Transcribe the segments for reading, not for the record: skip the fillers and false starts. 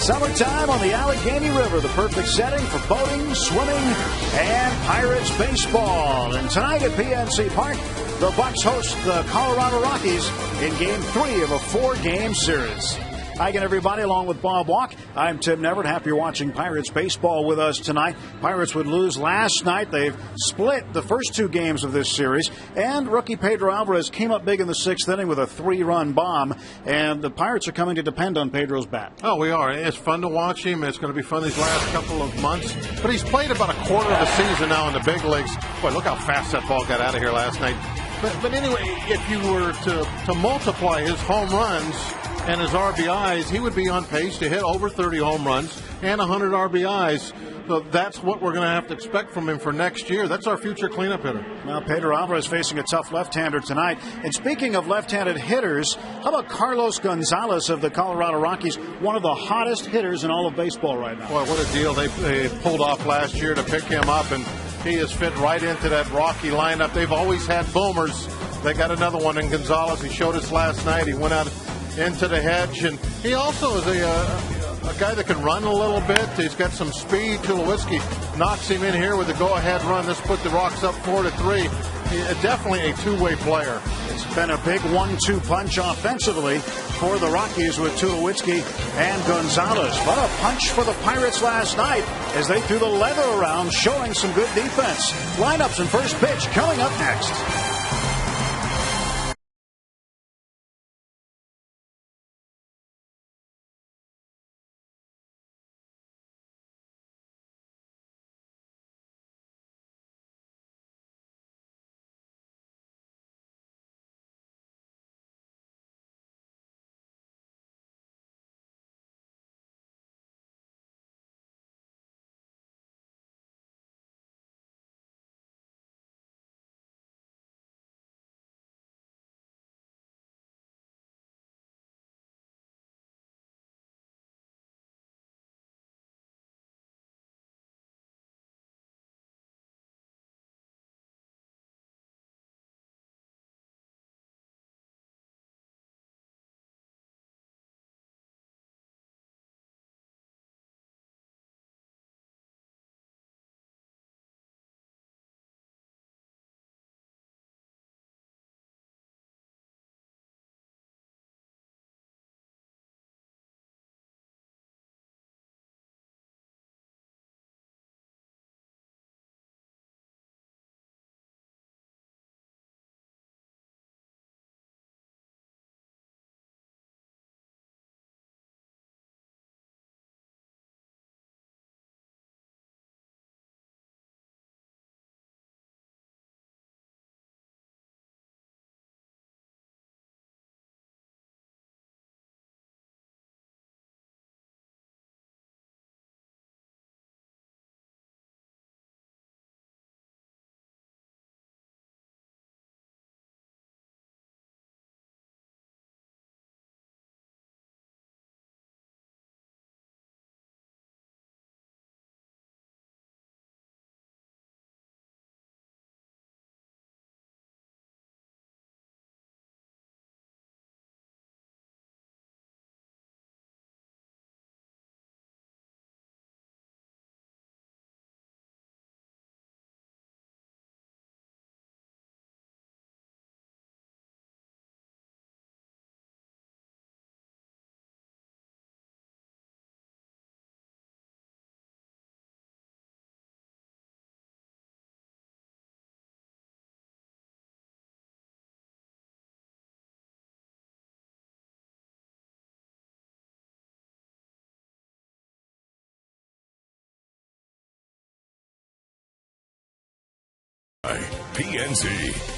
Summertime on the Allegheny River, the perfect setting for boating, swimming, and Pirates baseball. And tonight at PNC Park, the Bucs host the Colorado Rockies in Game 3 of a 4-game series. Hi again, everybody, along with Bob Walk. I'm Tim Neverett. Happy you're watching Pirates baseball with us tonight. Pirates would lose last night. They've split the first 2 games of this series. And rookie Pedro Alvarez came up big in the 6th inning with a 3-run bomb. And the Pirates are coming to depend on Pedro's bat. Oh, we are. It's fun to watch him. It's going to be fun these last couple of months. But he's played about a quarter of the season now in the big leagues. Boy, look how fast that ball got out of here last night. But anyway, if you were to multiply his home runs and his RBIs, he would be on pace to hit over 30 home runs and 100 RBIs. So that's what we're going to have to expect from him for next year. That's our future cleanup hitter. Now, Pedro Alvarez facing a tough left-hander tonight. And speaking of left-handed hitters, how about Carlos Gonzalez of the Colorado Rockies, one of the hottest hitters in all of baseball right now? Boy, what a deal they pulled off last year to pick him up, and he has fit right into that Rocky lineup. They've always had boomers. They got another one in Gonzalez. He showed us last night. He went out into the hedge, and he also is a guy that can run a little bit. He's got some speed. Tulowitzki knocks him in here with a go-ahead run. This put the Rocks up 4-3. Definitely a two-way player. It's been a big 1-2 punch offensively for the Rockies with Tulowitzki and Gonzalez. What a punch for the Pirates last night as they threw the leather around, showing some good defense. Lineups and first pitch coming up next.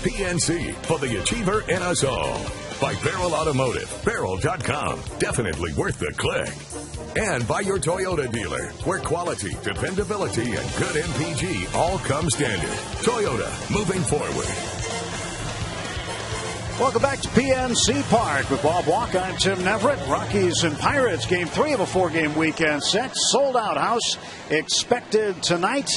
PNC for the Achiever in us all. By Barrel Automotive, Barrel.com. Definitely worth the click. And by your Toyota dealer, where quality, dependability, and good MPG all come standard. Toyota, moving forward. Welcome back to PNC Park with Bob Walk. I'm Tim Neverett. Rockies and Pirates, Game 3 of a 4-game weekend set. Sold-out house expected tonight.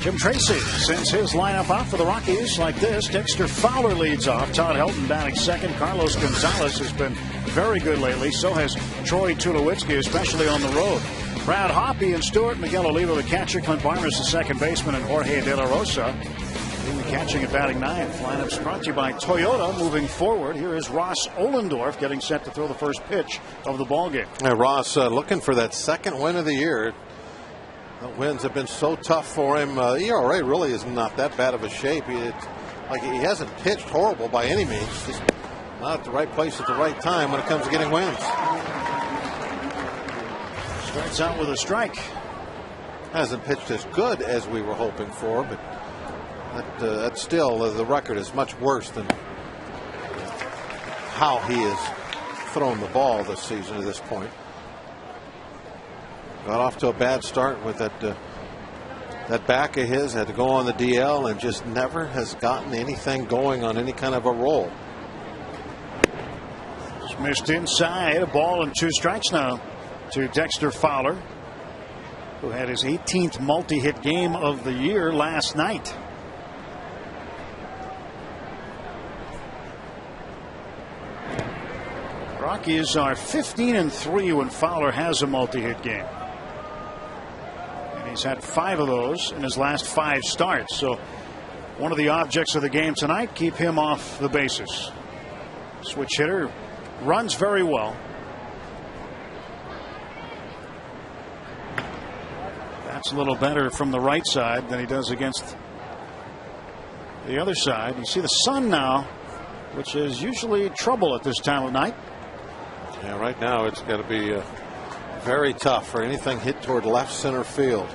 Jim Tracy sends his lineup out for the Rockies like this. Dexter Fowler leads off. Todd Helton batting second. Carlos Gonzalez has been very good lately. So has Troy Tulowitzki, especially on the road. Brad Hoppy and Stuart Miguel Oliva, the catcher. Clint Barnes, the second baseman, and Jorge De La Rosa in the catching and batting ninth. Lineups brought to you by Toyota. Moving forward, here is Ross Ohlendorf getting set to throw the first pitch of the ballgame. Ross looking for that second win of the year. The wins have been so tough for him. ERA really is not that bad of a shape. He hasn't pitched horrible by any means. Just not at the right place at the right time when it comes to getting wins. Starts out with a strike. Hasn't pitched as good as we were hoping for, but that's still the record is much worse than how he has thrown the ball this season at this point. Got off to a bad start with that back of his, had to go on the DL and just never has gotten anything going on any kind of a roll. Just missed inside, a ball and 2 strikes now to Dexter Fowler, who had his 18th multi-hit game of the year last night. Rockies are 15-3 when Fowler has a multi-hit game. And he's had 5 of those in his last 5 starts. So one of the objects of the game tonight, keep him off the bases. Switch hitter, runs very well. That's a little better from the right side than he does against the other side. You see the sun now, which is usually trouble at this time of night. Yeah, right now it's got to be very tough for anything hit toward left center field.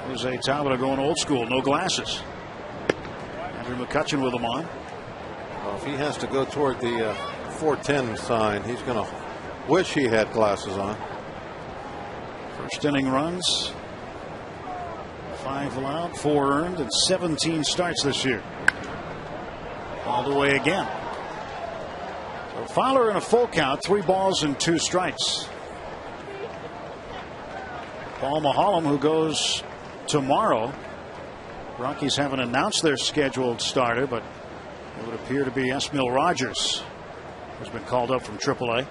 Jose Tabata going old school, no glasses. Andrew McCutchen with him on. Well, if he has to go toward the 410 sign, he's going to wish he had glasses on. First inning runs, 5 allowed, 4 earned, and 17 starts this year. All the way again. So Fowler in a full count, 3 balls and 2 strikes. Paul Maholm, who goes tomorrow. Rockies haven't announced their scheduled starter, but it would appear to be Esmil Rogers, who's been called up from AAA.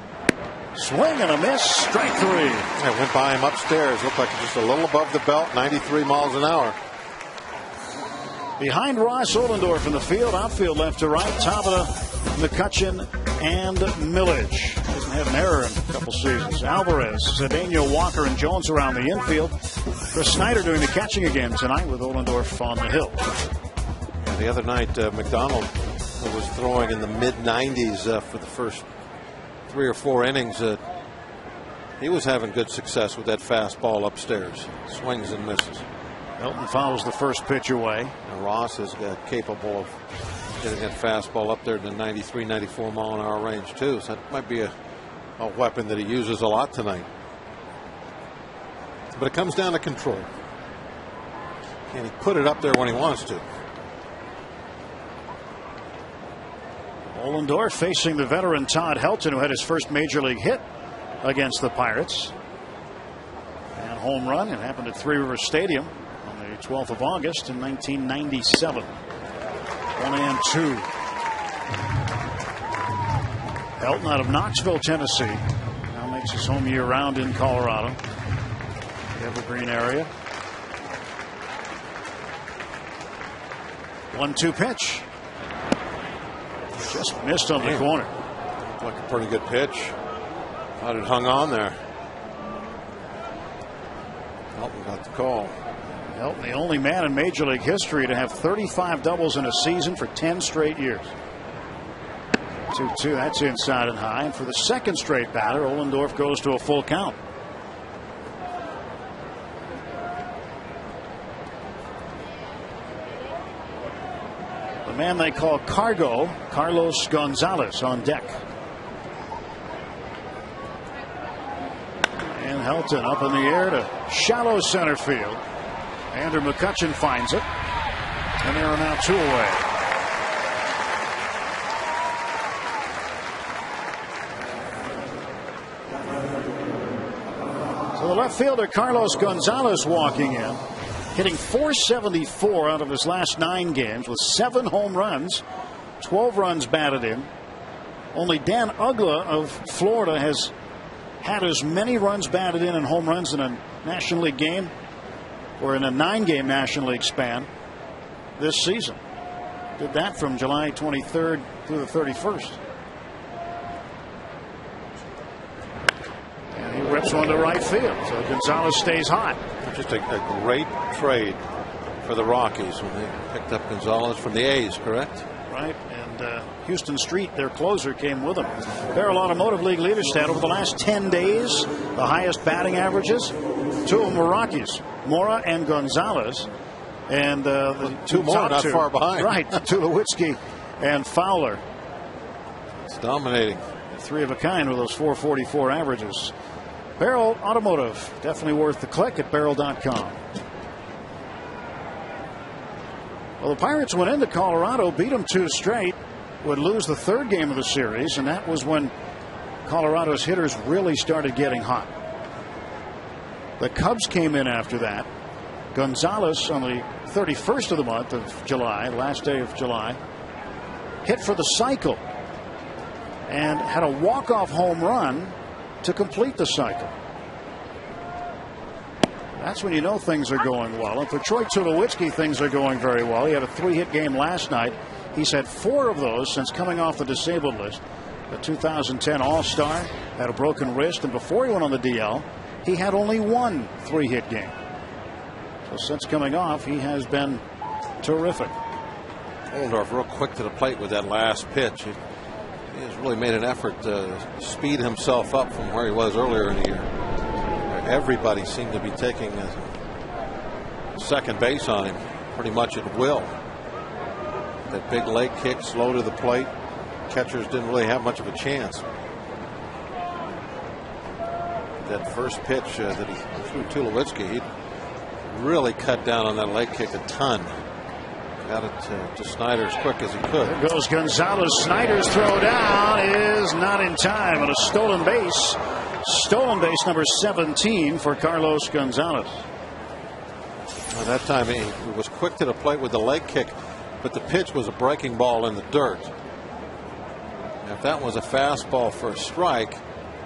Swing and a miss, strike 3. It went by him upstairs. Looked like just a little above the belt, 93 miles an hour. Behind Ross Ohlendorf in the field, outfield left to right, Tabata, McCutchen, and Millage. Hasn't had an error in a couple seasons. Alvarez, Cedeno, Walker, and Jones around the infield. Chris Snyder doing the catching again tonight with Ohlendorf on the hill. And the other night, McDonald was throwing in the mid-90s for the first 3 or 4 innings. He was having good success with that fastball upstairs. Swings and misses. Helton fouls the first pitch away. And Ross is capable of getting that fastball up there to the 93, 94 mile an hour range too. So that might be a weapon that he uses a lot tonight. But it comes down to control. Can he put it up there when he wants to? Ohlendorf facing the veteran Todd Helton, who had his first major league hit against the Pirates. And home run. It happened at Three Rivers Stadium on the 12th of August in 1997. 1-2. Helton out of Knoxville, Tennessee. Now makes his home year-round in Colorado. The Evergreen area. 1-2 pitch. Just missed on the corner. Looked like a pretty good pitch. Thought it hung on there. Helton got the call. Helton, the only man in Major League history to have 35 doubles in a season for 10 straight years. 2-2, that's inside and high. And for the second straight batter, Ohlendorf goes to a full count. The man they call Cargo, Carlos Gonzalez, on deck. And Helton up in the air to shallow center field. Andrew McCutchen finds it. And there are now 2 away. So the left fielder Carlos Gonzalez walking in. hitting .474 out of his last 9 games with 7 home runs, 12 runs batted in. Only Dan Uggla of Florida has had as many runs batted in and home runs in a National League game or in a 9-game National League span this season. Did that from July 23rd through the 31st. And he rips one to right field. So Gonzalez stays hot. Just a great trade for the Rockies when they picked up Gonzalez from the A's, correct? Right, and Houston Street, their closer, came with them. Barrel Automotive League leader stat over the last 10 days, the highest batting averages. 2 of them were Rockies, Mora and Gonzalez. And the 2 more not far behind. Right, Tulowitzki and Fowler. It's dominating. 3 of a kind with those .444 averages. Barrel Automotive, definitely worth the click at barrel.com. Well, the Pirates went into Colorado, beat them 2 straight, would lose the 3rd game of the series, and that was when Colorado's hitters really started getting hot. The Cubs came in after that. Gonzalez on the 31st of the month of July, last day of July, hit for the cycle and had a walk-off home run to complete the cycle. That's when you know things are going well. And for Troy Tulowitzki, things are going very well. He had a 3-hit game last night. He's had 4 of those since coming off the disabled list. The 2010 All-Star, had a broken wrist, and before he went on the DL, he had only 1 3-hit game. So since coming off, he has been terrific. Oldorf real quick to the plate with that last pitch. He has really made an effort to speed himself up from where he was earlier in the year. Everybody seemed to be taking second base on him pretty much at will. That big leg kick, slow to the plate. Catchers didn't really have much of a chance. That first pitch that he threw Tulowitzki, he really cut down on that leg kick a ton. Got it to Snyder as quick as he could. There goes Gonzalez. Snyder's throw down is not in time, and a stolen base. Stolen base number 17 for Carlos Gonzalez. Well, that time he was quick to the plate with the leg kick, but the pitch was a breaking ball in the dirt. If that was a fastball for a strike,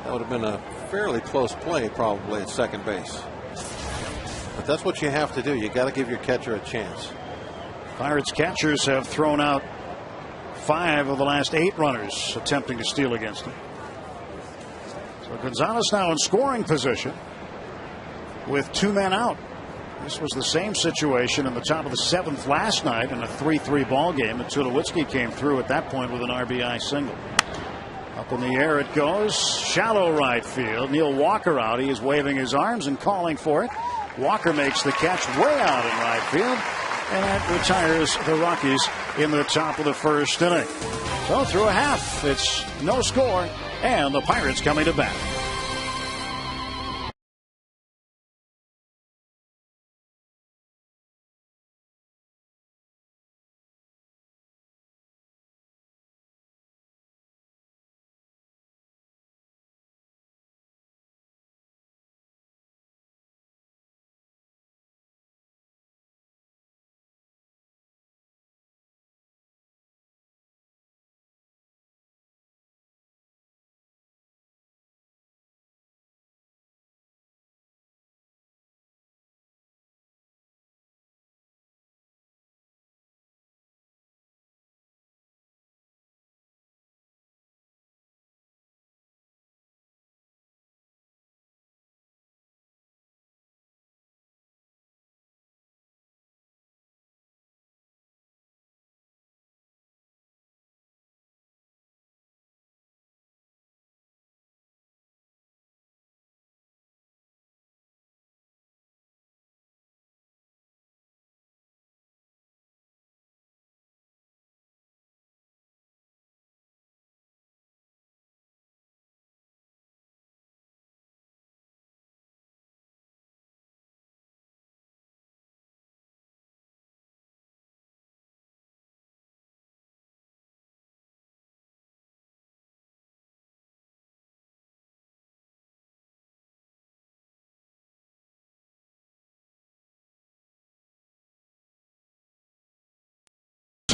that would have been a fairly close play probably at second base. But that's what you have to do. You got to give your catcher a chance. Pirates catchers have thrown out 5 of the last 8 runners attempting to steal against him. So Gonzalez now in scoring position with 2 men out. This was the same situation in the top of the 7th last night in a 3-3 ball game, and Tulowitzki came through at that point with an RBI single. Up in the air it goes. Shallow right field. Neil Walker out. He is waving his arms and calling for it. Walker makes the catch way out in right field, and that retires the Rockies in the top of the 1st inning. So through a half, it's no score, and the Pirates coming to bat.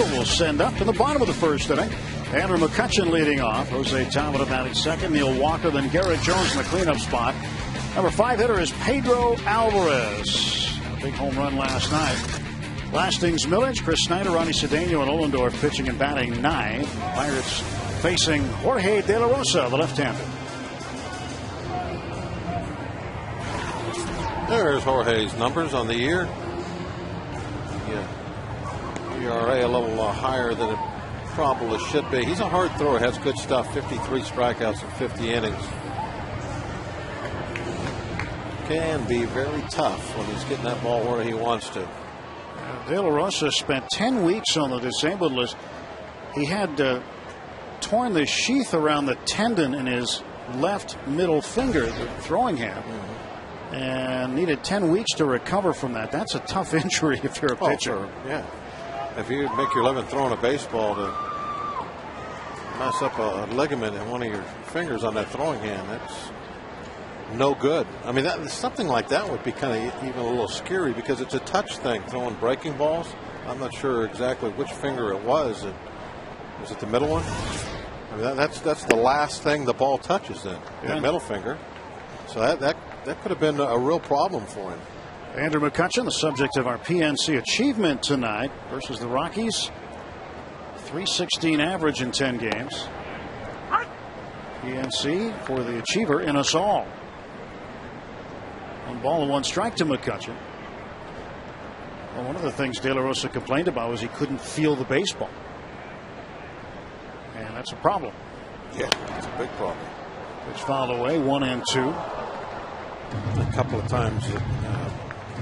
Russell will send up in the bottom of the first inning. Andrew McCutchen leading off. Jose Tabata batting second. Neil Walker, then Garrett Jones in the cleanup spot. Number 5 hitter is Pedro Alvarez. A big home run last night. Lastings, Millage, Chris Snyder, Ronnie Cedeno, and Ollendorf pitching and batting 9. Pirates facing Jorge De La Rosa, the left-hander. There's Jorge's numbers on the year. Yeah. ERA a little higher than it probably should be. He's a hard thrower, has good stuff. 53 strikeouts in 50 innings. Can be very tough when he's getting that ball where he wants to. De La Rosa spent 10 weeks on the disabled list. He had torn the sheath around the tendon in his left middle finger, the throwing hand, and needed 10 weeks to recover from that. That's a tough injury if you're a pitcher. Yeah. If you make your living throwing a baseball to mess up a ligament in one of your fingers on that throwing hand, that's no good. I mean, something like that would be kind of even a little scary because it's a touch thing, throwing breaking balls. I'm not sure exactly which finger it was. Was it the middle one? I mean, that's the last thing the ball touches then, the middle finger. So that could have been a real problem for him. Andrew McCutchen, the subject of our PNC achievement tonight versus the Rockies. .316 average in 10 games. PNC for the achiever in us all. 1 ball and 1 strike to McCutchen. Well, one of the things De La Rosa complained about was he couldn't feel the baseball. And that's a problem. Yeah, it's a big problem. Pitch fouled away, 1-2. A couple of times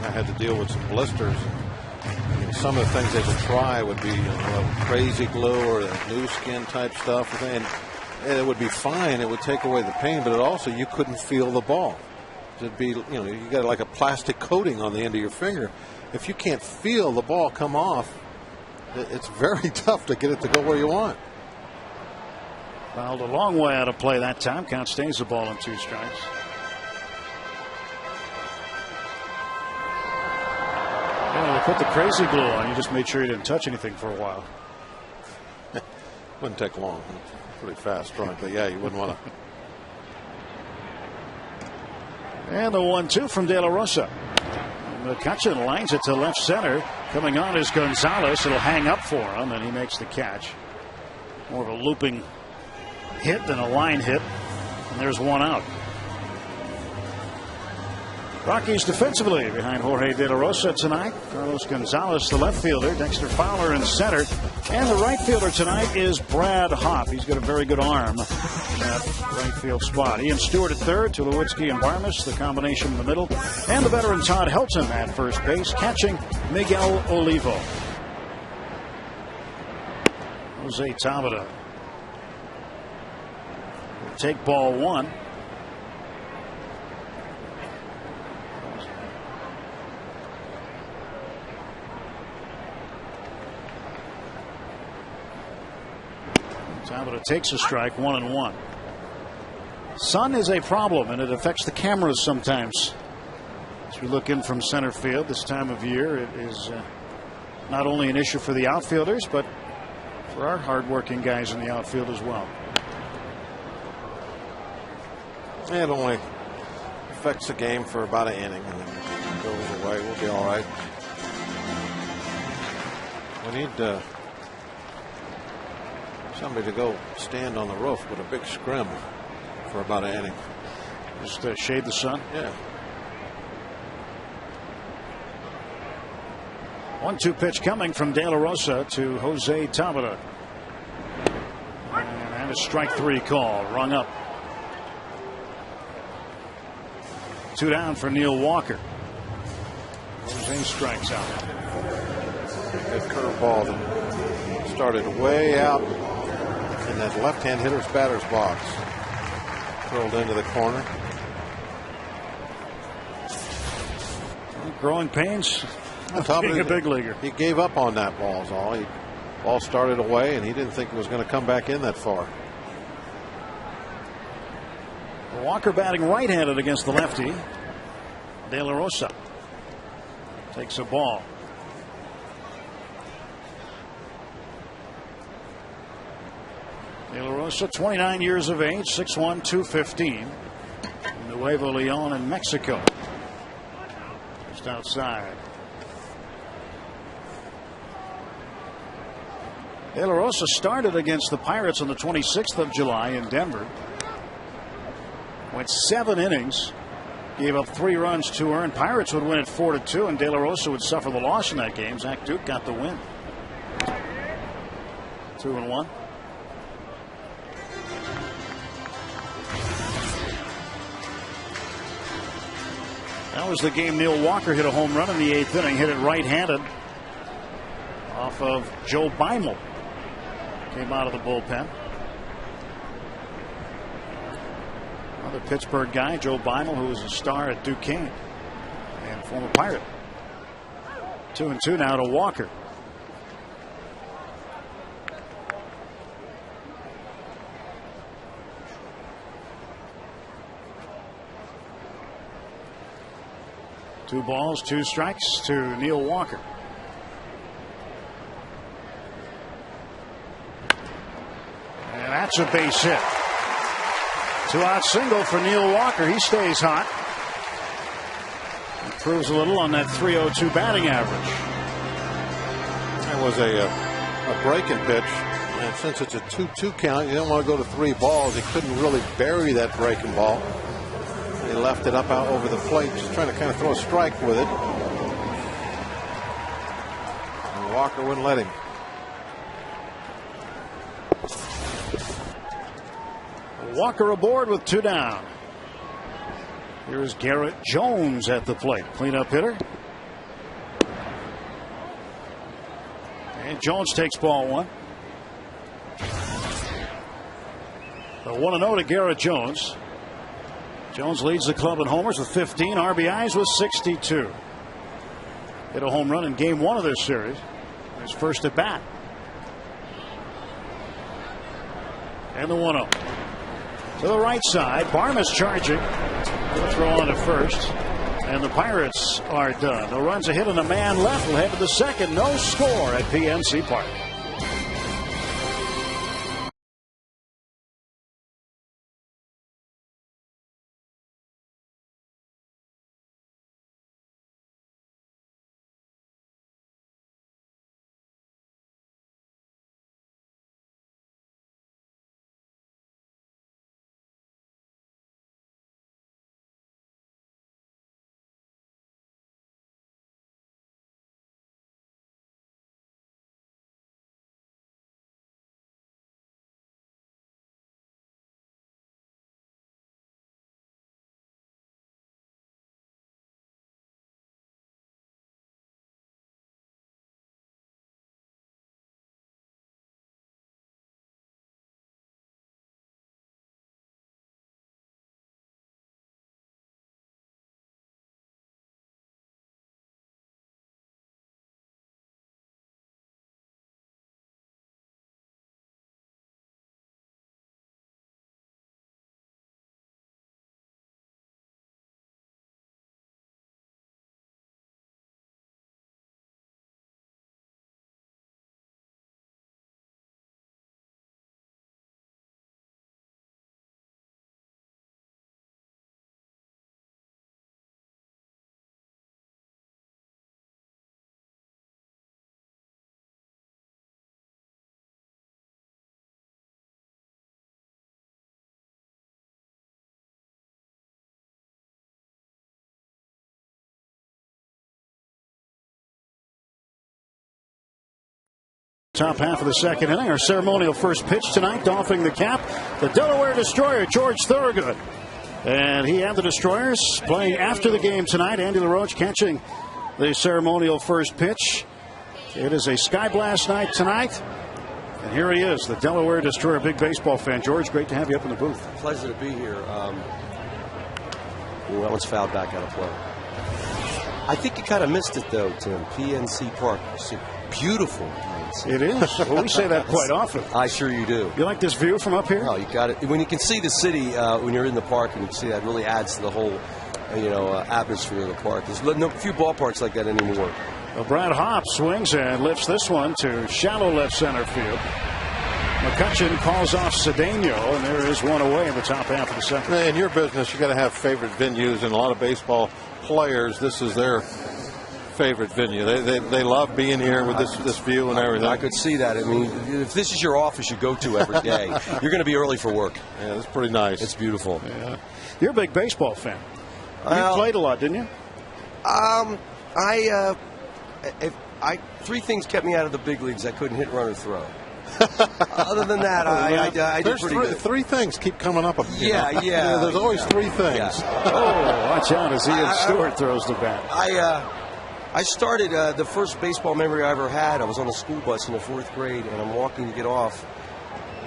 I had to deal with some blisters. I mean, some of the things they could try would be crazy glue or new skin type stuff. And it would be fine. It would take away the pain, but it also, you couldn't feel the ball. It'd be, you got like a plastic coating on the end of your finger. If you can't feel the ball come off, it's very tough to get it to go where you want. Fouled a long way out of play that time. Count stays the ball in 2 strikes. They put the crazy glue on. You just made sure you didn't touch anything for a while. Wouldn't take long. Pretty fast drawing, but yeah, you wouldn't want to. And the 1-2 from De La Rosa. McCutchen lines it to left center. Coming on is Gonzalez. It'll hang up for him, and he makes the catch. More of a looping hit than a line hit. And there's 1 out. Rockies defensively behind Jorge De La Rosa tonight. Carlos Gonzalez, the left fielder. Dexter Fowler in center. And the right fielder tonight is Brad Hopp. He's got a very good arm at right field spot. Ian Stewart at third. Tulowitzki and Barmes, the combination in the middle. And the veteran Todd Helton at first base, catching Miguel Olivo. Jose Tabata will take ball 1. Tabata takes a strike, 1-1. Sun is a problem, and it affects the cameras sometimes. As we look in from center field this time of year, it is not only an issue for the outfielders, but for our hardworking guys in the outfield as well. It only affects the game for about an inning, and then it goes away. We'll be all right. We need somebody to go stand on the roof with a big scrim for about an inning. Just shade the sun? Yeah. 1-2 pitch coming from De La Rosa to Jose Tabata. And a strike 3 call, rung up. 2 down for Neil Walker. Jose strikes out. Good curveball that started way out in that left-hand hitter's batter's box. Rolled into the corner. Growing pains. Being a big leaguer. He gave up on that ball is all. Ball started away, and he didn't think it was going to come back in that far. Walker batting right-handed against the lefty. De La Rosa takes a ball. De La Rosa, 29 years of age, 6'1", 215. From Nuevo Leon in Mexico. Just outside. De La Rosa started against the Pirates on the 26th of July in Denver. Went 7 innings. Gave up 3 runs, 2 earned. Pirates would win at 4-2, and De La Rosa would suffer the loss in that game. Zach Duke got the win. 2-1. That was the game Neil Walker hit a home run in the 8th inning. Hit it right-handed off of Joe Beimel. Came out of the bullpen. Another Pittsburgh guy, Joe Beimel, who was a star at Duquesne and former Pirate. 2-2 now to Walker. Two balls, 2 strikes to Neil Walker. And that's a base hit. 2-out single for Neil Walker. He stays hot. Improves a little on that .302 batting average. That was a breaking pitch. And since it's a 2-2 count, you don't want to go to 3 balls. He couldn't really bury that breaking ball. He left it up out over the plate, just trying to kind of throw a strike with it. And Walker wouldn't let him. Walker aboard with 2 down. Here's Garrett Jones at the plate. Cleanup hitter. And Jones takes ball 1. The 1-0 to Garrett Jones. Jones leads the club in homers with 15, RBIs with 62. Hit a home run in game 1 of this series. His first at bat. And the 1-0. To the right side, Barmas charging. He'll throw on to first. And the Pirates are done. No runs, a hit, and a man left. Will head to the second. No score at PNC Park. Top half of the second inning. Our ceremonial first pitch tonight, doffing the cap, the Delaware Destroyer, George Thorogood. And he and the Destroyers playing after the game tonight. Andy LaRoche catching the ceremonial first pitch. It is a Sky Blast night tonight. And here he is, the Delaware Destroyer, big baseball fan. George, great to have you up in the booth. Pleasure to be here. That one's fouled back out of play. I think you kind of missed it, though, Tim. PNC Park. It's beautiful. PNC. It is. Well, we say that quite often. I sure you do. You like this view from up here? Oh, you got it. When you can see the city, when you're in the park, and you can see that, really adds to the whole, atmosphere of the park. There's no few ballparks like that anymore. Well, Brad Hopp swings and lifts this one to shallow left center field. McCutcheon calls off Cedeno, and there is one away in the top half of the second. In your business, you got to have favorite venues, and a lot of baseball players, this is their favorite venue. They love being here with this view and everything. I could see that. I mean, if this is your office you go to every day, you're going to be early for work. Yeah, it's pretty nice. It's beautiful. Yeah. You're a big baseball fan. You played a lot, didn't you? Three things kept me out of the big leagues. I couldn't hit, run, or throw. Other than that, I did pretty good. Three things keep coming up. Yeah. There's always three things. Yeah. Oh, watch out as Ian Stewart throws the bat. I started the first baseball memory I ever had. I was on a school bus in the 4th grade, and I'm walking to get off.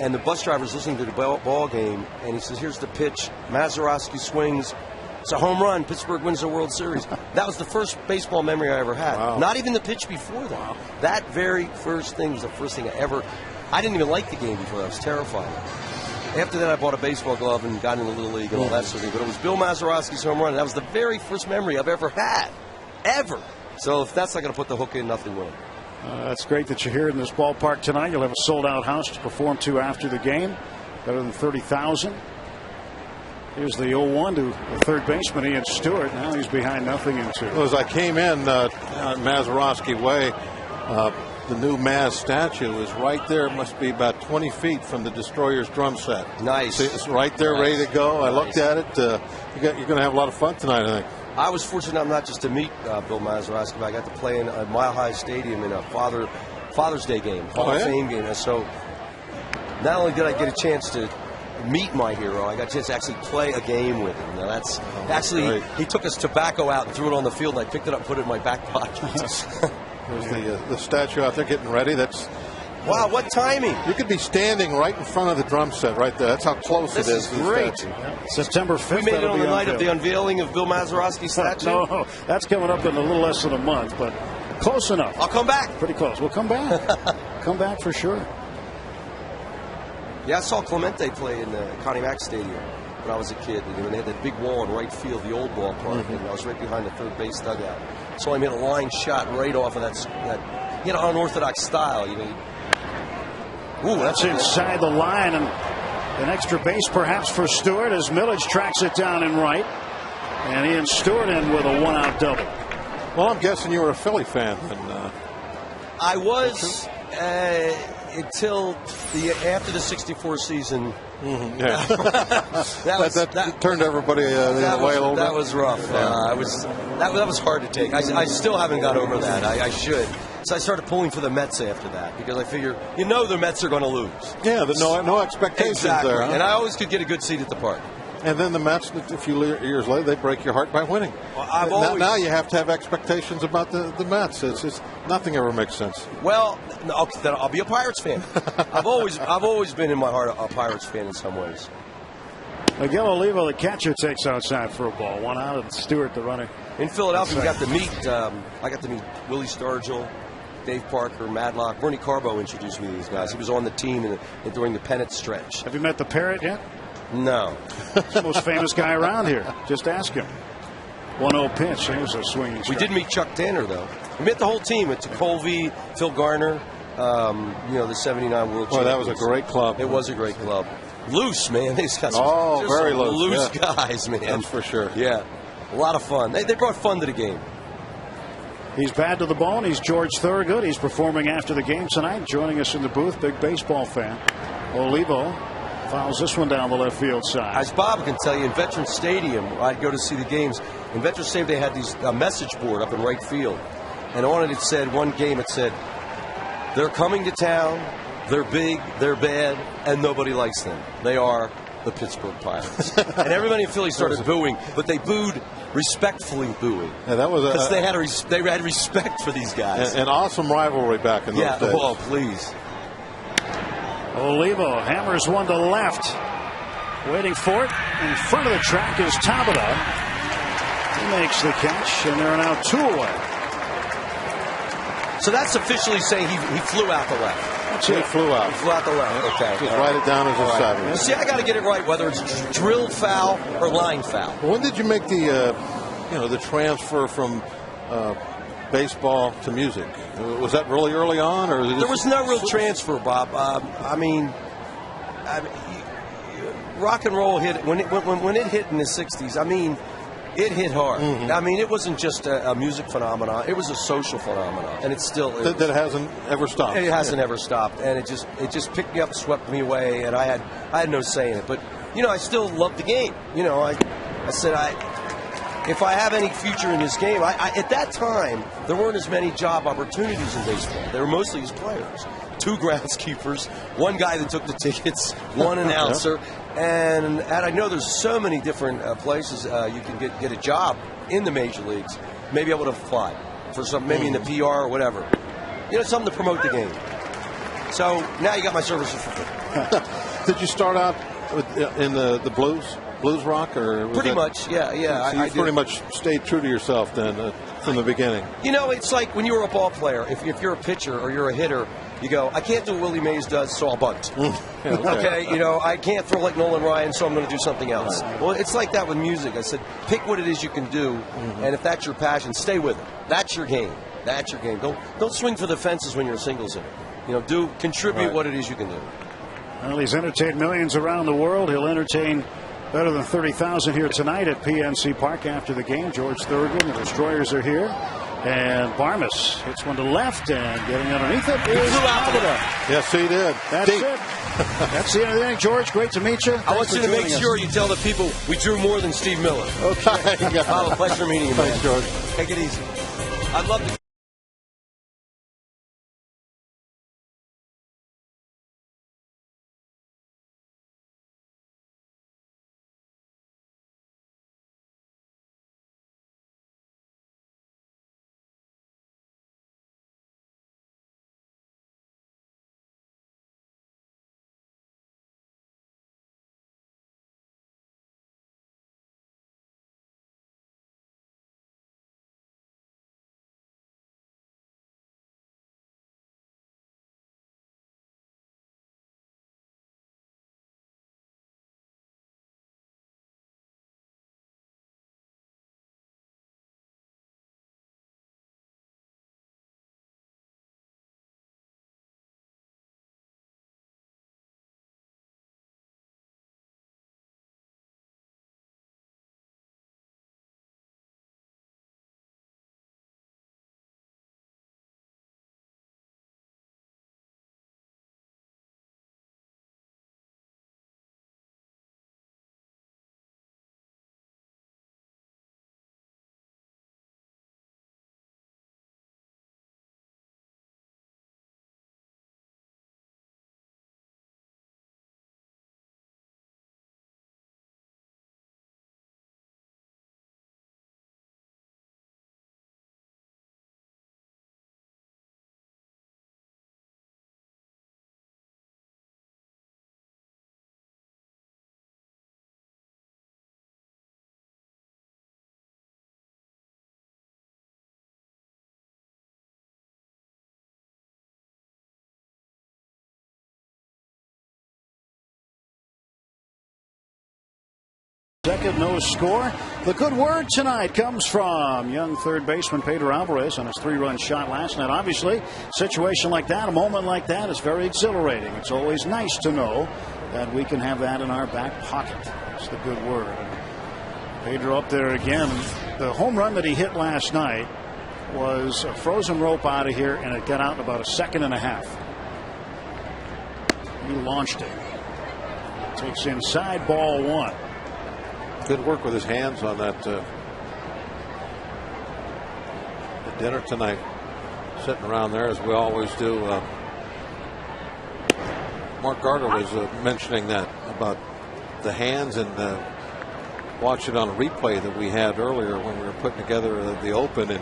And the bus driver's listening to the ball game, and he says, "Here's the pitch. Mazeroski swings. It's a home run. Pittsburgh wins the World Series." That was the first baseball memory I ever had. Wow. Not even the pitch before that. Wow. That very first thing was the first thing I ever. I didn't even like the game before that. I was terrified. After that, I bought a baseball glove and got into Little League and all that sort of thing. But it was Bill Mazeroski's home run, and that was the very first memory I've ever had. Ever. So if that's not going to put the hook in, nothing will. That's great that you're here in this ballpark tonight. You'll have a sold-out house to perform to after the game. Better than 30,000. Here's the 0-1 to the third baseman, Ian Stewart. Now he's behind 0-2. As I came in Mazeroski Way, the new Maz statue is right there. It must be about 20 feet from the Destroyers drum set. Nice. See, it's right there, ready to go. Nice. I looked at it. You're going to have a lot of fun tonight, I think. I was fortunate enough not just to meet Bill Mazeroski, but I got to play in a Mile High Stadium in a Father's Day game, Hall of Fame game. And so not only did I get a chance to meet my hero, I got a chance to actually play a game with him. Now that's actually, he took his tobacco out and threw it on the field, and I picked it up and put it in my back pocket. There's the statue out there getting ready. Wow, what timing! You could be standing right in front of the drum set right there. That's how close it is. This is great. September 5th. We made it on the night of the unveiling of Bill Mazeroski's statue. No, that's coming up in a little less than a month, but close enough. I'll come back. Pretty close. We'll come back. Come back for sure. Yeah, I saw Clemente play in the Connie Mack Stadium when I was a kid. And they had that big wall in right field, the old ballpark, and I was right behind the third base dugout. So I made a line shot right off of that. He had an unorthodox style, you know. Ooh, that's inside the line, and an extra base perhaps for Stewart as Millage tracks it down in right. And Ian Stewart in with a one-out double. Well, I'm guessing you were a Philly fan. I was until after the '64 season. Mm-hmm, yeah. that turned everybody away a little bit. That was rough. That was hard to take. I still haven't got over that. I should. So I started pulling for the Mets after that because I figure, the Mets are going to lose. Yeah, there's no expectations there. Huh? And I always could get a good seat at the park. And then the Mets, a few years later, they break your heart by winning. Well, now you have to have expectations about the Mets. It's nothing ever makes sense. Well, then I'll be a Pirates fan. I've always been in my heart a Pirates fan in some ways. Miguel Olivo, the catcher, takes outside for a ball. One out, and Stewart, the runner. In Philadelphia, I got to meet Willie Stargell, Dave Parker, Madlock. Bernie Carbo introduced me to these guys. He was on the team during the pennant stretch. Have you met the Parrot yet? No. He's the most famous guy around here. Just ask him. 1-0 pitch. It was a swinging strike. We did meet Chuck Tanner, though. We met the whole team. It's Colby, Phil Garner, the 79 World Champions. Well, that was a great club. It was a great club. Loose, man. These guys very loose guys, man. That's for sure. Yeah. A lot of fun. They brought fun to the game. He's bad to the bone. He's George Thorogood. He's performing after the game tonight. Joining us in the booth, big baseball fan. Olivo fouls this one down the left field side. As Bob can tell you, in Veterans Stadium, I'd go to see the games. In Veterans Stadium, they had these message board up in right field. And on it said, one game, it said, "They're coming to town, they're big, they're bad, and nobody likes them. They are the Pittsburgh Pirates." And everybody in Philly started booing, but they booed respectfully booing. Yeah, that was because they had respect for these guys. An awesome rivalry back in those days. Yeah, well, please. Olivo hammers one to left. Waiting for it. In front of the track is Tabata. He makes the catch, and they're now 2 away. So that's officially saying he flew out the left. He flew out. He flew out the left. Okay. Just write it down as a side. See, I got to get it right, whether it's drilled foul or line foul. When did you make the transfer from baseball to music? Was that really early on, or there was no real transfer, Bob? I mean, rock and roll hit when it hit in the '60s. I mean, it hit hard. Mm-hmm. I mean, it wasn't just a music phenomenon; it was a social phenomenon, and it still is. That hasn't ever stopped. It hasn't ever stopped, and it just picked me up, swept me away, and I had no say in it. But I still love the game. I said if I have any future in this game, at that time there weren't as many job opportunities in baseball. They were mostly as players. 2 groundskeepers, 1 guy that took the tickets, 1 announcer, and I know there's so many different places you can get a job in the major leagues. Maybe I would have applied for some, maybe in the PR or whatever. Something to promote the game. So now you got my services for free. Did you start out in the blues rock, or pretty much? Yeah. So you pretty much stayed true to yourself then from the beginning. It's like when you're a ball player. If you're a pitcher or you're a hitter, you go, I can't do what Willie Mays does, so I'll bunt. Okay, I can't throw like Nolan Ryan, so I'm going to do something else. Right. Well, it's like that with music. I said, pick what it is you can do, and if that's your passion, stay with it. That's your game. That's your game. Don't swing for the fences when you're a singles hitter. Contribute what it is you can do. Well, he's entertained millions around the world. He'll entertain better than 30,000 here tonight at PNC Park after the game. George Thorogood and the Destroyers are here. And Barmes hits one to left, and getting underneath it is Abida. Yes, he did. That's it. That's the end of the inning, George. Great to meet you. I want you to make sure you tell the people we drew more than Steve Miller. Okay. Oh, a pleasure meeting you, man. Thanks, George. Take it easy. I'd love to. Second, no score. The good word tonight comes from young third baseman Pedro Alvarez on his 3-run shot last night. Obviously, a situation like that, a moment like that is very exhilarating. It's always nice to know that we can have that in our back pocket. That's the good word. And Pedro up there again. The home run that he hit last night was a frozen rope out of here, and it got out in about a second and a half. He launched it. Takes inside, ball 1. Good work with his hands on that. The dinner tonight, sitting around there as we always do. Mark Gardner was mentioning that about the hands, and watching on a replay that we had earlier when we were putting together the Open, and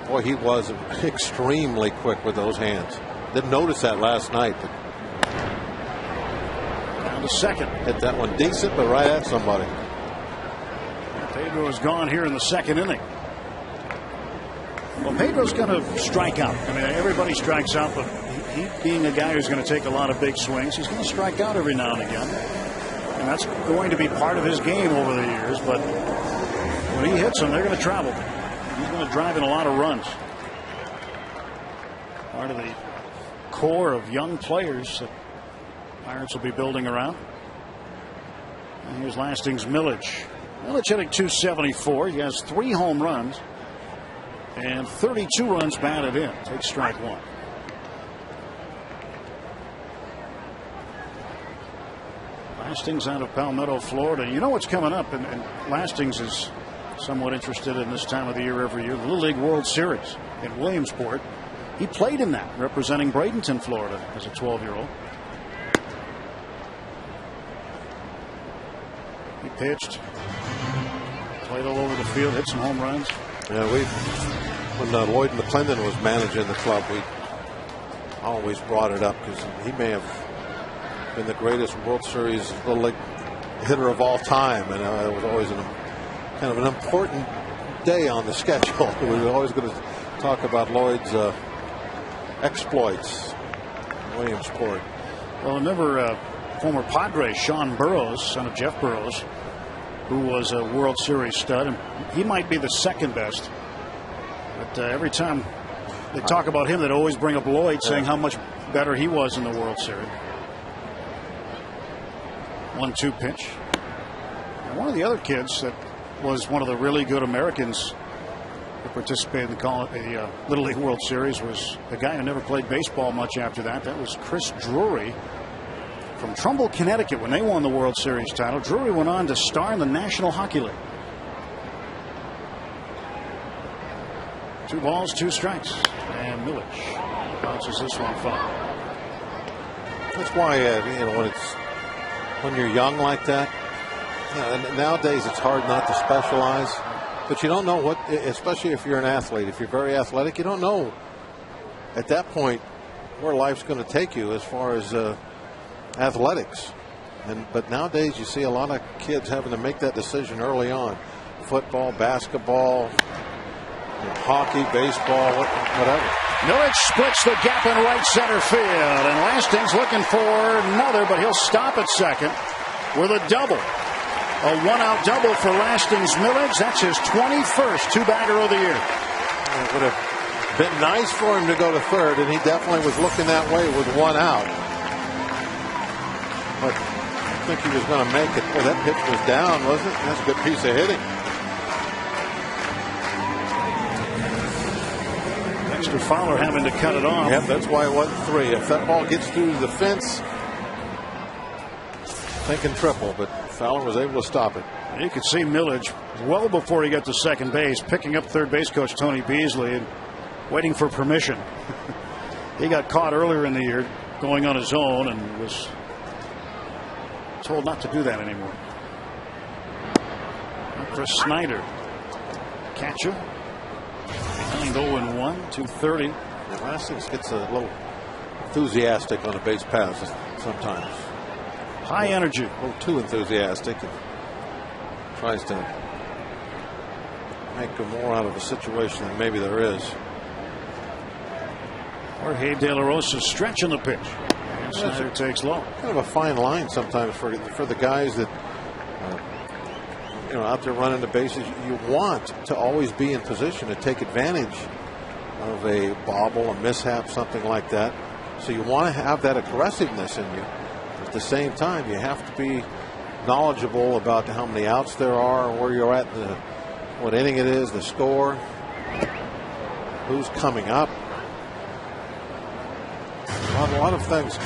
boy, he was extremely quick with those hands. Didn't notice that last night. Down to second. Hit that one decent, but right at somebody. Pedro is gone here in the second inning. Well, Pedro's going to strike out. I mean, everybody strikes out, but he being a guy who's going to take a lot of big swings, he's going to strike out every now and again. And that's going to be part of his game over the years. But when he hits them, they're going to travel. He's going to drive in a lot of runs. Part of the core of young players that Pirates will be building around. And here's Lastings Milledge. Milledge hitting .274. He has 3 home runs and 32 runs batted in. Takes strike 1. Lastings out of Palmetto, Florida. You know what's coming up, and Lastings is somewhat interested in this time of the year every year. The Little League World Series in Williamsport. He played in that, representing Bradenton, Florida, as a 12-year-old. He pitched, played all over the field, hit some home runs. Yeah, when Lloyd McClendon was managing the club, we always brought it up because he may have been the greatest World Series Little League hitter of all time, and it was always kind of an important day on the schedule. We were always going to talk about Lloyd's exploits in Williamsport. Well, remember former Padre Sean Burroughs, son of Jeff Burroughs, who was a World Series stud, and he might be the second best. But every time they talk about him, they'd always bring up Lloyd, saying how much better he was in the World Series. 1-2 pitch. And one of the other kids that was one of the really good Americans who participated in the Little League World Series was a guy who never played baseball much after that. That was Chris Drury from Trumbull, Connecticut. When they won the World Series title, Drury went on to star in the National Hockey League. 2 balls, 2 strikes, and Milledge bounces this one foul. That's why when you're young like that, nowadays it's hard not to specialize. But you don't know what, especially if you're an athlete, if you're very athletic, you don't know at that point where life's going to take you as far as athletics. But nowadays you see a lot of kids having to make that decision early on. Football, basketball, hockey, baseball, whatever. Milledge splits the gap in right center field, and Lastings looking for another, but he'll stop at second with a double. A 1-out double for Lastings Milledge. That's his 21st two-bagger of the year. It would have been nice for him to go to third, and he definitely was looking that way with 1 out. But I think he was going to make it. Well, that pitch was down, wasn't it? That's a good piece of hitting. Dexter Fowler having to cut it off. Yep, that's why it wasn't 3. If that ball gets through the fence, thinking triple, but Fowler was able to stop it. You could see Milledge well before he got to second base, picking up third base coach Tony Beasley and waiting for permission. He got caught earlier in the year going on his own and was told not to do that anymore. Chris Snyder, catcher, 0-1, 230. Lastings gets a little enthusiastic on a base pass sometimes. High energy. A little too enthusiastic, and tries to make more out of a situation than maybe there is. Jorge De La Rosa stretching the pitch. And Snyder takes low. Kind of a fine line sometimes for the guys that out there running the bases. You want to always be in position to take advantage of a bobble, a mishap, something like that. So you want to have that aggressiveness in you. At the same time, you have to be knowledgeable about how many outs there are, where you're at, what inning it is, the score, who's coming up. A lot of things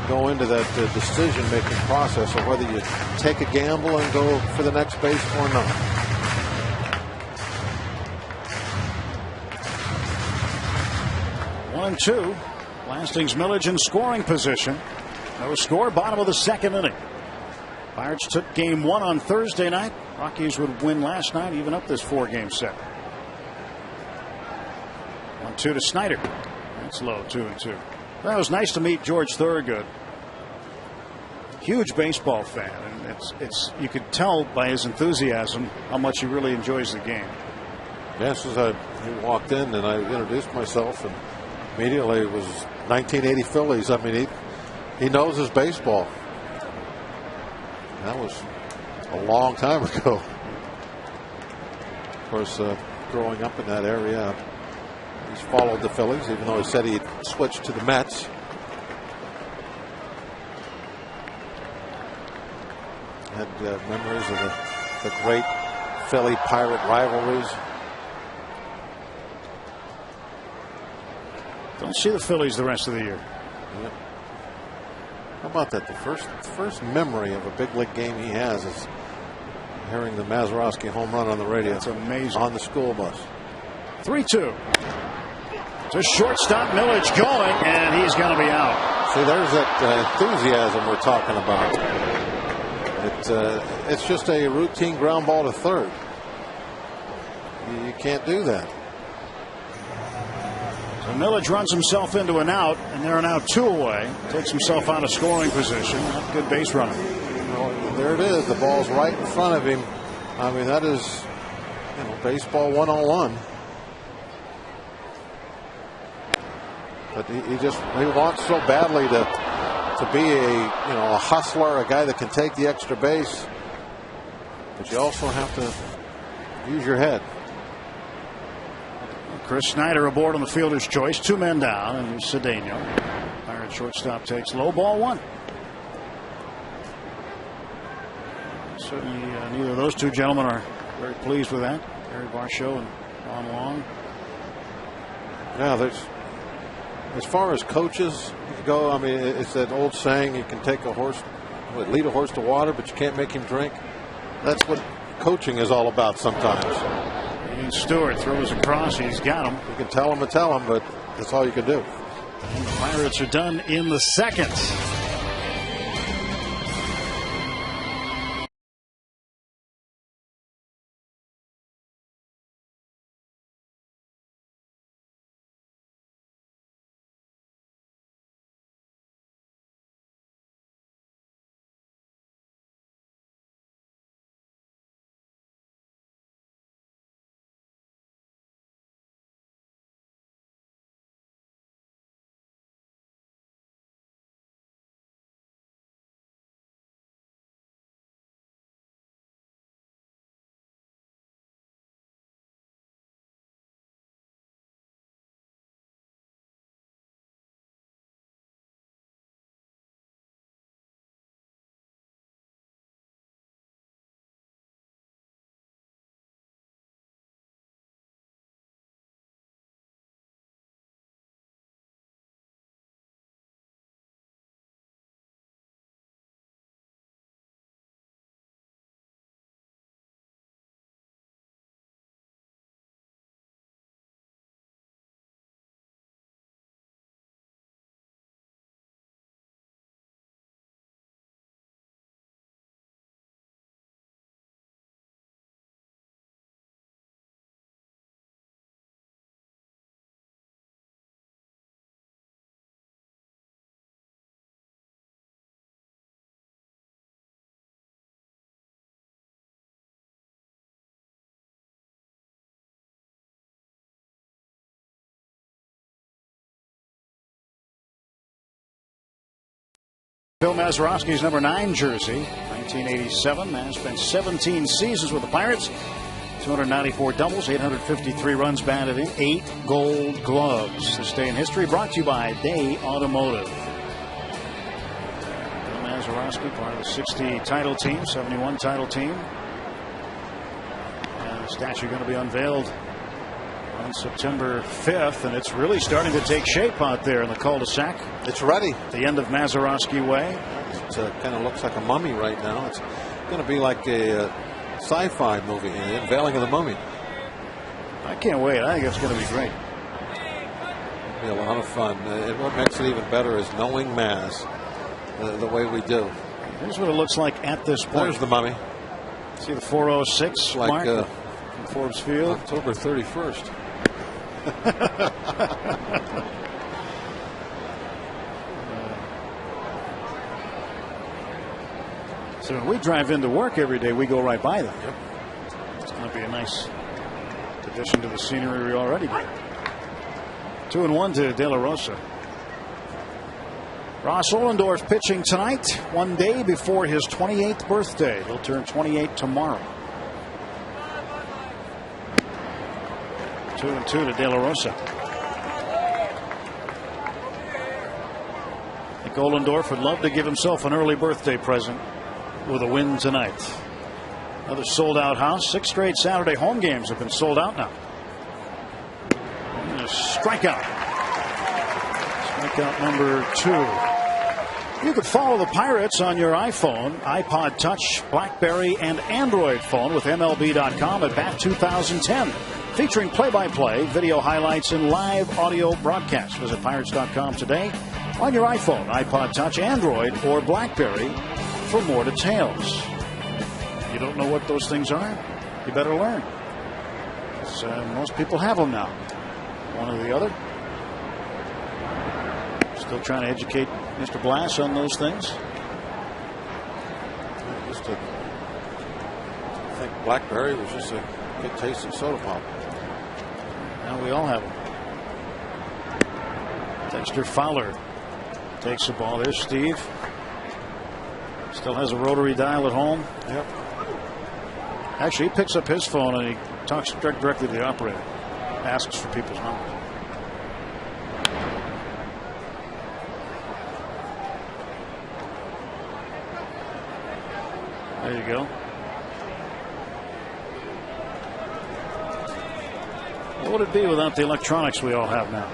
go into that decision-making process of whether you take a gamble and go for the next base or not. One, 2. Lastings Milledge in scoring position. No score, bottom of the second inning. Pirates took game 1 on Thursday night. Rockies would win last night, even up this 4-game set. 1-2 to Snyder. That's low, 2-2. Well, it was nice to meet George Thorogood. Huge baseball fan, and it's you could tell by his enthusiasm how much he really enjoys the game. Yes, as he walked in and I introduced myself, and immediately it was 1980 Phillies. I mean, he knows his baseball. That was a long time ago. Of course, growing up in that area, He's followed the Phillies, even though he said he'd switched to the Mets. Had memories of the great Philly-Pirate rivalries. Don't see the Phillies the rest of the year. Yep. How about that? The first memory of a big league game he has is hearing the Mazeroski home run on the radio. It's amazing. On the school bus. 3-2. To shortstop, Millage going, and he's going to be out. See, there's that enthusiasm we're talking about. It's just a routine ground ball to third. You can't do that. So Millage runs himself into an out, and they're now 2 away. Takes himself out of scoring position. Good base running. Well, there it is. The ball's right in front of him. I mean, that is, baseball 101. But he wants so badly to be a hustler, a guy that can take the extra base. But you also have to use your head. Chris Snyder aboard on the fielder's choice. 2 men down, and Cedeno. Pirate shortstop takes low, ball 1. Certainly neither of those 2 gentlemen are very pleased with that. Barry Varsho and Ron Long. Yeah, as far as coaches go, I mean, it's that old saying, you can take a horse, lead a horse to water, but you can't make him drink. That's what coaching is all about sometimes. Stewart throws across. He's got him. You can tell him, but that's all you can do. And the Pirates are done in the 2nd. Bill Mazeroski's number 9 jersey, 1987. Maz spent 17 seasons with the Pirates. 294 doubles, 853 runs batted in, 8 gold gloves. This day in history brought to you by Day Automotive. Bill Mazeroski, part of the 60 title team, 71 title team. And the statue going to be unveiled on September 5th, and it's really starting to take shape out there in the cul-de-sac. It's ready. The end of Mazeroski Way. It kind of looks like a mummy right now. It's going to be like a sci-fi movie, the unveiling of the mummy. I can't wait. I think it's going to be great. It'll be a lot of fun. And what makes it even better is knowing Maz the way we do. Here's what it looks like at this point. There's the mummy. See the 406 mark from Forbes Field. October 31st. So when we drive into work every day, we go right by them. Yep. It's going to be a nice addition to the scenery we already get. 2-1 to De La Rosa. Ross Ohlendorf pitching tonight, one day before his 28th birthday. He'll turn 28 tomorrow. 2-2 to De La Rosa. Ollendorf would love to give himself an early birthday present with a win tonight. Another sold-out house. 6 straight Saturday home games have been sold out now. And a strikeout. Strikeout number 2. You could follow the Pirates on your iPhone, iPod Touch, BlackBerry, and Android phone with MLB.com at Bat 2010. Featuring play-by-play, video highlights, and live audio broadcasts. Visit Pirates.com today on your iPhone, iPod Touch, Android, or BlackBerry for more details. You don't know what those things are? You better learn. Most people have them now. One or the other. Still trying to educate Mr. Blass on those things. I think BlackBerry was just a good taste of soda pop. Now we all have them. Dexter Fowler takes the ball. There's Steve. Still has a rotary dial at home. Yep. Actually, he picks up his phone and he talks directly to the operator. Asks for people's numbers. There you go. What would it be without the electronics we all have now?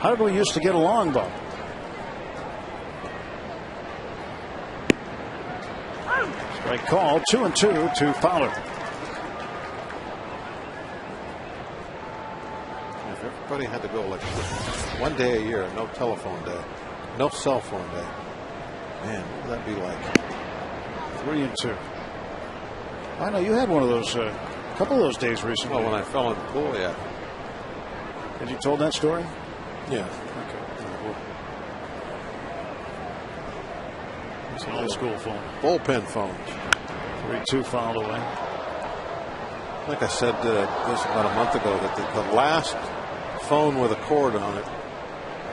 How did we used to get along, Bob? Strike call. 2-2 to Fowler. If everybody had to go like one day a year, no telephone day, no cell phone day, man, what would that be like? 3-2. I know you had one of those, a couple of those days recently. Well, when I fell in the pool, yeah. Had you told that story? Yeah. Okay. It's an old school phone. Bullpen phones. 3-2 fouled away. Like I said this about a month ago, that the last phone with a cord on it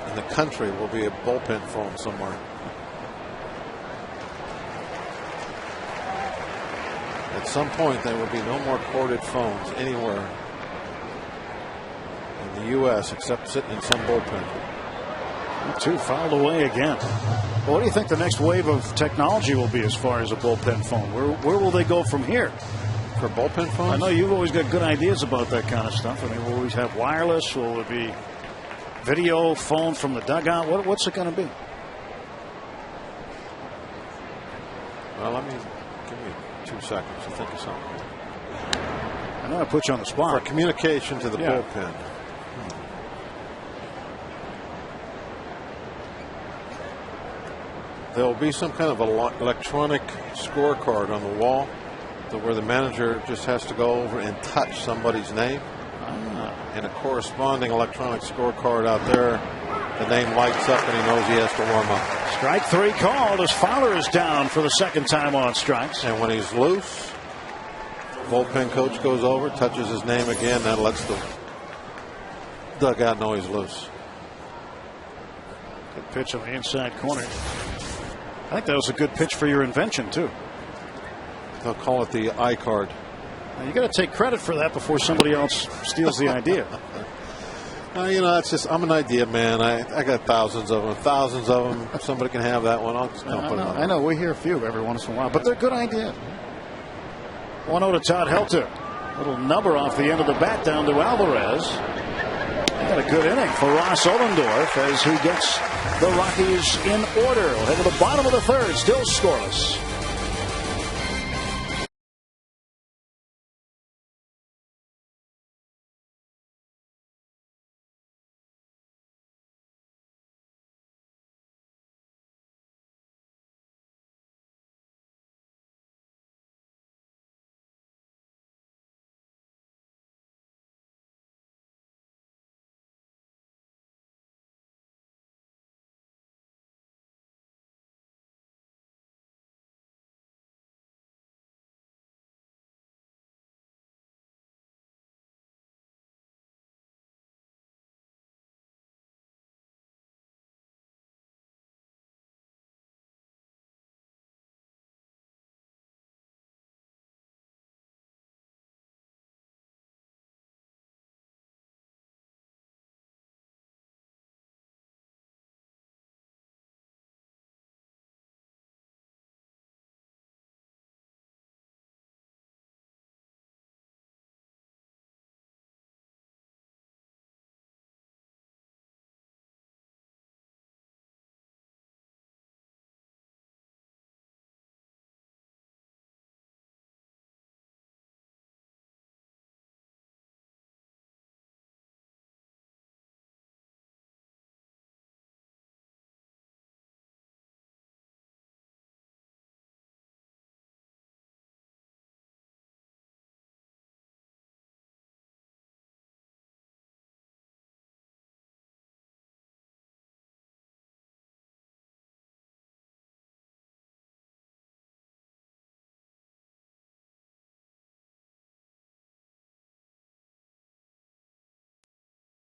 in the country will be a bullpen phone somewhere. At some point, there will be no more corded phones anywhere in the U.S. except sitting in some bullpen. 2 fouled away again. Well, what do you think the next wave of technology will be as far as a bullpen phone? Where will they go from here? For bullpen phones? I know you've always got good ideas about that kind of stuff. I mean, will we have wireless? Will it be video phone from the dugout? What's it going to be? Well, give me 2 seconds to think of something. I know I put you on the spot. For communication to the bullpen. There will be some kind of electronic scorecard on the wall where the manager just has to go over and touch somebody's name. And a corresponding electronic scorecard out there, the name lights up and he knows he has to warm up. Strike 3 called as Fowler is down for the second time on strikes. And when he's loose, bullpen coach goes over, touches his name again. That lets the dugout know he's loose. Good pitch on the inside corner. I think that was a good pitch for your invention, too. They'll call it the iCard. Now, you got to take credit for that before somebody else steals the idea. It's just, I'm an idea man. I got thousands of them. If somebody can have that one, I'll put it on. I know. We hear a few every once in a while, but they're good ideas. 1-0 to Todd Helter. Little number off the end of the bat down to Alvarez. Got a good inning for Ross Ollendorf as he gets the Rockies in order. We'll head to the bottom of the third, still scoreless.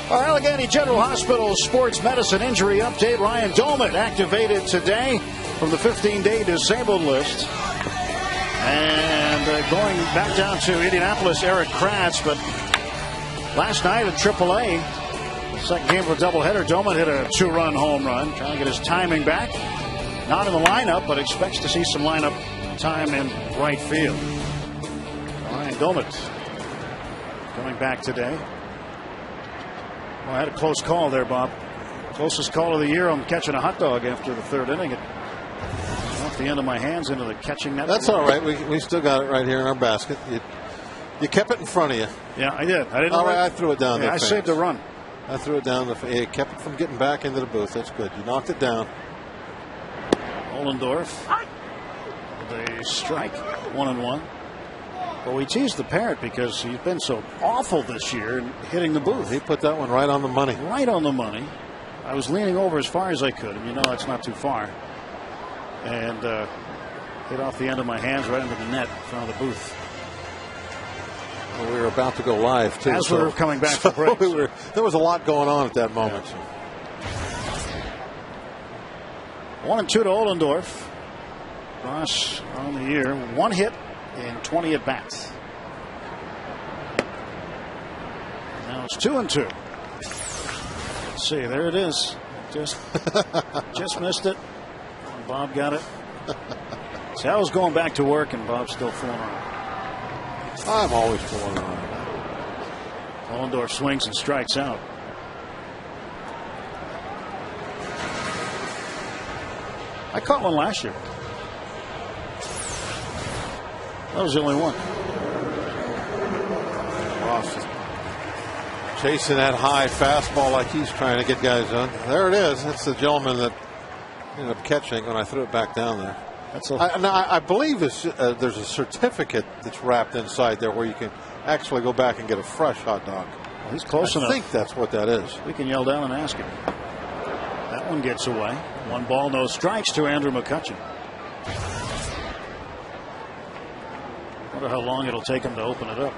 Our Allegheny General Hospital sports medicine injury update. Ryan Doman activated today from the 15-day disabled list. And going back down to Indianapolis, Eric Kratz. But last night in AAA, second game of a doubleheader, Doman hit a 2-run home run, trying to get his timing back. Not in the lineup, but expects to see some lineup time in right field. Ryan Doman coming back today. Well, I had a close call there, Bob. Closest call of the year on catching a hot dog after the third inning. It off the end of my hands into the catching net. That's all right. We still got it right here in our basket. You kept it in front of you. Yeah, I did. I didn't. All right, I threw it down. Yeah, I saved a run. I threw it down. It kept it from getting back into the booth. That's good. You knocked it down. Ollendorf with a strike, 1-1. Well, we teased the Parrot because he's been so awful this year and hitting the booth. He put that one right on the money. Right on the money. I was leaning over as far as I could, and you know that's not too far. And hit off the end of my hands right into the net in front of the booth. Well, we were about to go live, too. As we were coming back from break. There was a lot going on at that moment. Yeah. 1-2 to Ollendorf. Ross on the year. 1 hit in 20 at bats. Now it's 2-2. Let's see, there it is. Just missed it. Bob got it. See, I was going back to work and Bob's still fooling around. I'm always fooling around. Ollendorf swings and strikes out. I caught one last year. That was the only one. Ross just chasing that high fastball like he's trying to get guys on. There it is. That's the gentleman that ended up catching when I threw it back down there. I believe there's a certificate that's wrapped inside there where you can actually go back and get a fresh hot dog. Well, he's close enough. I think that's what that is. We can yell down and ask him. That one gets away. 1 ball, no strikes to Andrew McCutcheon. Wonder how long it'll take him to open it up.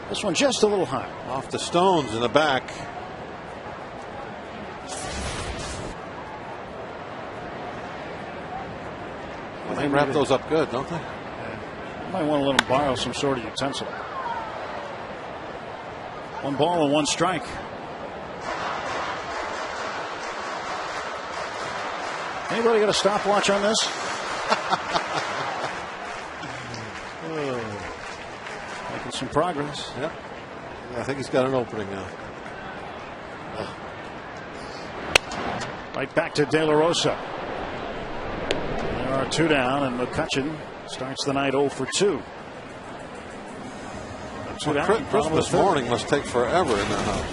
This one just a little high. Off the stones in the back. Well, they wrap those up good, don't they? You might want to let him borrow some sort of utensil. 1 ball and 1 strike. Anybody got a stopwatch on this? Making some progress. Yep. I think he's got an opening now. Right back to De La Rosa. There are 2 down, and McCutcheon starts the night 0 for 2. Christmas morning must take forever in that house.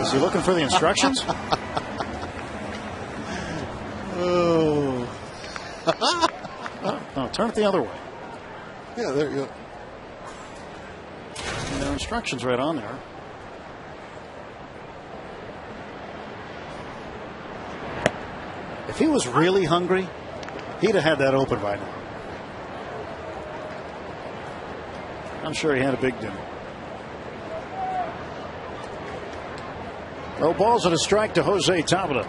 Is he looking for the instructions? Oh. No, turn it the other way. Yeah, there you go. And there are instructions right on there. If he was really hungry, he'd have had that open by now. I'm sure he had a big dinner. No balls and a strike to Jose Tabata.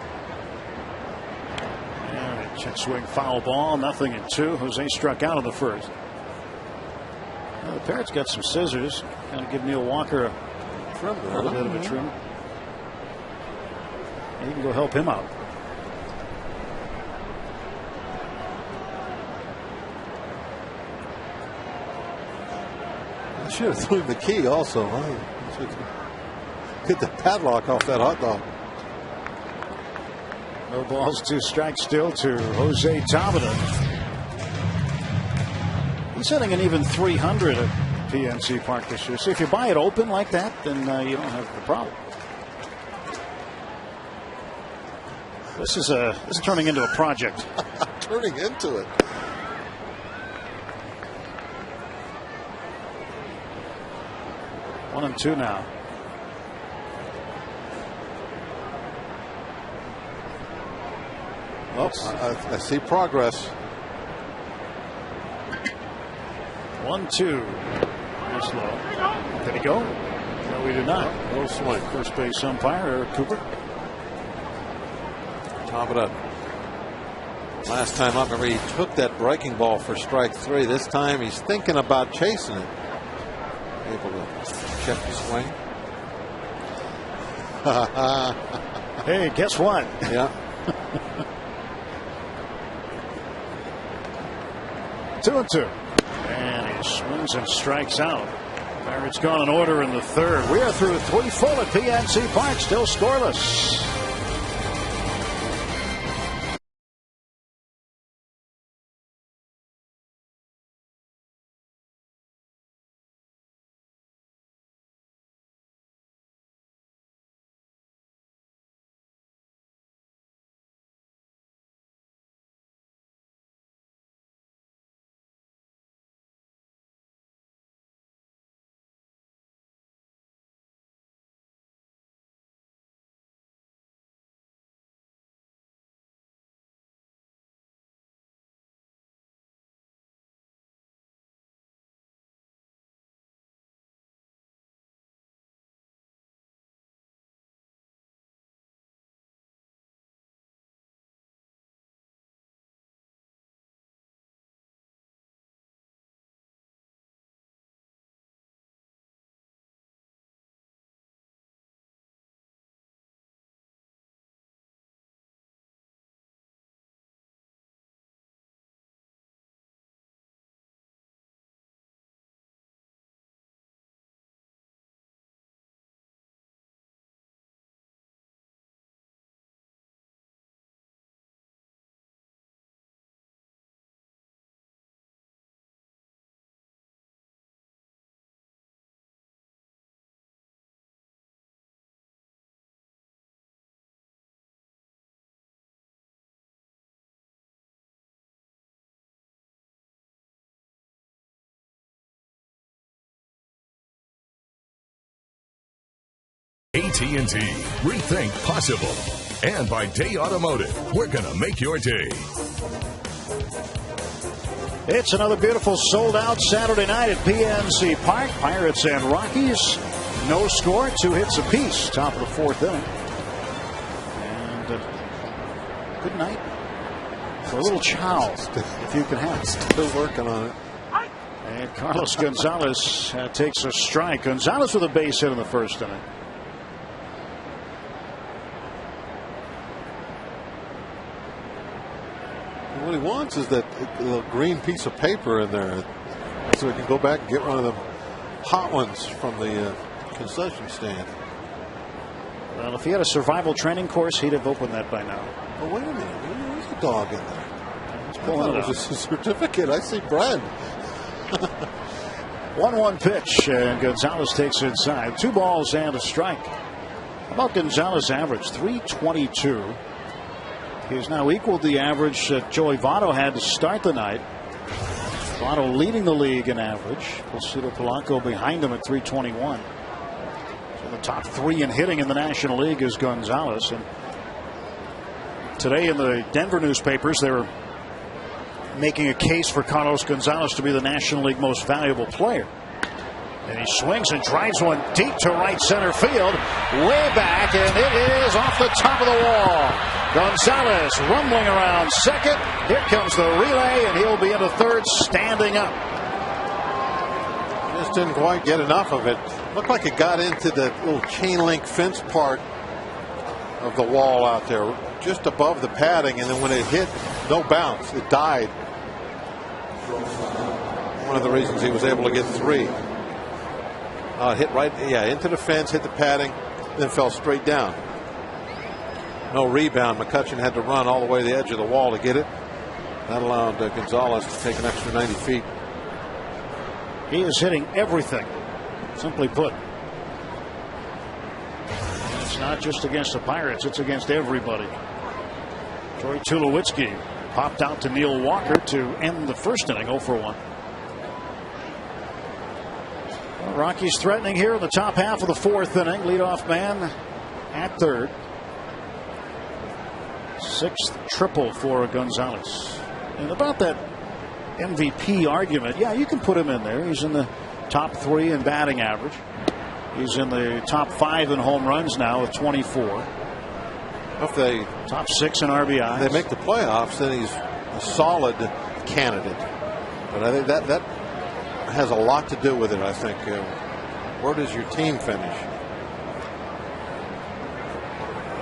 And a check swing foul ball, nothing in 2. Jose struck out in the first. Well, the Parrots got some scissors, kind of give Neil Walker a little bit of a trim. And you can go help him out. I should have threw him the key also. Huh? Get the padlock off that hot dog. No balls, 2 strikes still to Jose Tabata. He's hitting an even 300 at PNC Park this year. So if you buy it open like that, then you don't have the problem. This is turning into a project. Turning into it. One and 2 now. Well, I see progress. 1-2. Nice low. Did he go? No, he did not. No swing. First base umpire Eric Cooper. Top it up. Last time up, remember, he took that breaking ball for strike 3. This time he's thinking about chasing it. Able to check the swing. Hey, guess what? Yeah. 2-2. And he swings and strikes out. Pirates gone in order in the third. We are through 3 full at PNC Park, still scoreless. AT&T. Rethink possible. And by Day Automotive. We're going to make your day. It's another beautiful sold-out Saturday night at PNC Park. Pirates and Rockies. No score, 2 hits apiece. Top of the 4th inning. And good night for a little chow, if you can have it. Still working on it. And Carlos Gonzalez takes a strike. Gonzalez with a base hit in the first inning. What he wants is that little green piece of paper in there so he can go back and get one of the hot ones from the concession stand. Well, if he had a survival training course, he'd have opened that by now. Oh, wait a minute. There's a dog in there. Let's pull it out. It's a certificate. I see bread. 1-1 pitch, and Gonzalez takes it inside. 2 balls and a strike. How about Gonzalez's average? .322. He's now equaled the average that Joey Votto had to start the night. Votto leading the league in average. Placido Polanco behind him at .321. So the top 3 in hitting in the National League is Gonzalez. And today in the Denver newspapers, they were making a case for Carlos Gonzalez to be the National League most valuable player. And he swings and drives one deep to right center field, way back, and it is off the top of the wall. Gonzalez rumbling around second. Here comes the relay, and he'll be into third standing up. Just didn't quite get enough of it. Looked like it got into the little chain link fence part of the wall out there, just above the padding, and then when it hit, no bounce. It died. One of the reasons he was able to get 3. Hit right, into the fence, hit the padding, then fell straight down. No rebound. McCutchen had to run all the way to the edge of the wall to get it. That allowed Gonzalez to take an extra 90 feet. He is hitting everything, simply put. And it's not just against the Pirates, it's against everybody. Troy Tulowitzki popped out to Neil Walker to end the first inning, 0 for 1. Rockies threatening here in the top half of the 4th inning. Leadoff man at third. 6th triple for Gonzalez. And about that MVP argument, yeah, you can put him in there. He's in the top 3 in batting average. He's in the top 5 in home runs now with 24. If they top 6 in RBI, they make the playoffs, then he's a solid candidate. But I think that has a lot to do with it. I think where does your team finish?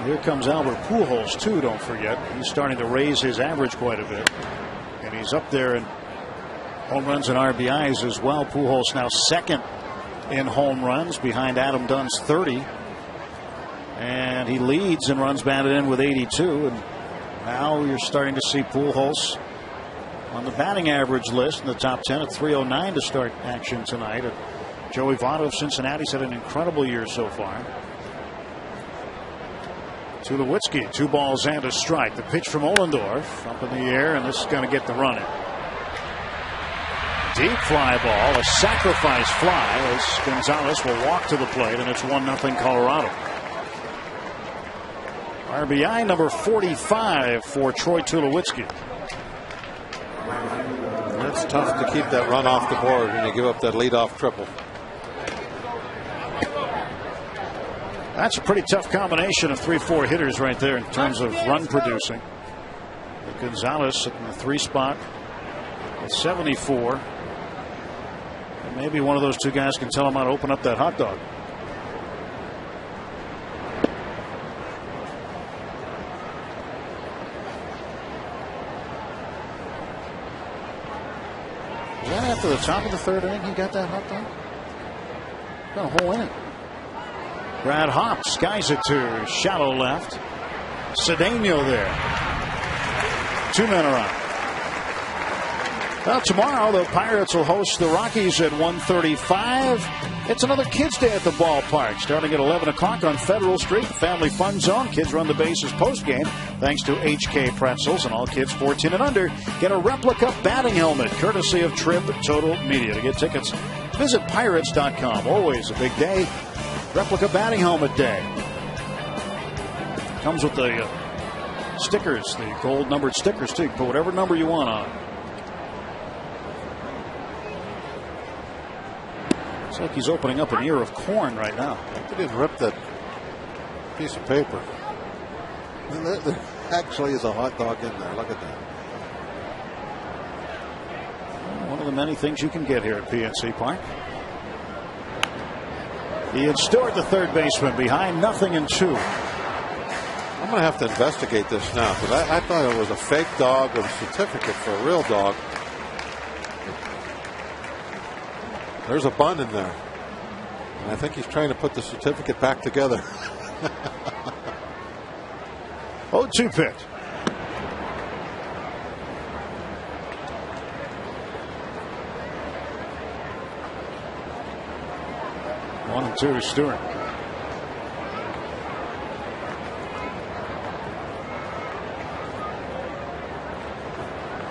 Here comes Albert Pujols too. Don't forget, he's starting to raise his average quite a bit, and he's up there in home runs and RBIs as well. Pujols now second in home runs behind Adam Dunn's 30. And he leads in runs batted in with 82. And now you're starting to see Pujols on the batting average list in the top 10 at 309 to start action tonight. Joey Votto of Cincinnati's had an incredible year so far. Tulowitzki, 2 balls and a strike. The pitch from Ollendorf up in the air, and this is going to get the run in. Deep fly ball, a sacrifice fly as Gonzalez will walk to the plate, and it's 1-0 Colorado. RBI number 45 for Troy Tulowitzki. It's tough to keep that run off the board when you give up that leadoff triple. That's a pretty tough combination of 3-4 hitters right there in terms of run producing. Gonzalez in the 3 spot at 74. And maybe one of those 2 guys can tell him how to open up that hot dog. Right after the top of the 3rd inning, he got that hot dog? Got a whole inning. Brad Hawk skies it to shallow left. Cedeno there. 2 men are on. Well, tomorrow the Pirates will host the Rockies at 1:35. It's another Kids Day at the ballpark, starting at 11 o'clock on Federal Street, the Family Fun Zone. Kids run the bases post-game thanks to HK Pretzels, and all kids 14 and under get a replica batting helmet courtesy of Trib Total Media. To get tickets, visit Pirates.com. Always a big day. Replica batting helmet day. Comes with the stickers, the gold numbered stickers too. You can put whatever number you want on. It's like he's opening up an ear of corn right now. He didn't rip that piece of paper. There actually is a hot dog in there. Look at that. One of the many things you can get here at PNC Park. Ian Stewart, the 3rd baseman, behind 0-2. I'm going to have to investigate this now, because I thought it was a fake dog with a certificate for a real dog. There's a bun in there. And I think he's trying to put the certificate back together. 0-2 pitch. One and 2 to Stewart.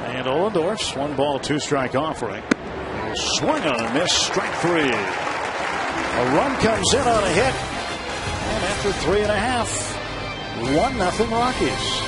And Ollendorf's 1 ball, 2 strike offering. Swung on and missed, strike 3. A run comes in on a hit. And after 3.5, 1-0 Rockies.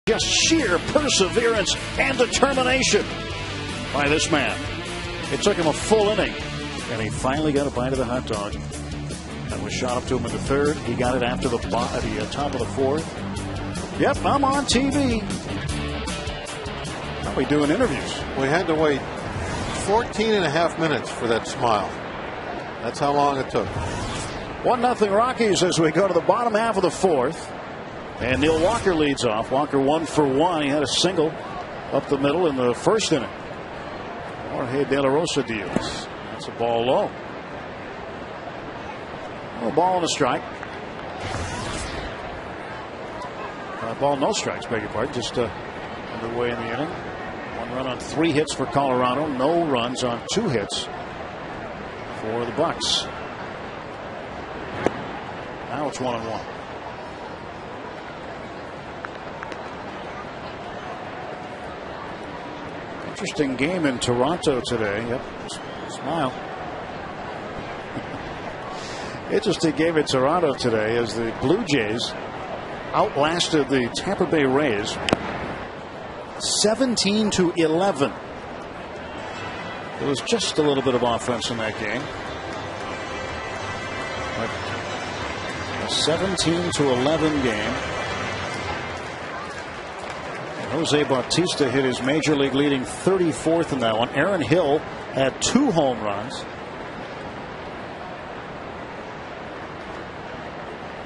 Just sheer perseverance and determination by this man. It took him a full inning, and he finally got a bite of the hot dog. That was shot up to him in the third. He got it after the top of the fourth. Yep, I'm on TV. How are we doing interviews? We had to wait 14 and a half minutes for that smile. That's how long it took. 1-0 Rockies as we go to the bottom half of the fourth. And Neil Walker leads off. Walker 1 for 1. He had a single up the middle in the first inning. Jorge De La Rosa deals. That's a ball low. A ball and a strike. Ball, no strikes, beg your pardon. Just underway in the inning. 1 run on 3 hits for Colorado. No runs on 2 hits for the Bucks. Now it's 1-1. Interesting game in Toronto today. Yep, smile. Interesting game in Toronto today as the Blue Jays outlasted the Tampa Bay Rays 17-11. There was just a little bit of offense in that game. A 17-11 game. Jose Bautista hit his major league leading 34th in that one. Aaron Hill had 2 home runs.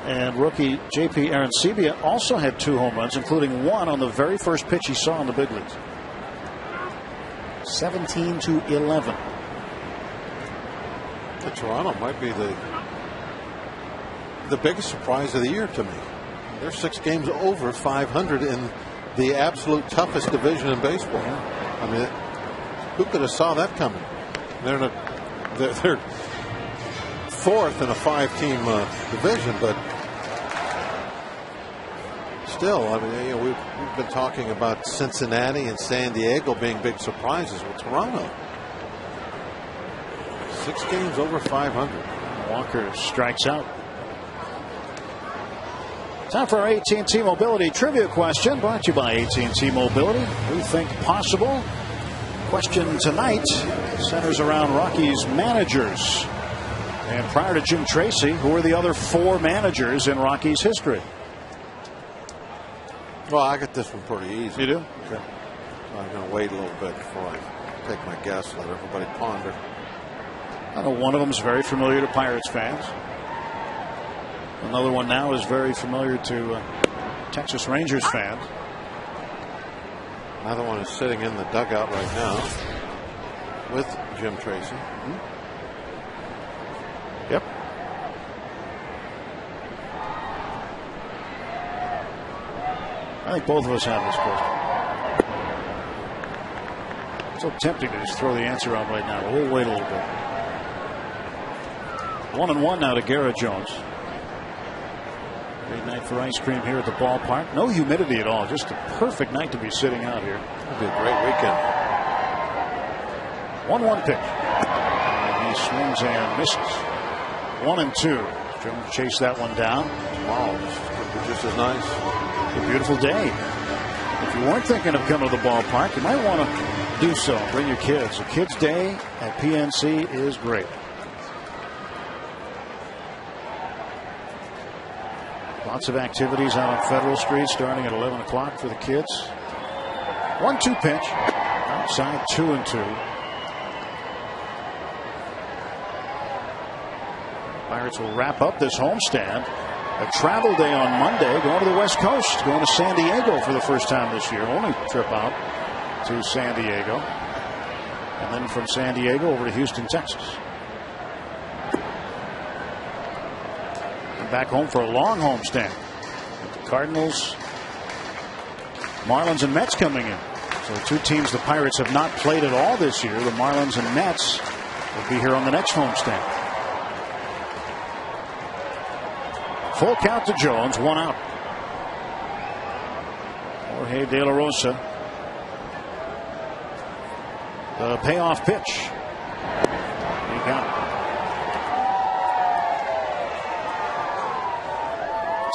And rookie J.P. Arancibia also had 2 home runs, including 1 on the very first pitch he saw in the big leagues. 17-11. Toronto might be the biggest surprise of the year to me. They're 6 games over 500 in the absolute toughest division in baseball. I mean, who could have saw that coming? They're 4th in a 5-team division, but still, I mean, we've been talking about Cincinnati and San Diego being big surprises. With Toronto, 6 games over 500. Walker strikes out. Time for our AT&T Mobility Trivia question, brought to you by AT&T Mobility. We think possible. Question tonight centers around Rockies managers. And prior to Jim Tracy, who were the other 4 managers in Rockies history? Well, I got this one pretty easy. You do? Okay. So I'm going to wait a little bit before I take my guess, let everybody ponder. I know one of them is very familiar to Pirates fans. Another one now is very familiar to Texas Rangers fans. Another one is sitting in the dugout right now with Jim Tracy. Yep. I think both of us have this question. So tempting to just throw the answer out right now, but we'll wait a little bit. 1-1 now to Garrett Jones. Great night for ice cream here at the ballpark. No humidity at all. Just a perfect night to be sitting out here. It'll be a great weekend. 1-1 pitch. And he swings and misses. 1-2. Jones chased that one down. Wow, this could be just as nice. A beautiful day. If you weren't thinking of coming to the ballpark, you might want to do so. Bring your kids. A Kids Day at PNC is great. Lots of activities out on Federal Street starting at 11 o'clock for the kids. 1-2 pitch. Outside 2-2. Pirates will wrap up this homestand. A travel day on Monday, going to the West Coast, going to San Diego for the first time this year. Only trip out to San Diego. And then from San Diego over to Houston, Texas. Back home for a long homestand. The Cardinals, Marlins, and Mets coming in. So 2 teams the Pirates have not played at all this year. The Marlins and Mets will be here on the next homestand. Full count to Jones, 1 out. Jorge De La Rosa. The payoff pitch. He got it.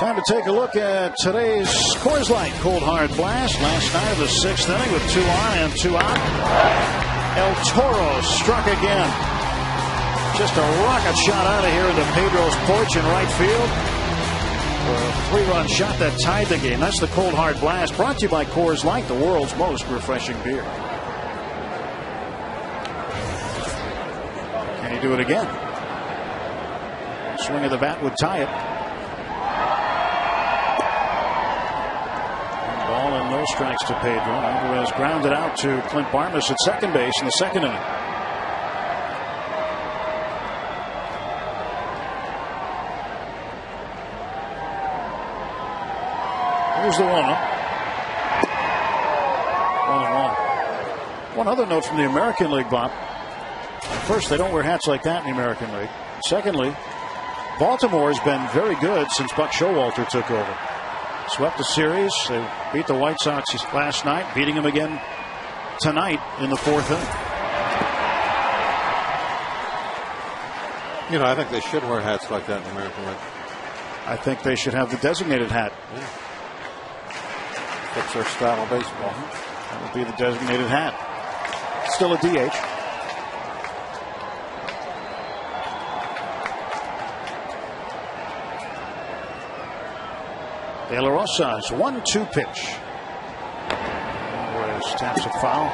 Time to take a look at today's Coors Light Cold Hard Blast. Last night of the 6th inning with 2 on and 2 out. El Toro struck again. Just a rocket shot out of here into Pedro's porch in right field. A 3-run shot that tied the game. That's the Cold Hard Blast, brought to you by Coors Light, the world's most refreshing beer. Can he do it again? Swing of the bat would tie it. Ball and no strikes to Pedro. Alvarez grounded out to Clint Barnes at second base in the second inning. Here's the 1-0. 1-1. One other note from the American League, Bob. First, they don't wear hats like that in the American League. Secondly, Baltimore has been very good since Buck Showalter took over. Swept the series. They beat the White Sox last night, beating them again tonight in the 4th inning. You know, I think they should wear hats like that in the American League. I think they should have the designated hat. Yeah. Fits their style of baseball. That would be the designated hat. Still a DH. De La Rosa's 1-2 pitch. Alvarez taps it foul.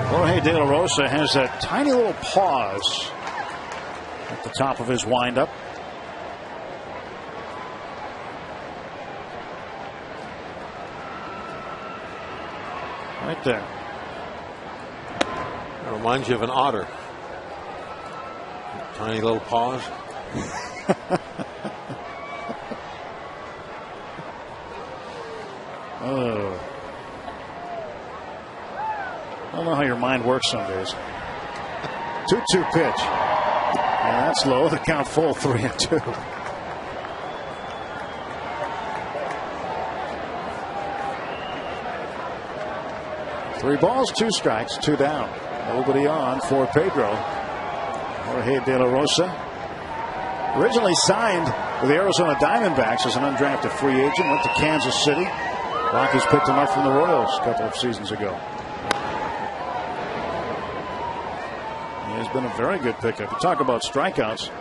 Jorge De La Rosa has that tiny little pause at the top of his windup. Right there. It reminds you of an otter. Tiny little paws. Oh. I don't know how your mind works some days. 2-2 pitch. And that's low. The count full, 3-2. Three balls, 2 strikes, 2 down. Nobody on for Pedro. Jorge De La Rosa, originally signed with the Arizona Diamondbacks as an undrafted free agent, went to Kansas City. Rockies picked him up from the Royals a couple of seasons ago. He has been a very good pickup. You talk about strikeouts.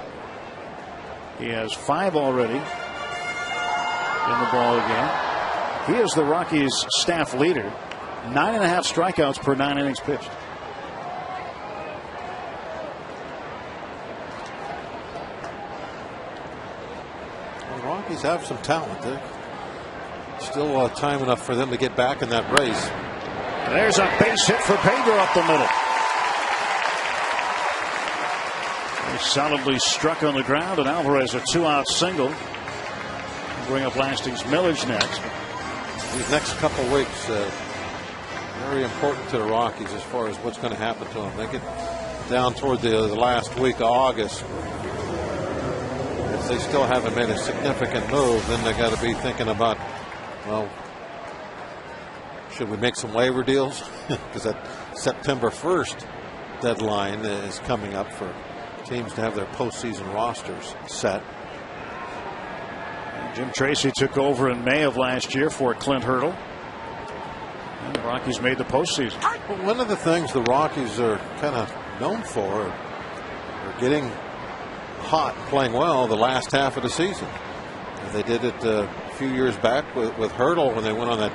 He has 5 already in the ball game. He is the Rockies staff leader. 9.5 strikeouts per 9 innings pitched. Rockies have some talent. They're still time enough for them to get back in that race. There's a base hit for Pedro up the middle. He solidly struck on the ground, and Alvarez a 2-out single. Bring up Lasting's Millage next. These next couple weeks, very important to the Rockies as far as what's going to happen to them. They get down toward the last week of August. If they still haven't made a significant move, then they got to be thinking about, well, should we make some waiver deals? Because that September 1st deadline is coming up for teams to have their postseason rosters set. Jim Tracy took over in May of last year for Clint Hurdle. And the Rockies made the postseason. Well, one of the things the Rockies are kind of known for are getting hot and playing well the last half of the season. They did it a few years back with Hurdle when they went on that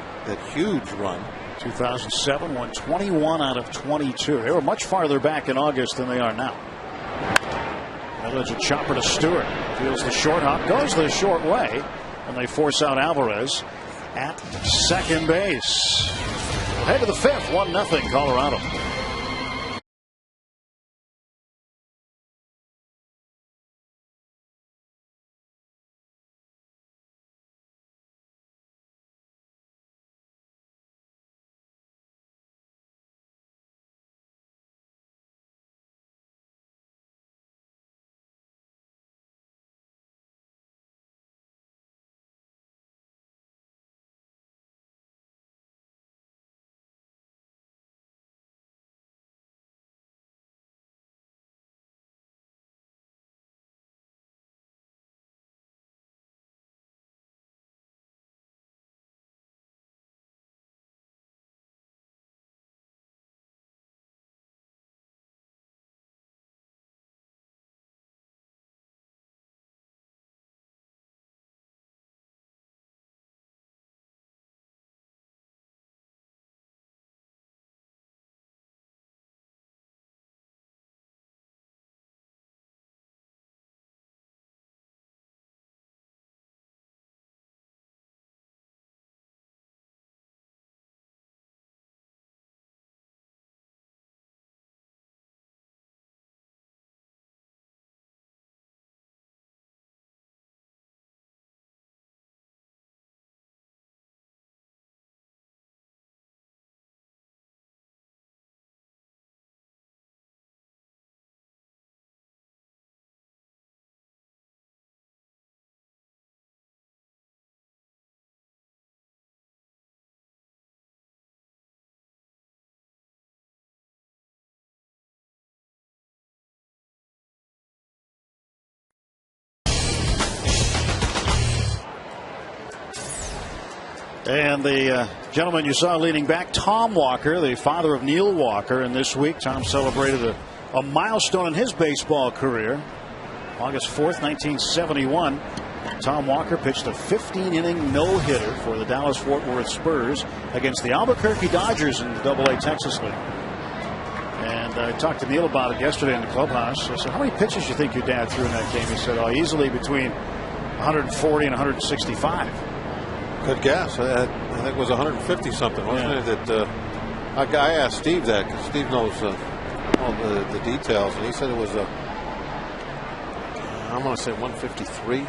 huge run. 2007 won 21 out of 22. They were much farther back in August than they are now. There's a chopper to Stewart. Feels the short hop, goes the short way, and they force out Alvarez at second base. We'll head to the 5th, 1-0 Colorado. And the gentleman you saw leaning back, Tom Walker, the father of Neil Walker. And this week, Tom celebrated a milestone in his baseball career. August 4th, 1971. Tom Walker pitched a 15-inning no-hitter for the Dallas-Fort Worth Spurs against the Albuquerque Dodgers in the AA Texas League. And I talked to Neil about it yesterday in the clubhouse. I said, how many pitches do you think your dad threw in that game? He said, oh, easily between 140 and 165. Good guess. I think it was 150 something, wasn't it? That I asked Steve that because Steve knows all the details, and he said it was I'm going to say 153,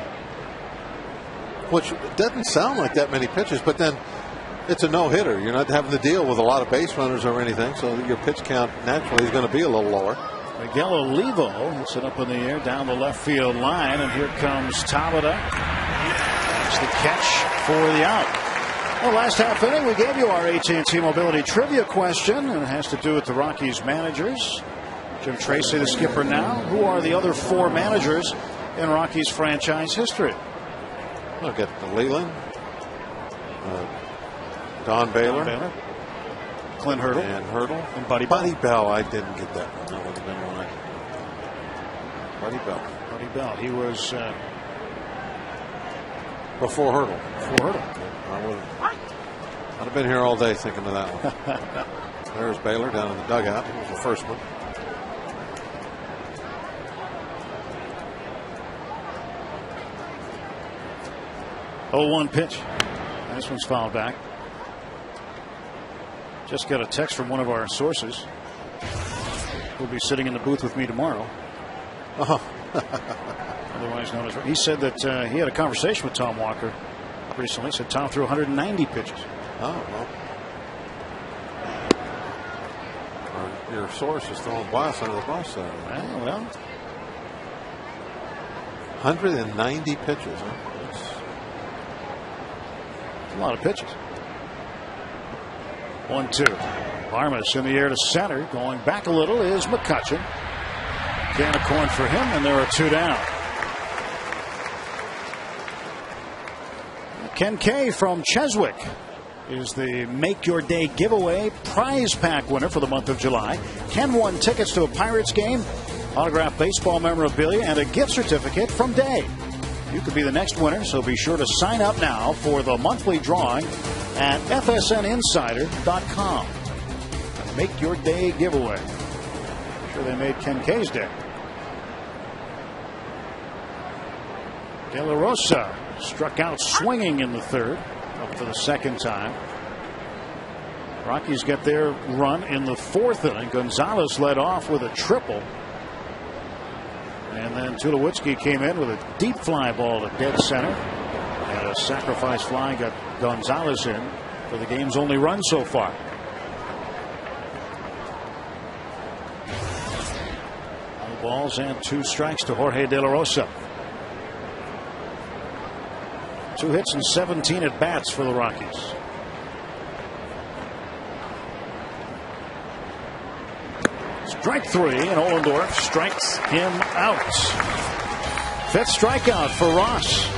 which doesn't sound like that many pitches, but then it's a no-hitter. You're not having to deal with a lot of base runners or anything, so your pitch count naturally is going to be a little lower. Miguel Olivo hits it up in the air down the left field line, and here comes Tabata. That's the catch for the out. Well, last half inning, we gave you our AT&T Mobility trivia question, and it has to do with the Rockies managers. Jim Tracy, the skipper now. Who are the other 4 managers in Rockies franchise history? I'll get the Leland, Don Baylor, Clint Hurdle, and Buddy Bell. I didn't get that one. That would have been one. Buddy Bell. He was before Hurdle. I I'd have been here all day thinking of that one. There's Baylor down in the dugout. He was the first one. Oh, 1 pitch. This one's fouled back. Just got a text from one of our sources. Who'll be sitting in the booth with me tomorrow. Otherwise known as. He said that he had a conversation with Tom Walker recently. Said Tom threw 190 pitches. Oh, well. Your source is throwing Boss under the bus there. Well. 190 pitches, huh? That's a lot of pitches. 1-2. Varmus in the air to center. Going back a little is McCutchen. Can of corn for him, and there are 2 down. Ken Kay from Cheswick is the Make Your Day giveaway prize pack winner for the month of July. Ken won tickets to a Pirates game, autographed baseball memorabilia, and a gift certificate from Day. You could be the next winner, so be sure to sign up now for the monthly drawing at fsninsider.com. Make Your Day giveaway. I'm sure they made Ken Kay's day. De La Rosa struck out swinging in the 3rd, up for the 2nd time. Rockies get their run in the 4th inning. Gonzalez led off with a triple. And then Tulowitzki came in with a deep fly ball to dead center. And a sacrifice fly got Gonzalez in for the game's only run so far. No balls and 2 strikes to Jorge De La Rosa. 2 hits and 17 at bats for the Rockies. Strike 3, and Ohlendorf strikes him out. 5th strikeout for Ross.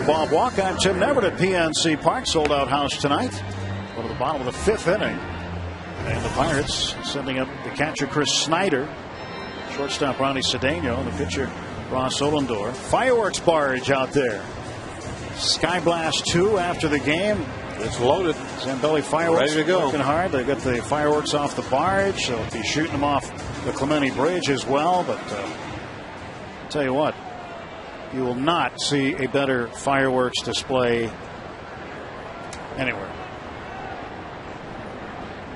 Bob Walk. I'm Tim Neverett at PNC Park. Sold out house tonight. Go to the bottom of the 5th inning. And the Pirates sending up the catcher Chris Snyder. Shortstop Ronnie Cedeno. And the pitcher Ross Olendor. Fireworks barge out there. Sky Blast 2 after the game. It's loaded. Zambelli Fireworks ready to go. Working hard. They got the fireworks off the barge. They'll be shooting them off the Clemente Bridge as well. But I'll tell you what, you will not see a better fireworks display anywhere.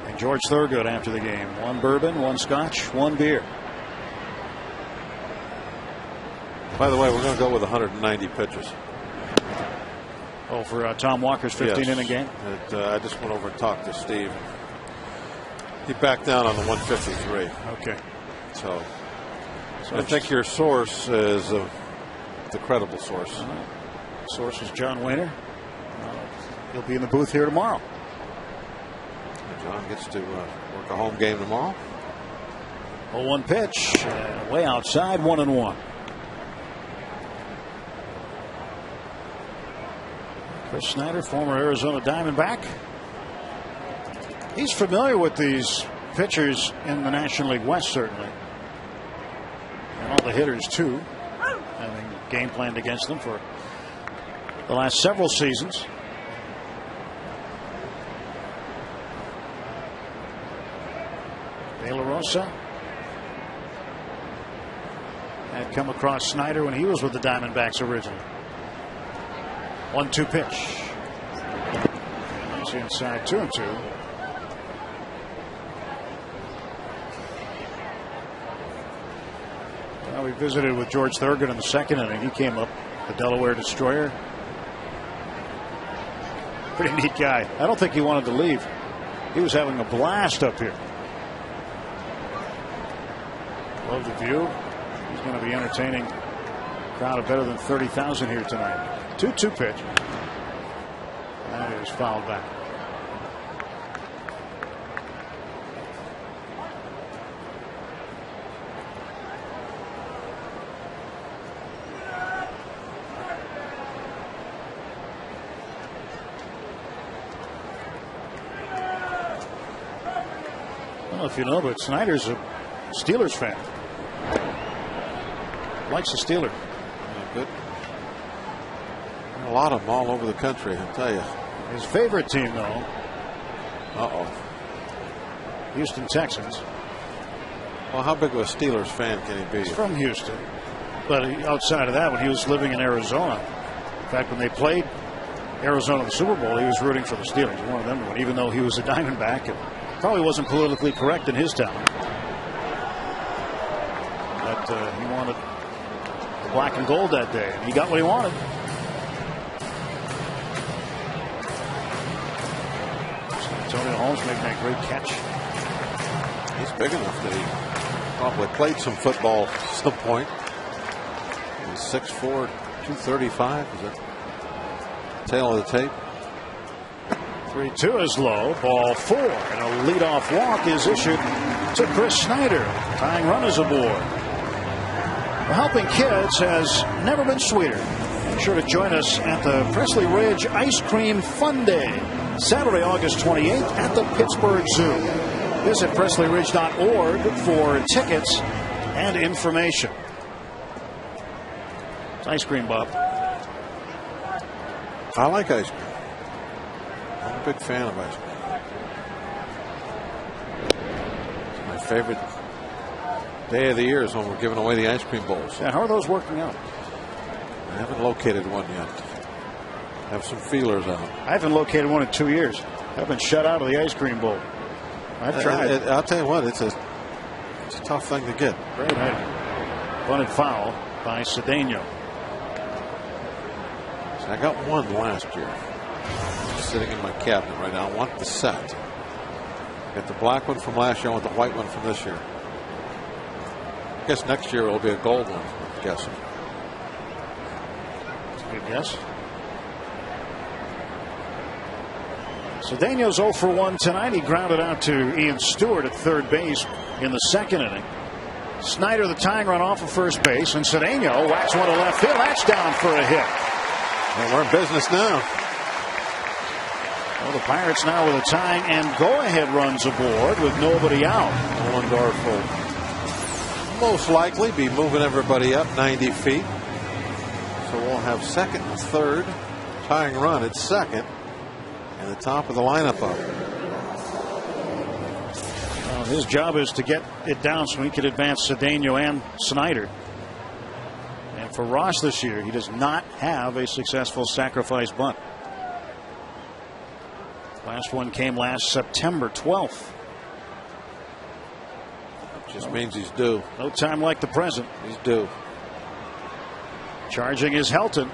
And George Thorogood after the game. 1 bourbon, 1 scotch, 1 beer. By the way, we're going to go with 190 pitches. Oh, for Tom Walker's 15-inning game? I just went over and talked to Steve. He backed down on the 153. Okay. So I think your source is the credible source. Source is John Wayner. He'll be in the booth here tomorrow. John gets to work a home game tomorrow. 0-1 pitch. Way outside, 1-1. Chris Snyder, former Arizona Diamondback. He's familiar with these pitchers in the National League West, certainly. And all the hitters, too. Having game planned against them for the last several seasons. De La Rosa had come across Snyder when he was with the Diamondbacks originally. 1-2 pitch. He's inside 2-2. Well, we visited with George Thorogood in the 2nd inning. He came up, the Delaware Destroyer. Pretty neat guy. I don't think he wanted to leave. He was having a blast up here. Love the view. He's going to be entertaining a crowd of better than 30,000 here tonight. 2-2 pitch. And it was fouled back. I don't know if you know, but Snyder's a Steelers fan. Likes the Steelers. Yeah, good. A lot of them all over the country, I'll tell you. His favorite team, though. Houston Texans. Well, how big of a Steelers fan can he be? He's from Houston. But outside of that, when he was living in Arizona, in fact, when they played Arizona in the Super Bowl, he was rooting for the Steelers. One of them, even though he was a Diamondback, and probably wasn't politically correct in his town. But he wanted the black and gold that day, and he got what he wanted. Antonio Holmes making that great catch. He's big enough that he probably played some football at some point. He's 6'4", 235. Is it tail of the tape? 3-2 is low. Ball 4. And a leadoff walk is issued to Chris Snyder. Tying runners aboard. Well, helping kids has never been sweeter. Make sure to join us at the Presley Ridge Ice Cream Fun Day, Saturday, August 28th at the Pittsburgh Zoo. Visit PresleyRidge.org for tickets and information. It's ice cream, Bob. I like ice cream. I'm a big fan of ice cream. It's my favorite day of the year is when we're giving away the ice cream bowls. Yeah, how are those working out? I haven't located one yet. Have some feelers out. I haven't located one in 2 years. I've been shut out of the ice cream bowl. I've tried. I'll tell you what, it's a tough thing to get. Great item. Bunted foul by Cedeno. So I got one last year. Just sitting in my cabinet right now. I want the set. Got the black one from last year. I want the white one from this year. I guess next year it'll be a gold one, I'm guessing. That's a good guess. Cedeno's 0 for 1 tonight. He grounded out to Ian Stewart at third base in the 2nd inning. Snyder, the tying run off of first base, and Cedeno whacks one to left field. That's down for a hit. And we're in business now. Well, the Pirates now with a tying and go-ahead runs aboard with nobody out. Ollendorf will most likely be moving everybody up 90 feet. So we'll have second and third. Tying run at second. And the top of the lineup up. Well, his job is to get it down so he can advance Cedeno and Snyder. And for Ross this year, he does not have a successful sacrifice bunt. Last one came last September 12th. Just means he's due. No time like the present. He's due. Charging is Helton.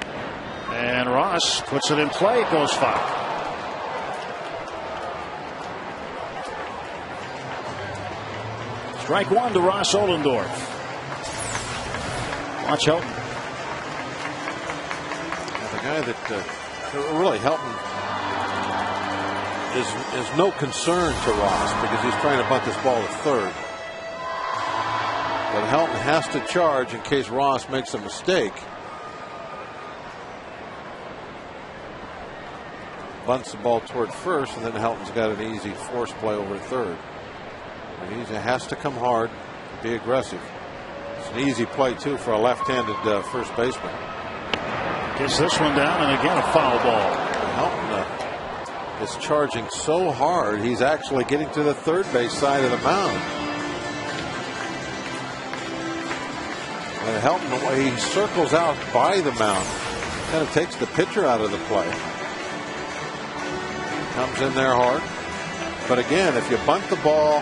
And Ross puts it in play. It goes foul. Strike one to Ross Ollendorf. Watch Helton. The guy that really Helton is no concern to Ross because he's trying to bunt this ball to third. But Helton has to charge in case Ross makes a mistake. Bunts the ball toward first, and then Helton's got an easy force play over third. He has to come hard, be aggressive. It's an easy play, too, for a left-handed first baseman. Gets this one down, and again a foul ball. Helton is charging so hard, he's actually getting to the third base side of the mound. And Helton, the way he circles out by the mound, kind of takes the pitcher out of the play. Comes in there hard. But again, if you bunt the ball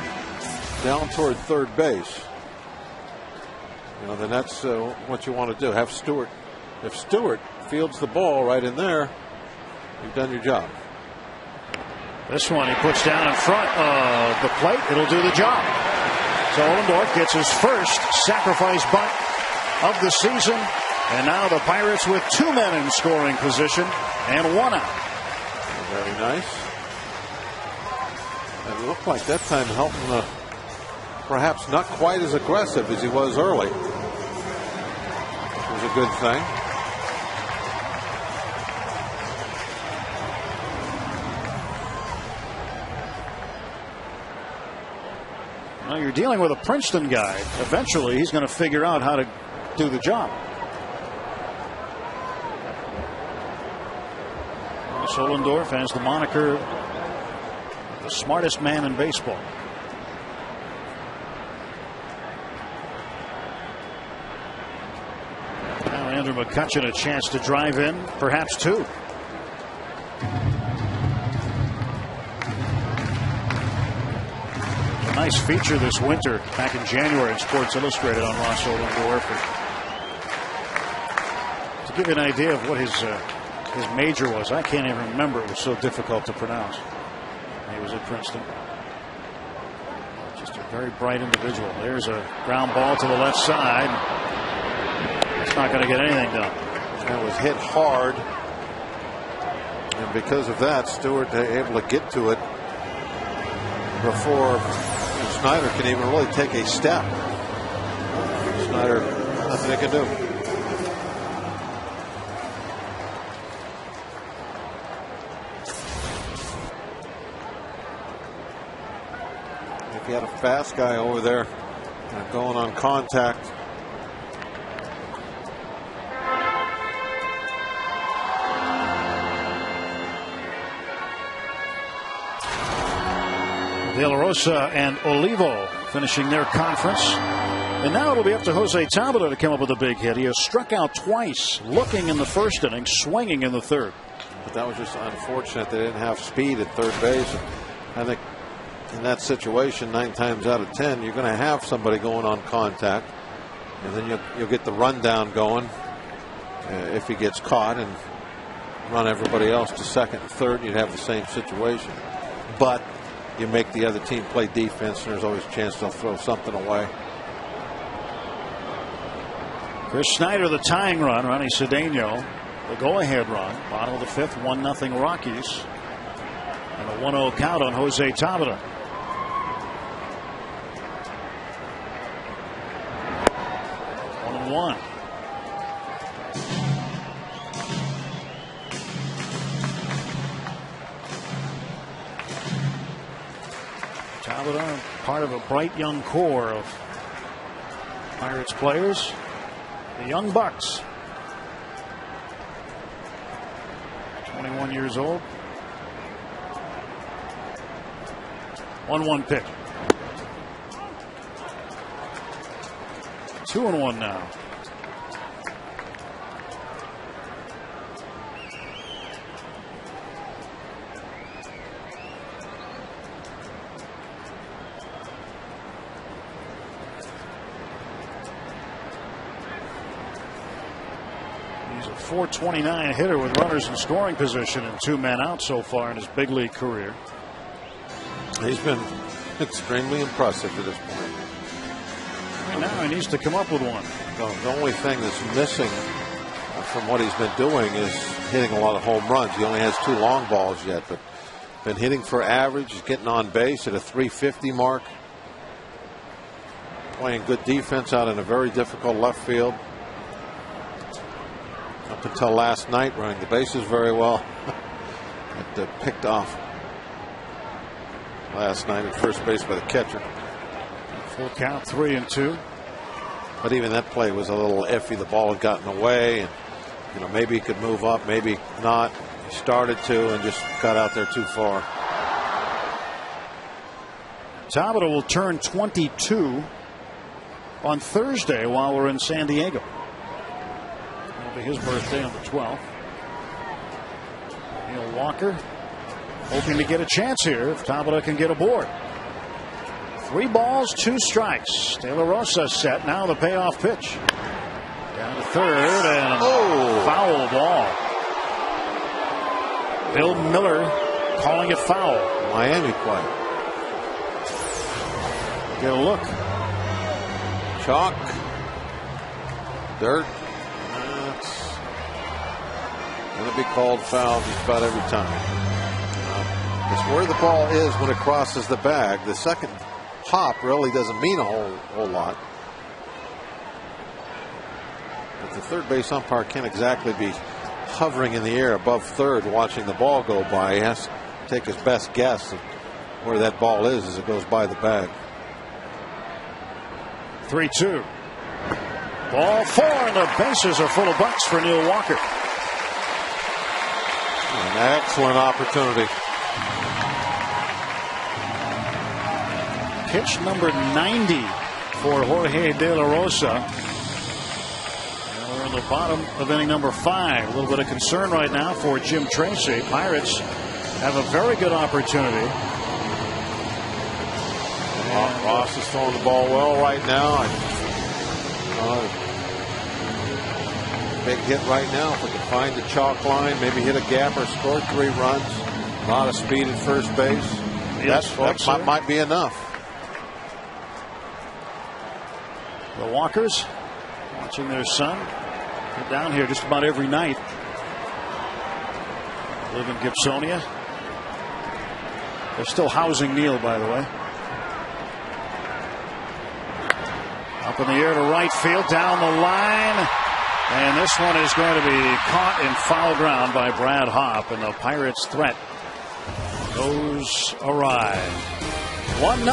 down toward third base, then that's what you want to do. Have Stewart. If Stewart fields the ball right in there, you've done your job. This one he puts down in front of the plate. It'll do the job. So Ollendorf gets his first sacrifice bunt of the season. And now the Pirates with two men in scoring position and one out. Very nice. And it looked like that time Helton perhaps not quite as aggressive as he was early. Which was a good thing. Well, you're dealing with a Princeton guy. Eventually, he's going to figure out how to do the job. Ollendorf has the moniker the smartest man in baseball. Now Andrew McCutchen a chance to drive in, perhaps two. A nice feature this winter back in January in Sports Illustrated on Ross Ollendorf. To give you an idea of what his major was, I can't even remember. It was so difficult to pronounce. He was at Princeton. Just a very bright individual. There's a ground ball to the left side. It's not going to get anything done. It was hit hard, and because of that, Stewart able to get to it before Snyder can even really take a step. Snyder, nothing they can do. If you had a fast guy over there going on contact. De La Rosa and Olivo finishing their conference. And now it'll be up to Jose Tabata to come up with a big hit. He has struck out twice, looking in the first inning, swinging in the third. But that was just unfortunate. They didn't have speed at third base. I think in that situation, 9 times out of 10, you're going to have somebody going on contact. And then you'll get the rundown going if he gets caught and run everybody else to second and third. You'd have the same situation. But you make the other team play defense, and there's always a chance they'll throw something away. Chris Snyder, the tying run. Ronnie Cedeno, the go-ahead run. Bottom of the fifth, 1-0 Rockies. And a 1-0 count on Jose Tabata. part of a bright young core of Pirates players, the Young Bucks. 21 years old. 1-1 pitch. 2-1 now. He's a .429 hitter with runners in scoring position and 2 men out so far in his big league career. He's been extremely impressive to this point. Right now he needs to come up with one. Well, the only thing that's missing from what he's been doing is hitting a lot of home runs. He only has 2 long balls yet, but been hitting for average. He's getting on base at a .350 mark. Playing good defense out in a very difficult left field. Up until last night, running the bases very well. Got picked off last night at first base by the catcher. Full count, 3-2. But even that play was a little iffy. The ball had gotten away, and maybe he could move up, maybe not. He started to and just got out there too far. Tabata will turn 22 on Thursday while we're in San Diego. It'll be his birthday on the 12th. Neil Walker hoping to get a chance here if Tabata can get aboard. 3 balls, 2 strikes. De La Rosa set. Now the payoff pitch. Down to third and foul ball. Bill Miller calling it foul. Miami play. Get a look. Chalk. Dirt. That's going to be called foul just about every time. It's where the ball is when it crosses the bag. The second hop really doesn't mean a whole lot. But the third base umpire can't exactly be hovering in the air above third watching the ball go by. He has to take his best guess of where that ball is as it goes by the bag. 3-2. Ball 4 and the bases are full of Bucks for Neil Walker. An excellent opportunity. Pitch number 90 for Jorge De La Rosa. And we're in the bottom of inning number 5. A little bit of concern right now for Jim Tracy. Pirates have a very good opportunity. Ross is throwing the ball well right now. Big hit right now. If we can find the chalk line, maybe hit a gap or score 3 runs. A lot of speed at first base. Yes, that might be enough. The Walkers watching their son get down here just about every night. Live in Gibsonia. They're still housing Neil, by the way. Up in the air to right field, down the line. And this one is going to be caught in foul ground by Brad Hopp, and the Pirates' threat goes awry. 1-0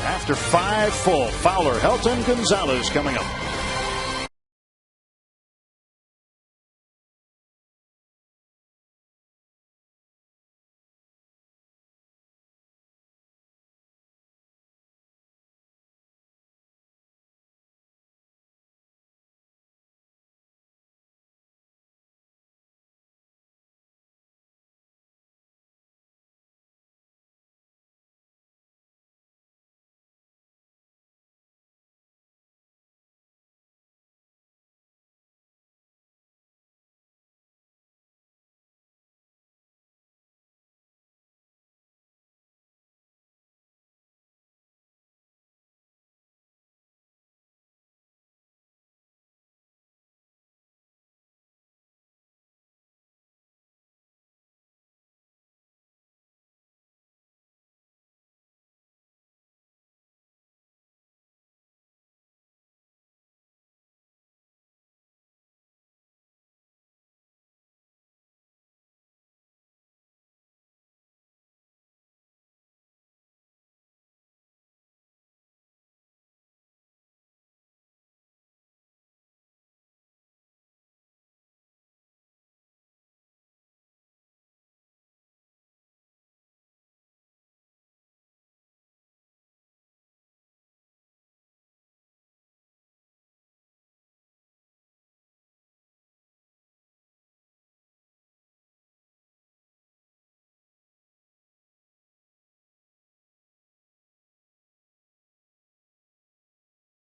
after 5 full. Fowler, Helton, Gonzalez coming up.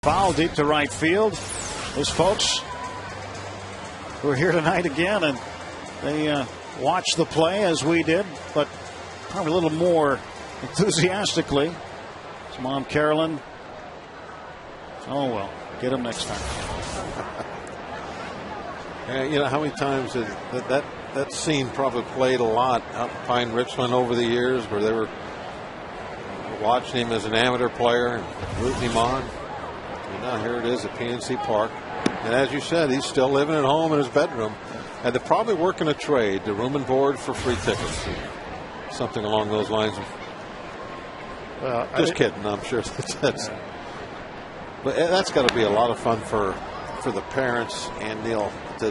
foul deep to right field. Those folks who are here tonight again, and they watched the play as we did, but probably a little more enthusiastically. His mom, Carolyn. Oh, well, get him next time. You know how many times that scene probably played a lot out in Pine Richland over the years, where they were watching him as an amateur player and rooting him on. And now here it is at PNC Park. And as you said, he's still living at home in his bedroom. And they're probably working a trade, the room and board for free tickets. Something along those lines. Just kidding, I'm sure that's. But that's got to be a lot of fun for the parents and Neil to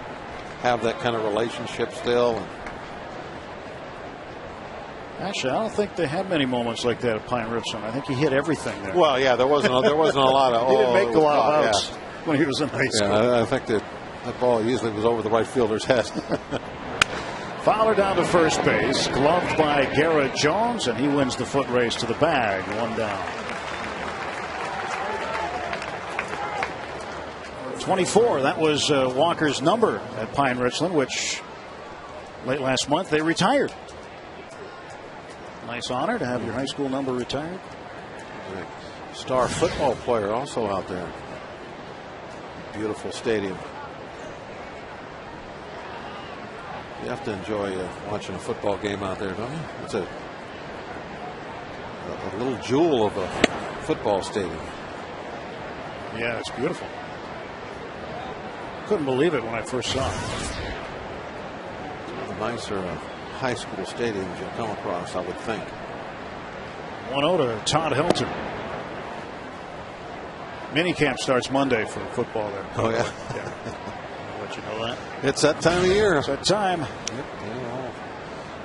have that kind of relationship still. Actually, I don't think they had many moments like that at Pine Richland. I think he hit everything there. Well, yeah, there wasn't a lot of. He didn't make a lot of outs when he was in high school. Yeah, I think that ball usually was over the right fielder's head. Fowler down to first base, gloved by Garrett Jones, and he wins the foot race to the bag. 1 down. 24. That was Walker's number at Pine Richland, which late last month they retired. Nice honor to have your high school number retired. Star football player also out there. Beautiful stadium. You have to enjoy watching a football game out there, don't you? It's a little jewel of a football stadium. Yeah, it's beautiful. Couldn't believe it when I first saw it. One of the nicer high school stadiums you'll come across, I would think. 1-0 to Todd Hilton. Minicamp starts Monday for football there. Oh, yeah? Yeah. I'll let you know that. It's that time of year. It's that time. Yep, yeah,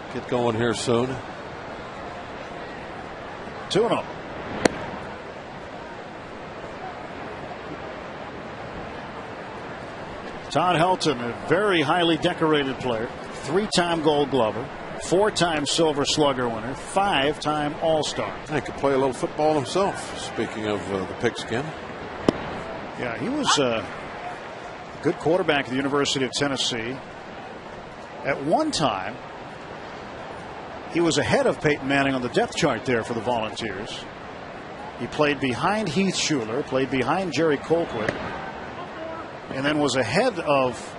I'll get going here soon. 2-0. Todd Helton, a very highly decorated player, 3-time Gold Glover, 4-time Silver Slugger winner, 5-time All-Star. He could play a little football himself, speaking of the pigskin. Yeah, he was a good quarterback at the University of Tennessee. At one time, he was ahead of Peyton Manning on the depth chart there for the Volunteers. He played behind Heath Schuler, played behind Jerry Colquitt, and then was ahead of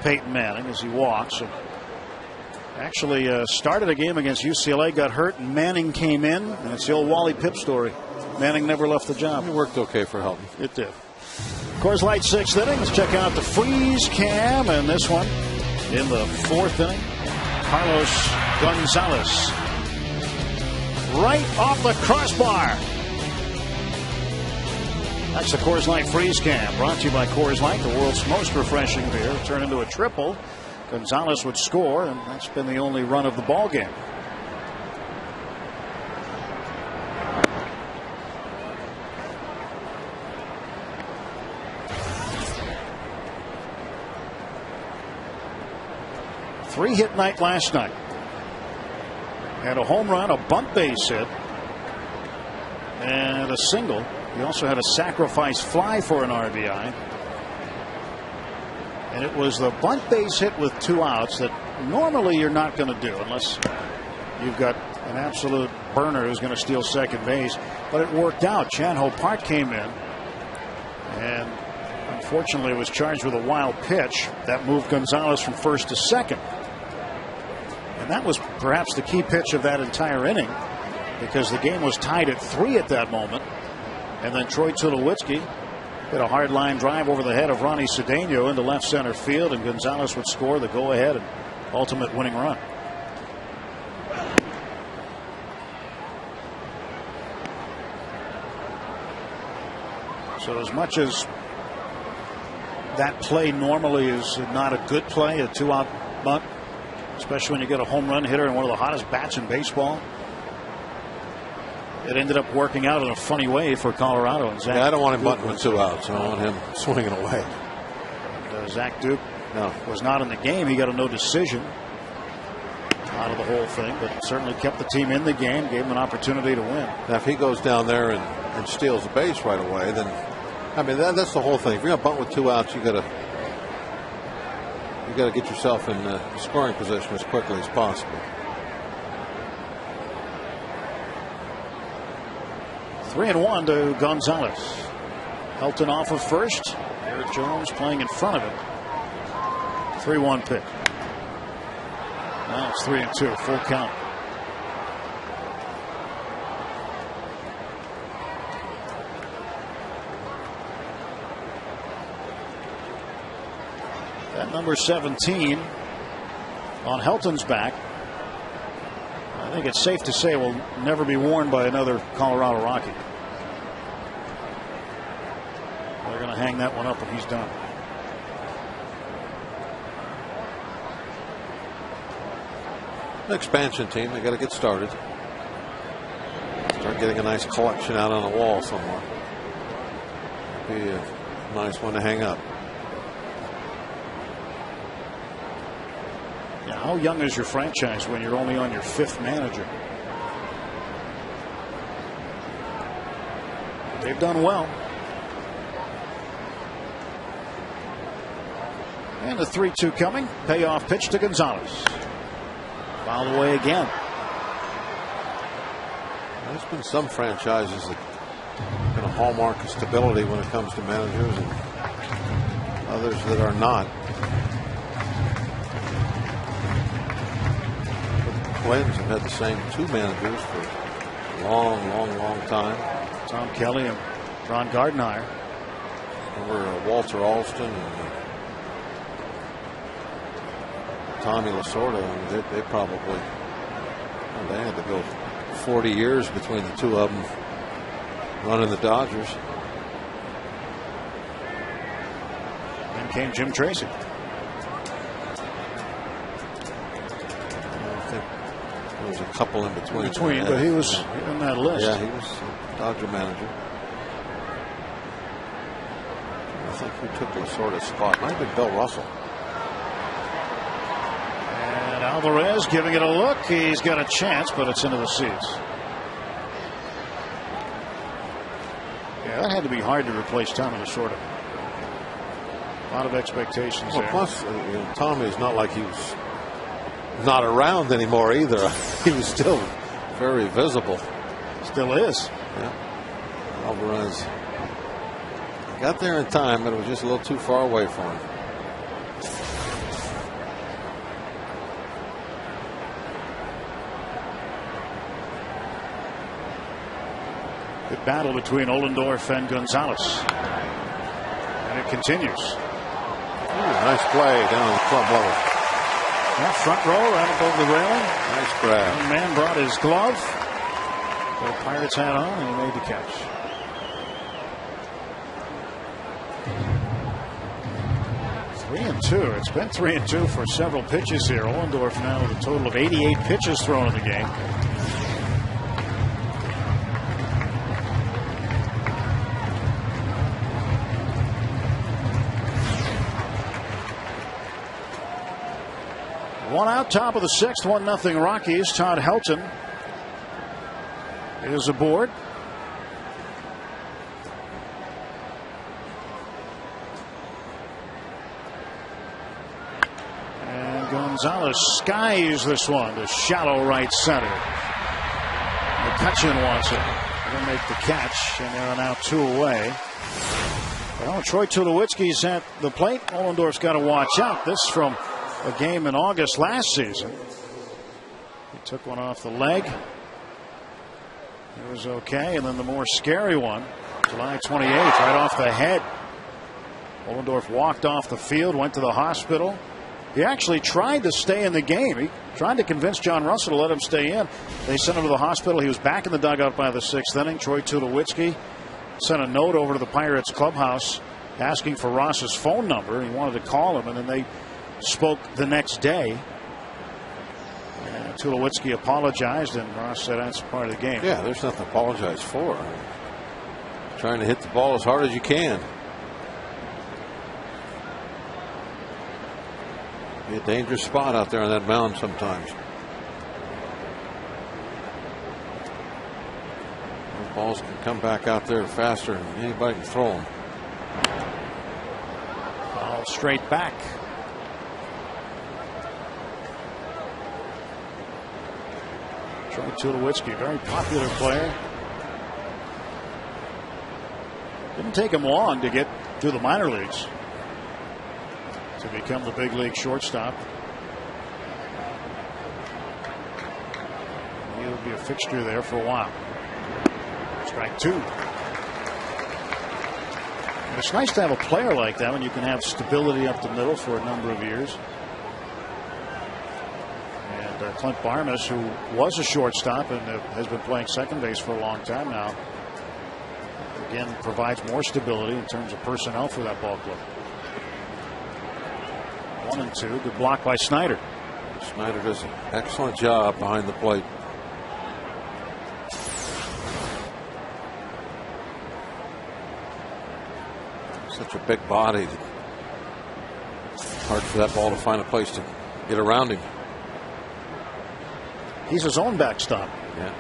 Peyton Manning as he walks. Actually started a game against UCLA, got hurt, and Manning came in, and it's the old Wally Pipp story. Manning never left the job. It worked okay for Helton. It did. Coors Light 6th inning. Let's check out the freeze cam, and this one in the 4th inning. Carlos Gonzalez right off the crossbar. That's the Coors Light freeze cam, brought to you by Coors Light, the world's most refreshing beer. Turn into a triple. Gonzalez would score, and that's been the only run of the ball game. Three-hit night last night. Had a home run, a bunt base hit, and a single. He also had a sacrifice fly for an RBI. And it was the bunt base hit with 2 outs that normally you're not going to do unless you've got an absolute burner who's going to steal second base. But it worked out. Chan-Ho Park came in and unfortunately was charged with a wild pitch that moved Gonzalez from first to second. And that was perhaps the key pitch of that entire inning, because the game was tied at 3 at that moment. And then Troy Tulowitzki hit a hard line drive over the head of Ronnie Cedeno into left center field, and Gonzalez would score the go-ahead and ultimate winning run. So as much as that play normally is not a good play, a 2-out bunt, especially when you get a home run hitter and one of the hottest bats in baseball, it ended up working out in a funny way for Colorado. And Zach, I don't want him bunting with 2 outs. I want him swinging away. And, Zach Duke was not in the game. He got a no decision out of the whole thing, but certainly kept the team in the game, gave him an opportunity to win. Now, if he goes down there and steals the base right away, then I mean, that's the whole thing. If you're going to bunt with 2 outs, you got to get yourself in scoring position as quickly as possible. 3-1 to Gonzalez. Helton off of first. Eric Jones playing in front of him. 3-1 pitch. Now it's 3-2, full count. That number 17 on Helton's back, I think it's safe to say, will never be worn by another Colorado Rocky. They're going to hang that one up when he's done. An expansion team, they got to get started. Start getting a nice collection out on the wall somewhere. Be a nice one to hang up. Yeah, how young is your franchise when you're only on your 5th manager? They've done well. And the 3-2 coming. Payoff pitch to Gonzalez. Fouled away again. There's been some franchises that been a hallmark of stability when it comes to managers, and others that are not. The Twins have had the same 2 managers for a long time. Tom Kelly and Ron Gardenhire. Remember Walter Alston and Tommy Lasorda. I mean, they probably, well, they had to go 40 years between the 2 of them running the Dodgers. Then came Jim Tracy. I think there was a couple in between. But he was in that list. Yeah, he was a Dodger manager. I think who took Lasorda's spot? Might have been Bill Russell. And Alvarez giving it a look. He's got a chance, but it's into the seats. Yeah, that had to be hard to replace Tommy Lasorda. A lot of expectations there. Plus, Tommy's not like he was not around anymore either. He was still very visible. Still is. Yeah. Alvarez got there in time, but it was just a little too far away for him. Good battle between Ohlendorf and Gonzalez. And it continues. Ooh, nice play down the club level. That front row right above the railing. Nice grab. One man brought his glove. Put a Pirates hat on, and he made the catch. Three and two. It's been 3-2 for several pitches here. Ohlendorf now with a total of 88 pitches thrown in the game. One out, top of the 6th, 1-0 Rockies. Todd Helton is aboard. And Gonzalez skies this one to shallow right center. McCutcheon wants it. He'll make the catch, and they're now 2 away. Well, Troy Tulowitzki's at the plate. Ohlendorf's got to watch out. This from a game in August last season. He took one off the leg. It was okay. And then the more scary one, July 28th, right off the head. Ohlendorf walked off the field, went to the hospital. He actually tried to stay in the game. He tried to convince John Russell to let him stay in. They sent him to the hospital. He was back in the dugout by the 6th inning. Troy Tulowitzki sent a note over to the Pirates clubhouse asking for Ross's phone number. He wanted to call him, and then they spoke the next day. And Tulowitzki apologized, and Ross said that's part of the game. Yeah, there's nothing to apologize for. Trying to hit the ball as hard as you can. Be a dangerous spot out there on that mound sometimes. Those balls can come back out there faster than anybody can throw them. straight back. Troy Tulowitzki, very popular player. Didn't take him long to get to the minor leagues to become the big league shortstop. He'll be a fixture there for a while. Strike two. And it's nice to have a player like that when you can have stability up the middle for a number of years. And Clint Barnes, who was a shortstop and has been playing second base for a long time now, again provides more stability in terms of personnel for that ball club. 1-2. Good block by Snyder. Snyder does an excellent job behind the plate. Such a big body. Hard for that ball to find a place to get around him. He's his own backstop. Yeah.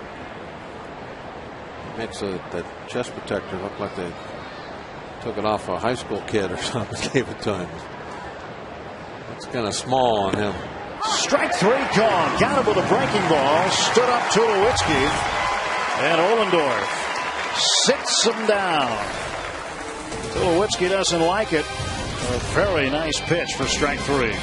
Makes that chest protector look like they took it off a high school kid or something, gave it to him. It's kind of small on him. Strike three call. Counted with a breaking ball. Stood up Tulowitzki. And Ohlendorf sits him down. Tulowitzki doesn't like it. A very nice pitch for strike three.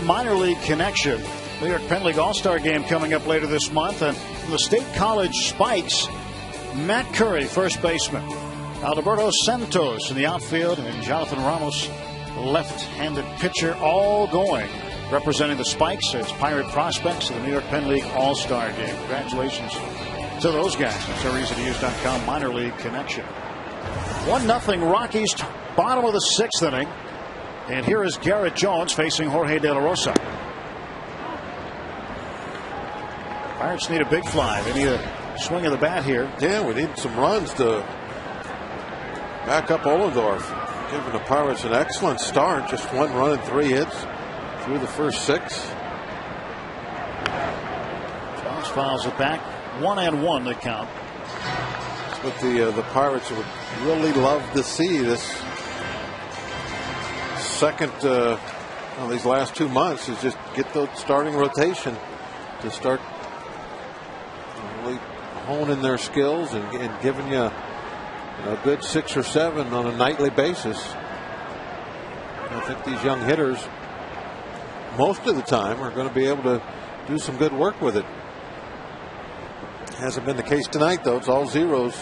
Minor League Connection. New York Penn League All-Star Game coming up later this month. And from the State College Spikes, Matt Curry, first baseman. Alberto Santos in the outfield, and Jonathan Ramos, left-handed pitcher, all going, representing the Spikes as Pirate prospects of the New York Penn League All-Star Game. Congratulations to those guys. That's our EasyToUse.com Minor League Connection. 1-0 Rockies, bottom of the sixth inning. And here is Garrett Jones facing Jorge De La Rosa. Pirates need a big fly. They need a swing of the bat here. Yeah, we need some runs to back up Ohlendorf. Giving the Pirates an excellent start. Just 1 run and 3 hits through the first 6. Jones fouls it back. 1-1 the count. That's what the Pirates would really love to see. This second, these last 2 months is just get the starting rotation to start really honing their skills and giving you a good 6 or 7 on a nightly basis. I think these young hitters, most of the time, are going to be able to do some good work with it. Hasn't been the case tonight, though. It's all zeros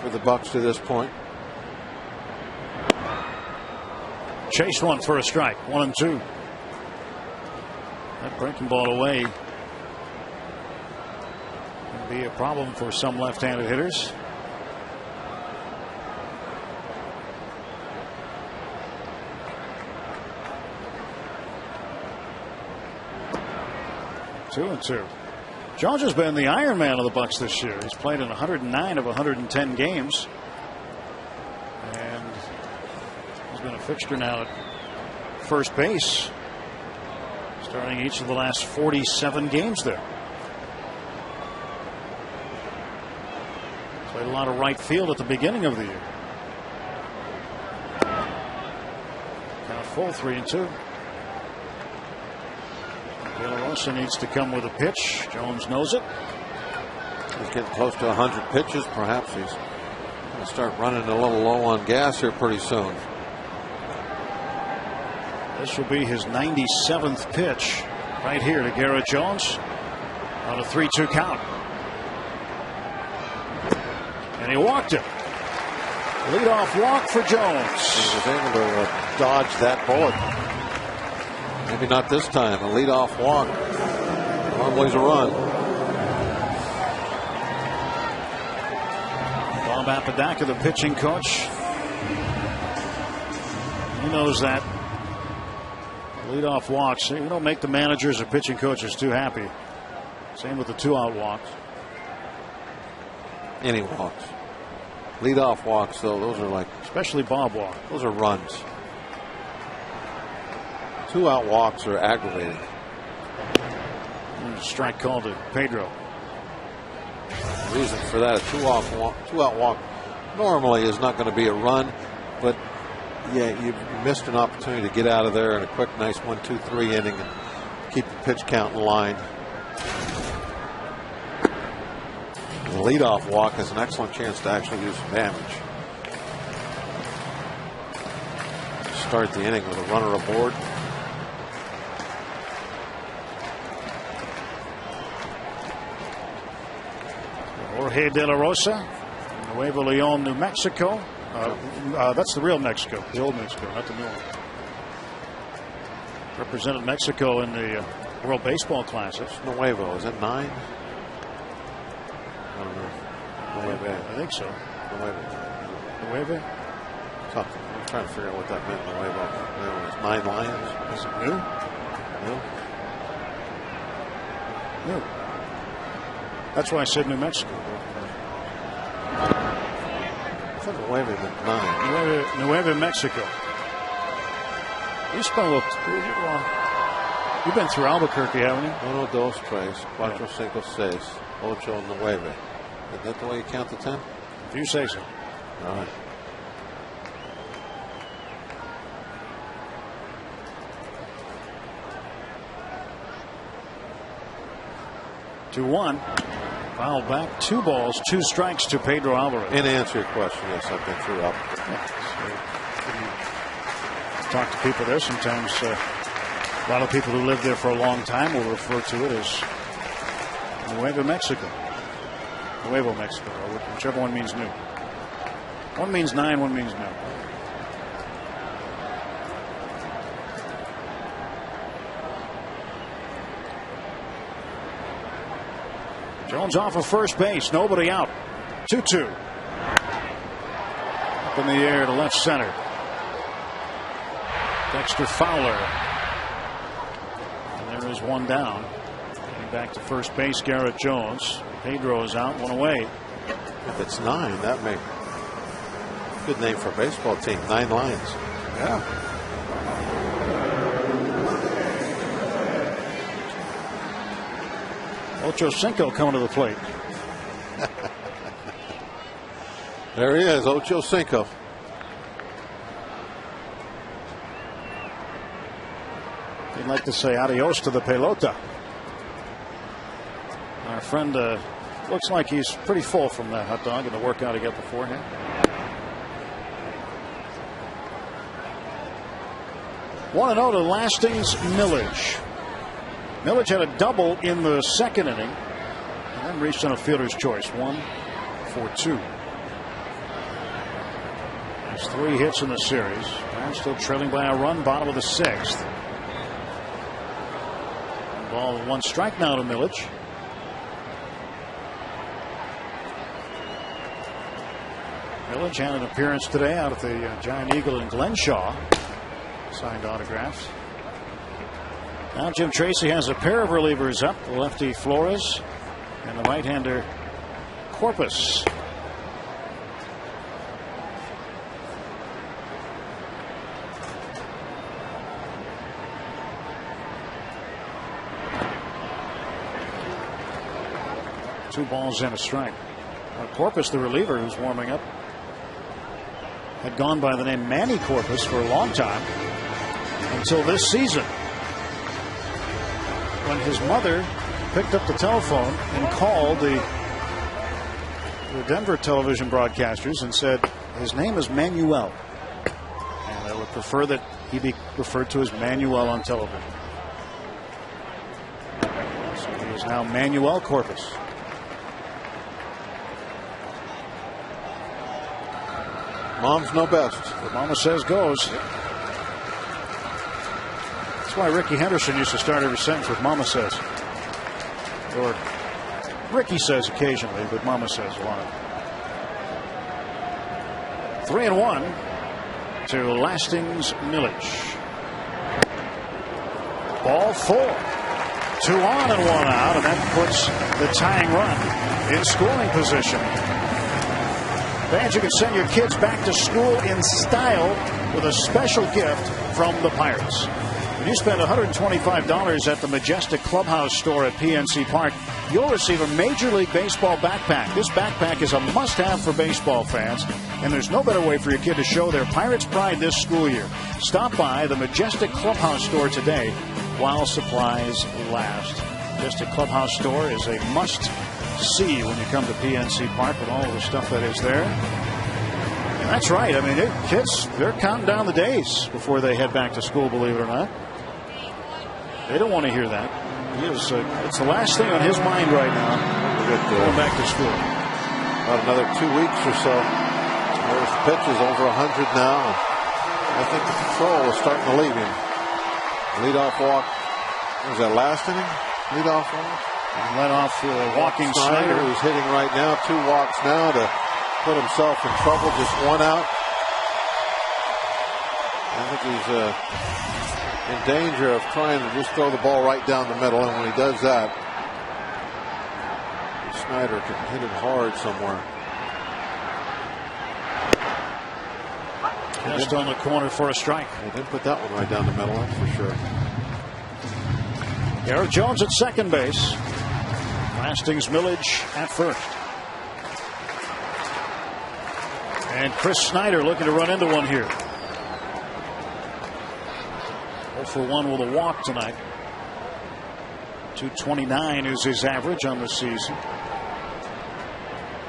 for the Bucks to this point. Chase one for a strike. 1-2. That breaking ball away can be a problem for some left-handed hitters. 2-2. Jones has been the Iron Man of the Bucks this year. He's played in 109 of 110 games. And he's been a fixture now at first base, starting each of the last 47 games there. Played a lot of right field at the beginning of the year. Count full, 3-2. De La Rosa needs to come with a pitch. Jones knows it. He's getting close to 100 pitches. Perhaps he's going to start running a little low on gas here pretty soon. This will be his 97th pitch right here to Garrett Jones on a 3-2 count. And he walked it. Leadoff walk for Jones. He was able to dodge that bullet. Maybe not this time. A leadoff walk. Normally a run. Bob Apodaca, the pitching coach. He knows that. Leadoff walks. You don't make the managers or pitching coaches too happy. Same with the 2-out walks. Any walks. Leadoff walks, though, those are like. Especially Bob walk. Those are runs. 2-out walks are aggravating. Strike call to Pedro. The reason for that, a 2-out walk normally is not going to be a run, but yeah, you missed an opportunity to get out of there in a quick, nice 1-2-3 inning and keep the pitch count in line. The leadoff walk has an excellent chance to actually do some damage. Start the inning with a runner aboard. Jorge De La Rosa, Nuevo Leon, New Mexico. That's the real Mexico, the old Mexico, not the new one. Represented Mexico in the World Baseball Classics. Nuevo, is that 9? I don't know. Nueve. I think so. Nueve? Something. I'm trying to figure out what that meant. Nuevo. It's 9 Lions. Is it new? No. New. That's why I said New Mexico. I thought Nueve meant 9. Nueve Mexico. You spent a little. You've been through Albuquerque, haven't you? 1, 2, 3, 4, 5, 6, 8, 9. Is that the way you count to 10? If you say so. All right. To 1. Foul back. 2 balls, 2 strikes to Pedro Alvarez. In answer to your question, yes, I've been through Albuquerque. Talk to people there. Sometimes a lot of people who live there for a long time will refer to it as Nuevo Mexico. Nuevo Mexico, or whichever one means new. One means 9, one means new. Jones off of first base, nobody out. 2-2. Up in the air to left center. Dexter Fowler. And there is one down. Getting back to first base, Garrett Jones. Pedro is out, 1 away. If it's 9, that may good name for a baseball team. 9 Lions. Yeah. Ocho Cinco coming to the plate. There he is, Ocho Cinco. He'd like to say adios to the pelota. Our friend looks like he's pretty full from that hot dog and the workout he got beforehand. Want to know to Lastings Millage. Millage had a double in the second inning and then reached on a fielder's choice. 1 for 2. There's 3 hits in the series. Pirates still trailing by a run, bottom of the 6th. Ball 1 strike now to Millage. Millage had an appearance today out at the Giant Eagle in Glenshaw. Signed autographs. Now Jim Tracy has a pair of relievers up, the lefty Flores and the right-hander Corpus. Two balls and a strike. Corpus, the reliever who's warming up, had gone by the name Manny Corpus for a long time until this season, when his mother picked up the telephone and called the Denver television broadcasters and said his name is Manuel, and they would prefer that he be referred to as Manuel on television. So he is now Manuel Corpus. Moms know best. What Mama says goes. That's why Ricky Henderson used to start every sentence with Mama says. Or Ricky says occasionally, but Mama says a lot. 3-1 to Lastings Milledge. Ball 4. 2 on and 1 out, and that puts the tying run in scoring position. Fans, you can send your kids back to school in style with a special gift from the Pirates. When you spend $125 at the Majestic Clubhouse store at PNC Park, you'll receive a Major League Baseball backpack. This backpack is a must-have for baseball fans, and there's no better way for your kid to show their Pirates pride this school year. Stop by the Majestic Clubhouse store today while supplies last. Majestic Clubhouse store is a must-see when you come to PNC Park with all the stuff that is there. And that's right. I mean, kids, they're counting down the days before they head back to school, believe it or not. They don't want to hear that. It's the last thing on his mind right now. Going back to school. About another 2 weeks or so. First pitch is over 100 now. I think the control is starting to leave him. Leadoff walk. Was that last inning? Leadoff walk? And let off walking Snyder, who's hitting right now. 2 walks now to put himself in trouble. Just 1 out. I think he's in danger of trying to just throw the ball right down the middle, and when he does that, Snyder can hit it hard somewhere. Just on the corner for a strike. He didn't put that one right down the middle, that's for sure. Garrett Jones at second base. Lastings Milledge at first. And Chris Snyder looking to run into one here. 0 for 1 with a walk tonight. 229 is his average on the season.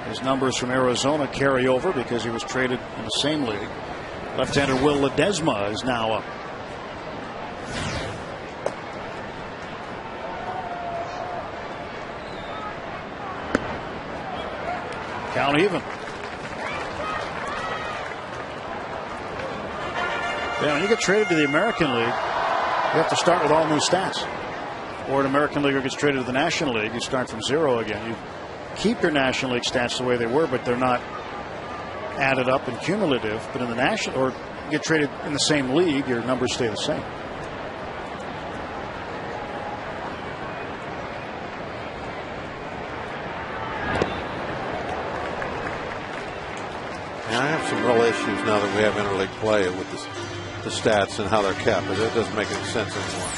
His numbers from Arizona carry over because he was traded in the same league. Left-hander Will Ledesma is now up. Count even. Yeah, when you get traded to the American League, you have to start with all new stats. Or an American Leaguer gets traded to the National League, you start from 0 again. You keep your National League stats the way they were, but they're not added up and cumulative. But in the National, or get traded in the same league, your numbers stay the same. I have some real issues now that we have interleague play with the stats and how they're kept. It doesn't make any sense anymore.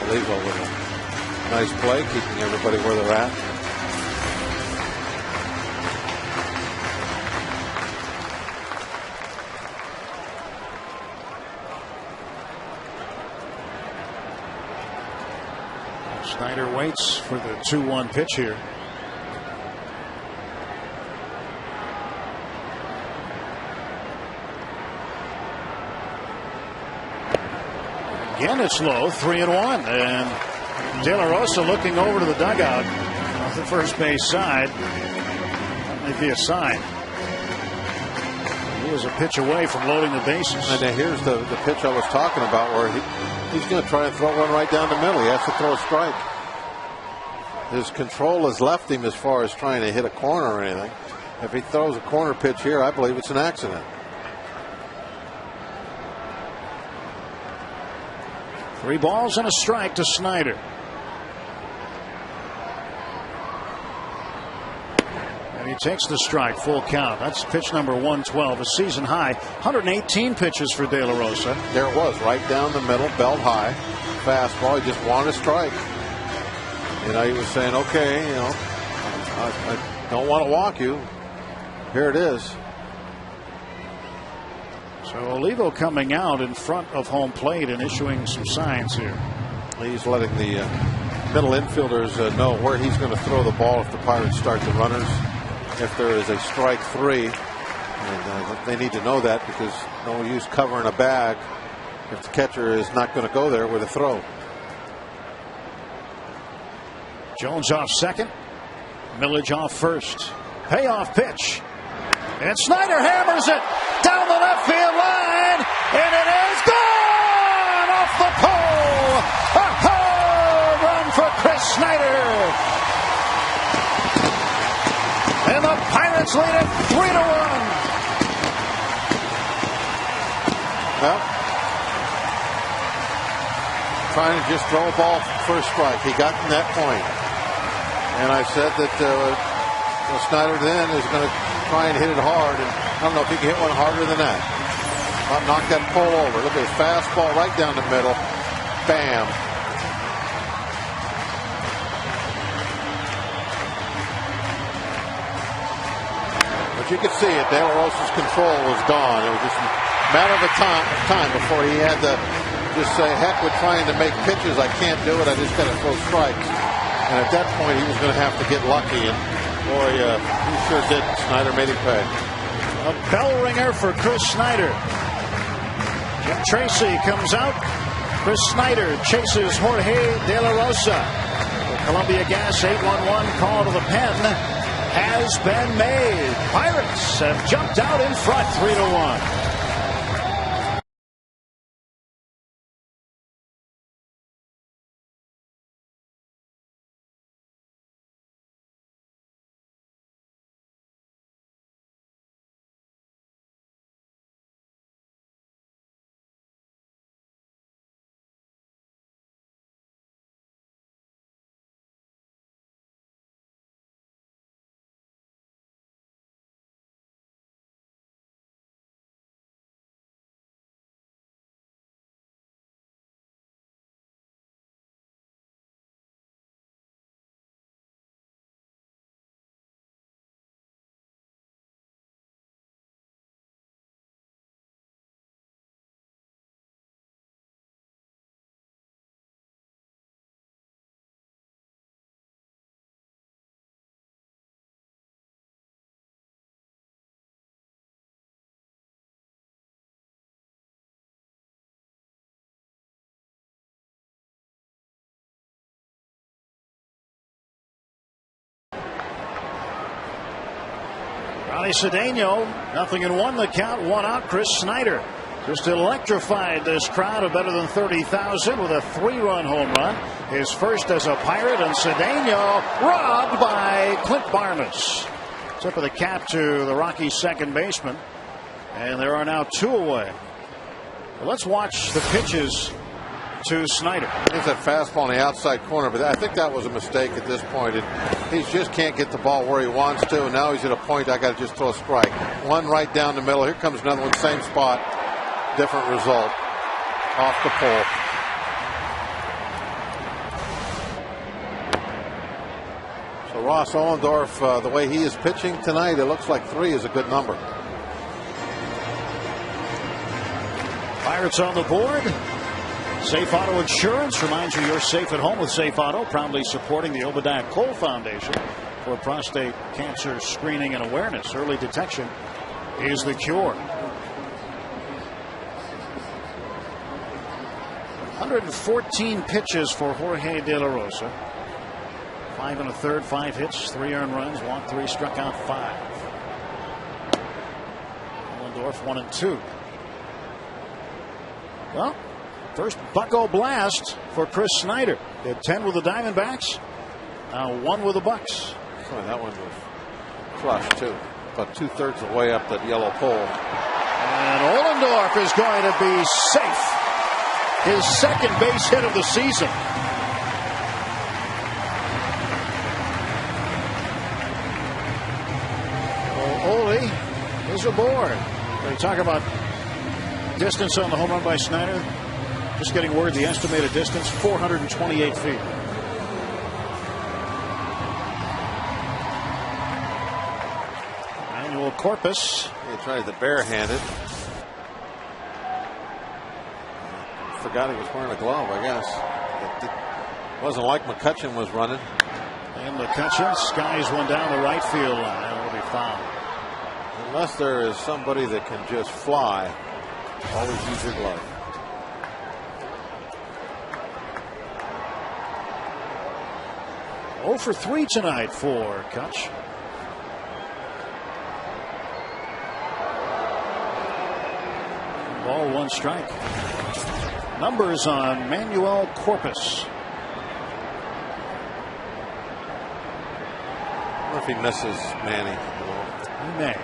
Unbelievable little nice play, keeping everybody where they're at. Snyder waits for the 2-1 pitch here. Again, it's low, 3-1, and De La Rosa looking over to the dugout off the first base side. That may be a sign. He was a pitch away from loading the bases. And here's the pitch I was talking about, where he's going to try and throw one right down the middle. He has to throw a strike. His control has left him as far as trying to hit a corner or anything. If he throws a corner pitch here, I believe it's an accident. 3 balls and a strike to Snyder. And he takes the strike, full count. That's pitch number 112, a season high. 118 pitches for De La Rosa. There it was, right down the middle, belt high, fastball. He just wanted a strike. You know, he was saying, okay, you know, I don't want to walk you. Here it is. So Olivo coming out in front of home plate and issuing some signs here. He's letting the middle infielders know where he's going to throw the ball if the Pirates start the runners. If there is a strike 3, and they need to know that, because no use covering a bag if the catcher is not going to go there with a throw. Jones off second. Millage off first. Payoff pitch. And Snyder hammers it down the left field line. And it is gone off the pole. A home run for Chris Snyder. And the Pirates lead it 3-1. Well, trying to just throw a ball for a strike. He got in that point. And I said that Snyder then is going to try and hit it hard. And I don't know if he can hit one harder than that. Knock that pole over. Look at his fastball right down the middle. Bam. But you could see it. De La Rosa's control was gone. It was just a matter of time before he had to just say, heck with trying to make pitches. I can't do it. I just got to throw strikes. And at that point, he was going to have to get lucky. And boy, he sure did. Snyder made him pay. A bell ringer for Chris Snyder. Jim Tracy comes out. Chris Snyder chases Jorge De La Rosa. The Columbia Gas 811 call to the pen has been made. Pirates have jumped out in front 3-1. Ronnie Cedeno, 0-1 the count, 1 out. Chris Snyder just electrified this crowd of better than 30,000 with a 3-run home run. His first as a Pirate, and Cedeno robbed by Clint Barnes. Tip of the cap to the Rockies' second baseman, and there are now 2 away. Well, let's watch the pitches to Snyder. There's that fastball on the outside corner, but I think that was a mistake at this point. He just can't get the ball where he wants to, and now he's at a point I got to just throw a strike. One right down the middle. Here comes another one, same spot, different result. Off the pole. So Ross Ollendorf, the way he is pitching tonight, it looks like 3 is a good number. Pirates on the board. Safe Auto Insurance reminds you you're safe at home with Safe Auto, proudly supporting the Obadiah Cole Foundation for prostate cancer screening and awareness. Early detection is the cure. 114 pitches for Jorge De La Rosa. 5 1/3, 5 hits, 3 earned runs, walked 3, struck out 5. Ollendorf 1 and 2. Well, first Bucko blast for Chris Snyder. Did 10 with the Diamondbacks. Now 1 with the Bucks. Oh, that one was crushed too. About 2/3 of the way up that yellow pole. And Ollendorf is going to be safe. his second base hit of the season. Ole is aboard. They talk about distance on the home run by Snyder. Just getting word the estimated distance, 428 feet. Manuel Corpus. He tried the barehanded. Forgot he was wearing a glove, I guess. It wasn't like McCutchen was running. And McCutchen skies one down the right field line. That'll be foul. Unless there is somebody that can just fly, always use your glove. Oh for 3 tonight for Kutch. Ball, 1 strike. Numbers on Manuel Corpus. I wonder if he misses Manny. He may.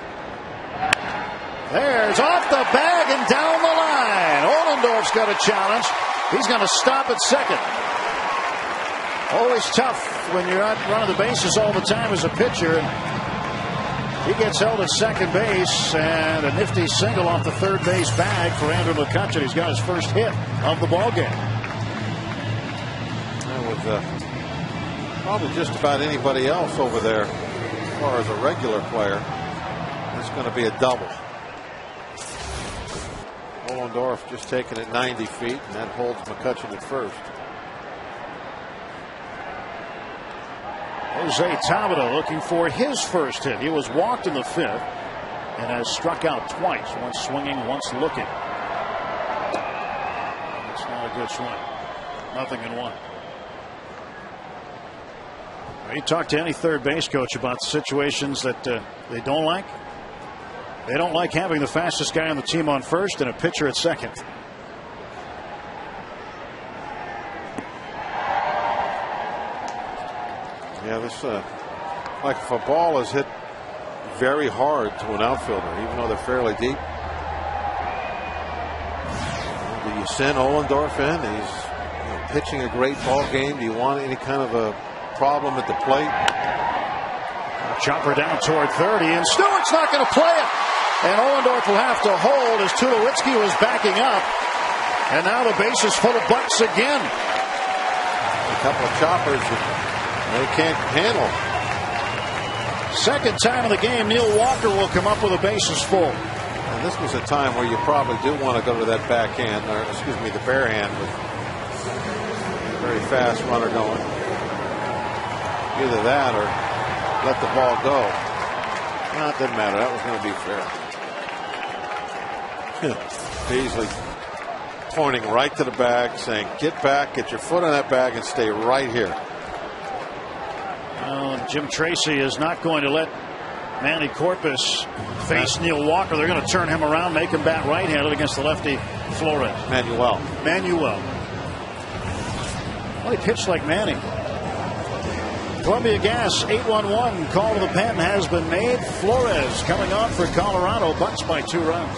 There's off the bag and down the line. Ohlendorf's got a challenge. He's going to stop at second. Always tough when you're out running the bases all the time as a pitcher. He gets held at second base, and a nifty single off the third base bag for Andrew McCutchen. He's got his first hit of the ball game. With probably just about anybody else over there, as far as a regular player, it's going to be a double. Ohlendorf just taking it 90 feet, and that holds McCutchen at first. Jose Tabata looking for his first hit. He was walked in the 5th and has struck out twice, once swinging, once looking. It's not a good swing. 0-1. You talk to any third base coach about situations that they don't like. They don't like having the fastest guy on the team on first and a pitcher at second. Yeah, this like if a ball is hit very hard to an outfielder, even though they're fairly deep. Do you send Ohlendorf in? He's pitching a great ball game. Do you want any kind of a problem at the plate? Chopper down toward 30, and Stewart's not going to play it. And Ohlendorf will have to hold as Tulowitzki was backing up. And now the base is full of Bucks again. A couple of choppers that they can't handle. Second time in the game, Neil Walker will come up with the bases full. And this was a time where you probably do want to go to that backhand, or excuse me, the barehand with a very fast runner going. Either that or let the ball go. No, it didn't matter. That was going to be fair. Beasley pointing right to the bag, saying, get back, get your foot on that bag, and stay right here. Jim Tracy is not going to let Manny Corpus face Neil Walker. They're going to turn him around, make him bat right-handed against the lefty Flores. Manuel. Well, he pitched like Manny. Columbia Gas 8-1-1 call to the pen has been made. Flores coming on for Colorado. Bucks by 2 runs.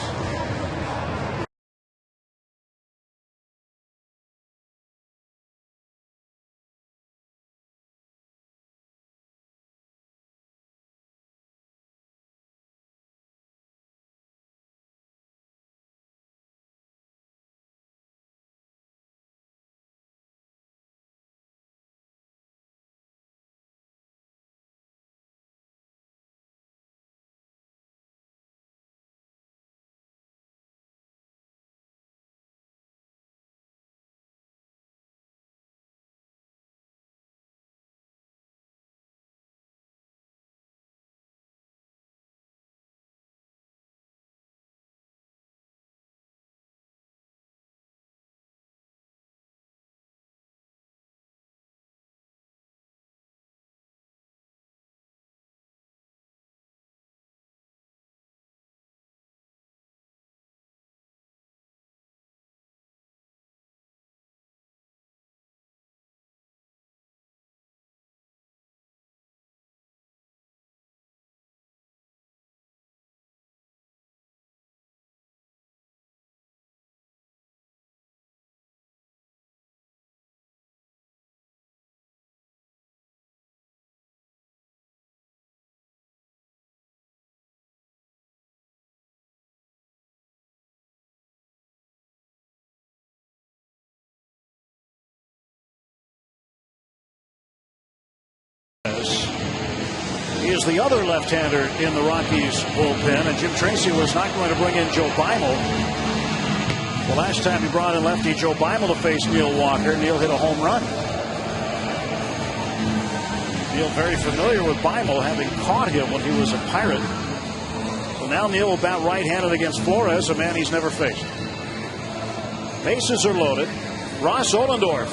He is the other left-hander in the Rockies bullpen, and Jim Tracy was not going to bring in Joe Beimel. The last time he brought in lefty Joe Beimel to face Neil Walker, Neil hit a home run. Neil very familiar with Beimel, having caught him when he was a Pirate. So now Neil will bat right-handed against Flores, a man he's never faced. Bases are loaded. Ross Ohlendorf,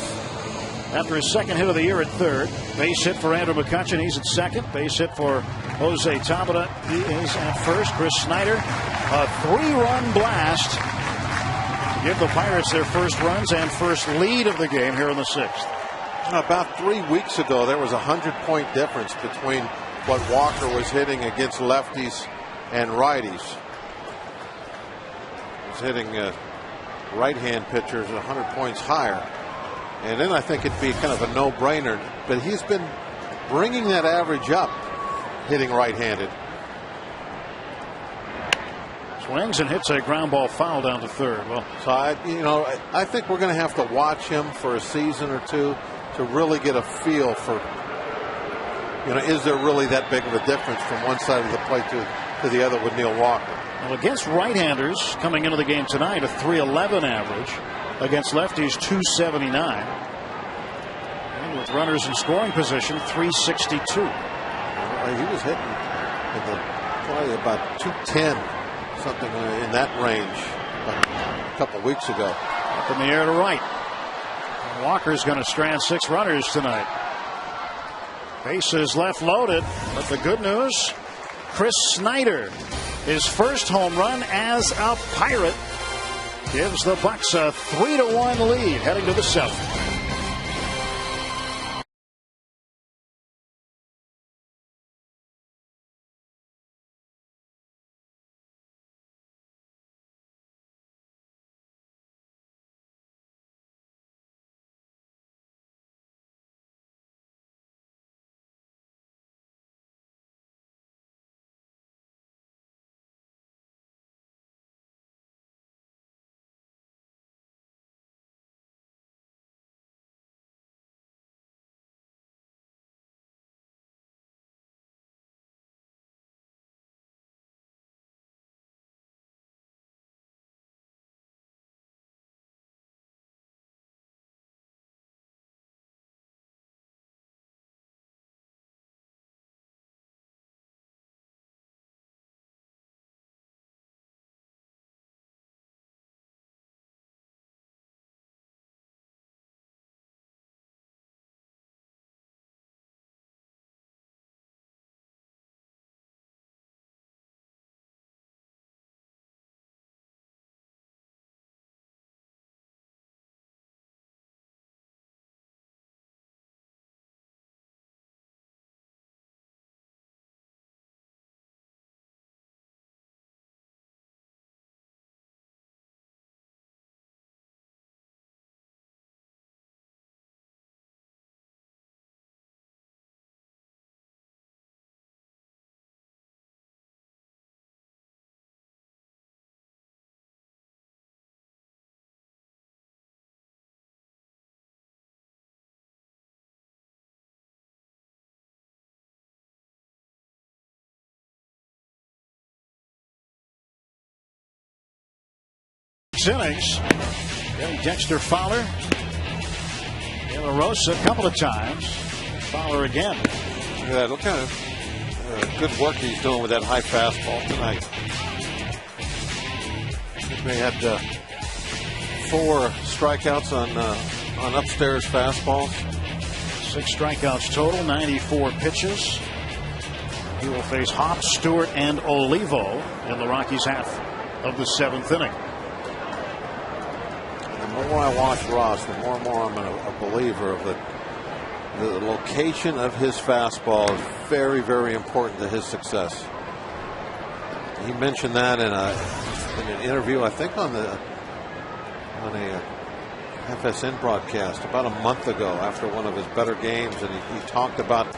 after his second hit of the year at third. Base hit for Andrew McCutchen. He's at second. Base hit for Jose Tabata. He is at first. Chris Snyder, a 3-run blast to give the Pirates their first runs and first lead of the game here in the 6th. About 3 weeks ago, there was a 100-point difference between what Walker was hitting against lefties and righties. He was hitting right-hand pitchers 100 points higher. And then I think it'd be kind of a no-brainer. But he's been bringing that average up, hitting right-handed. Swings and hits a ground ball foul down to third. Well, so I think we're going to have to watch him for a season or two to really get a feel for, is there really that big of a difference from one side of the plate to the other with Neil Walker? Well, against right-handers coming into the game tonight, a .311 average. Against lefties, .279. And with runners in scoring position, .362. He was hitting probably about .210, something in that range a couple of weeks ago. Up in the air to right. And Walker's going to strand 6 runners tonight. Bases left loaded, but the good news, Chris Snyder, his first home run as a Pirate, gives the Bucks a 3-1 lead heading to the 7th. Innings. Dexter Fowler, De La Rosa a couple of times. Fowler again. Look at that. Look kind of good work he's doing with that high fastball tonight. They had 4 strikeouts on upstairs fastballs. 6 strikeouts total, 94 pitches. He will face Hopp, Stewart, and Olivo in the Rockies' half of the 7th inning. The more I watch Ross, the more and more I'm a believer of the location of his fastball is very, very important to his success. He mentioned that in an interview, I think on a FSN broadcast about a month ago after one of his better games, and he talked about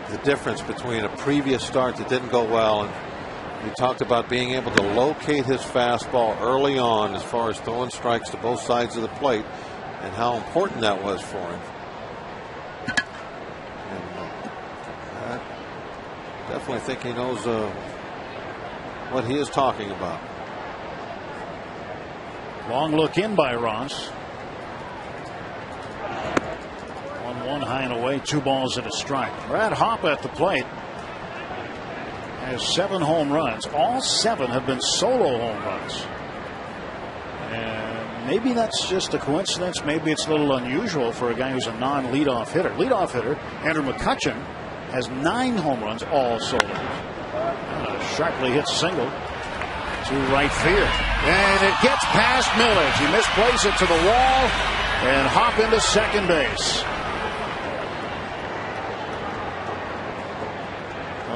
the difference between a previous start that didn't go well, and he talked about being able to locate his fastball early on as far as throwing strikes to both sides of the plate and how important that was for him. And definitely think he knows what he is talking about. Long look in by Ross. 1-1 high and away, 2 balls and a strike. Brad Hoppe at the plate has 7 home runs. All 7 have been solo home runs. And maybe that's just a coincidence. Maybe it's a little unusual for a guy who's a non-leadoff hitter. Leadoff hitter Andrew McCutchen has 9 home runs, all solos. Sharply hit single to right field. And it gets past Millage. He misplays it to the wall and Hoppe into second base.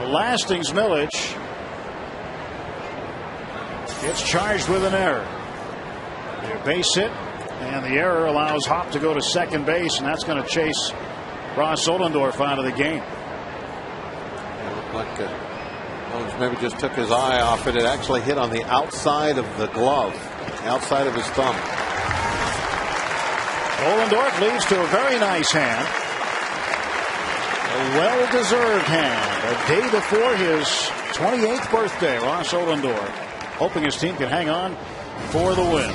Lastings Millage gets charged with an error. A base hit, and the error allows Hoppe to go to second base, and that's going to chase Ross Ohlendorf out of the game. It looked like Jones maybe just took his eye off it. It actually hit on the outside of the glove, outside of his thumb. Ohlendorf leads to a very nice hand. A well-deserved hand. A day before his 28th birthday, Ross Ohlendorf hoping his team can hang on for the win.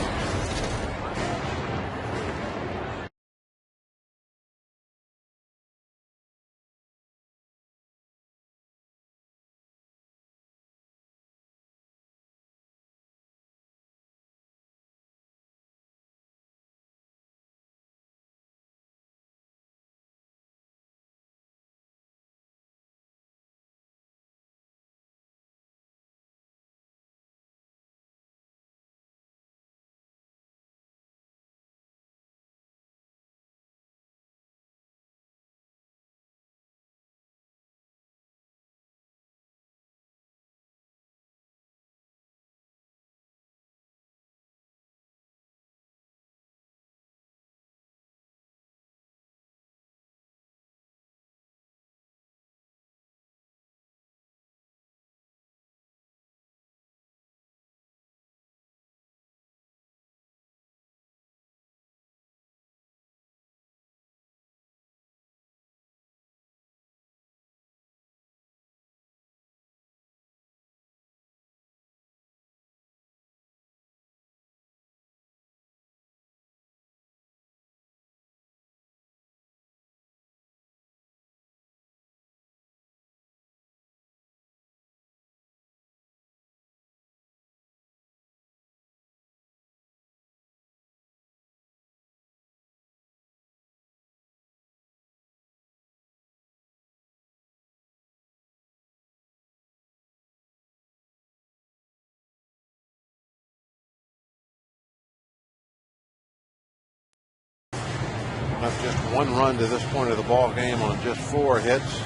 Up just 1 run to this point of the ball game on just 4 hits.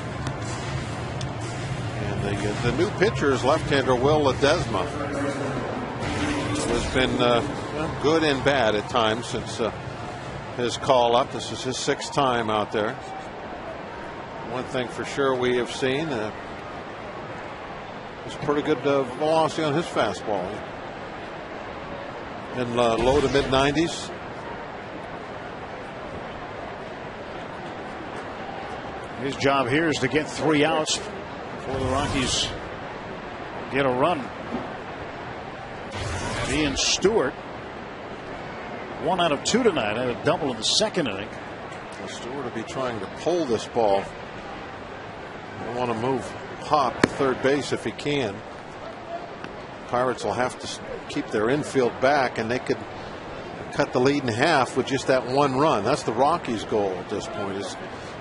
And the new pitcher is left-hander Will Ledesma, who has been good and bad at times since his call up. This is his 6th time out there. One thing for sure we have seen is pretty good velocity on his fastball. In low to mid 90s. His job here is to get 3 outs before the Rockies get a run. And Ian Stewart, 1 out of 2 tonight, had a double in the 2nd inning. Well, Stewart will be trying to pull this ball. They want to move Hoppe to third base if he can. Pirates will have to keep their infield back, and they could cut the lead in half with just that 1 run. That's the Rockies' goal at this point. Is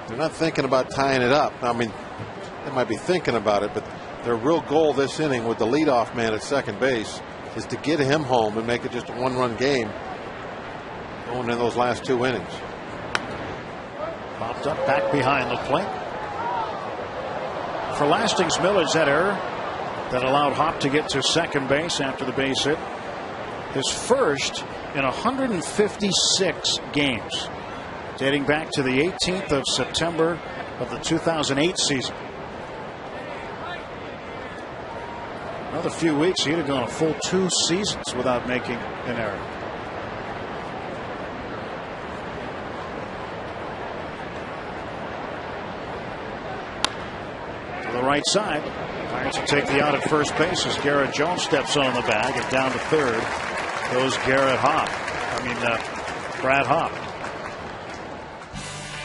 they're not thinking about tying it up. I mean, they might be thinking about it, but their real goal this inning with the leadoff man at second base is to get him home and make it just a 1-run game going in those last 2 innings. Popped up back behind the plate. For Lastings Millage, that error that allowed Hoppe to get to second base after the base hit. His first in 156 games, dating back to the 18th of September of the 2008 season. Another few weeks, he'd have gone a full 2 seasons without making an error. To the right side. Pirates will take the out at first base as Garrett Jones steps on the bag, and down to third goes Brad Hopp.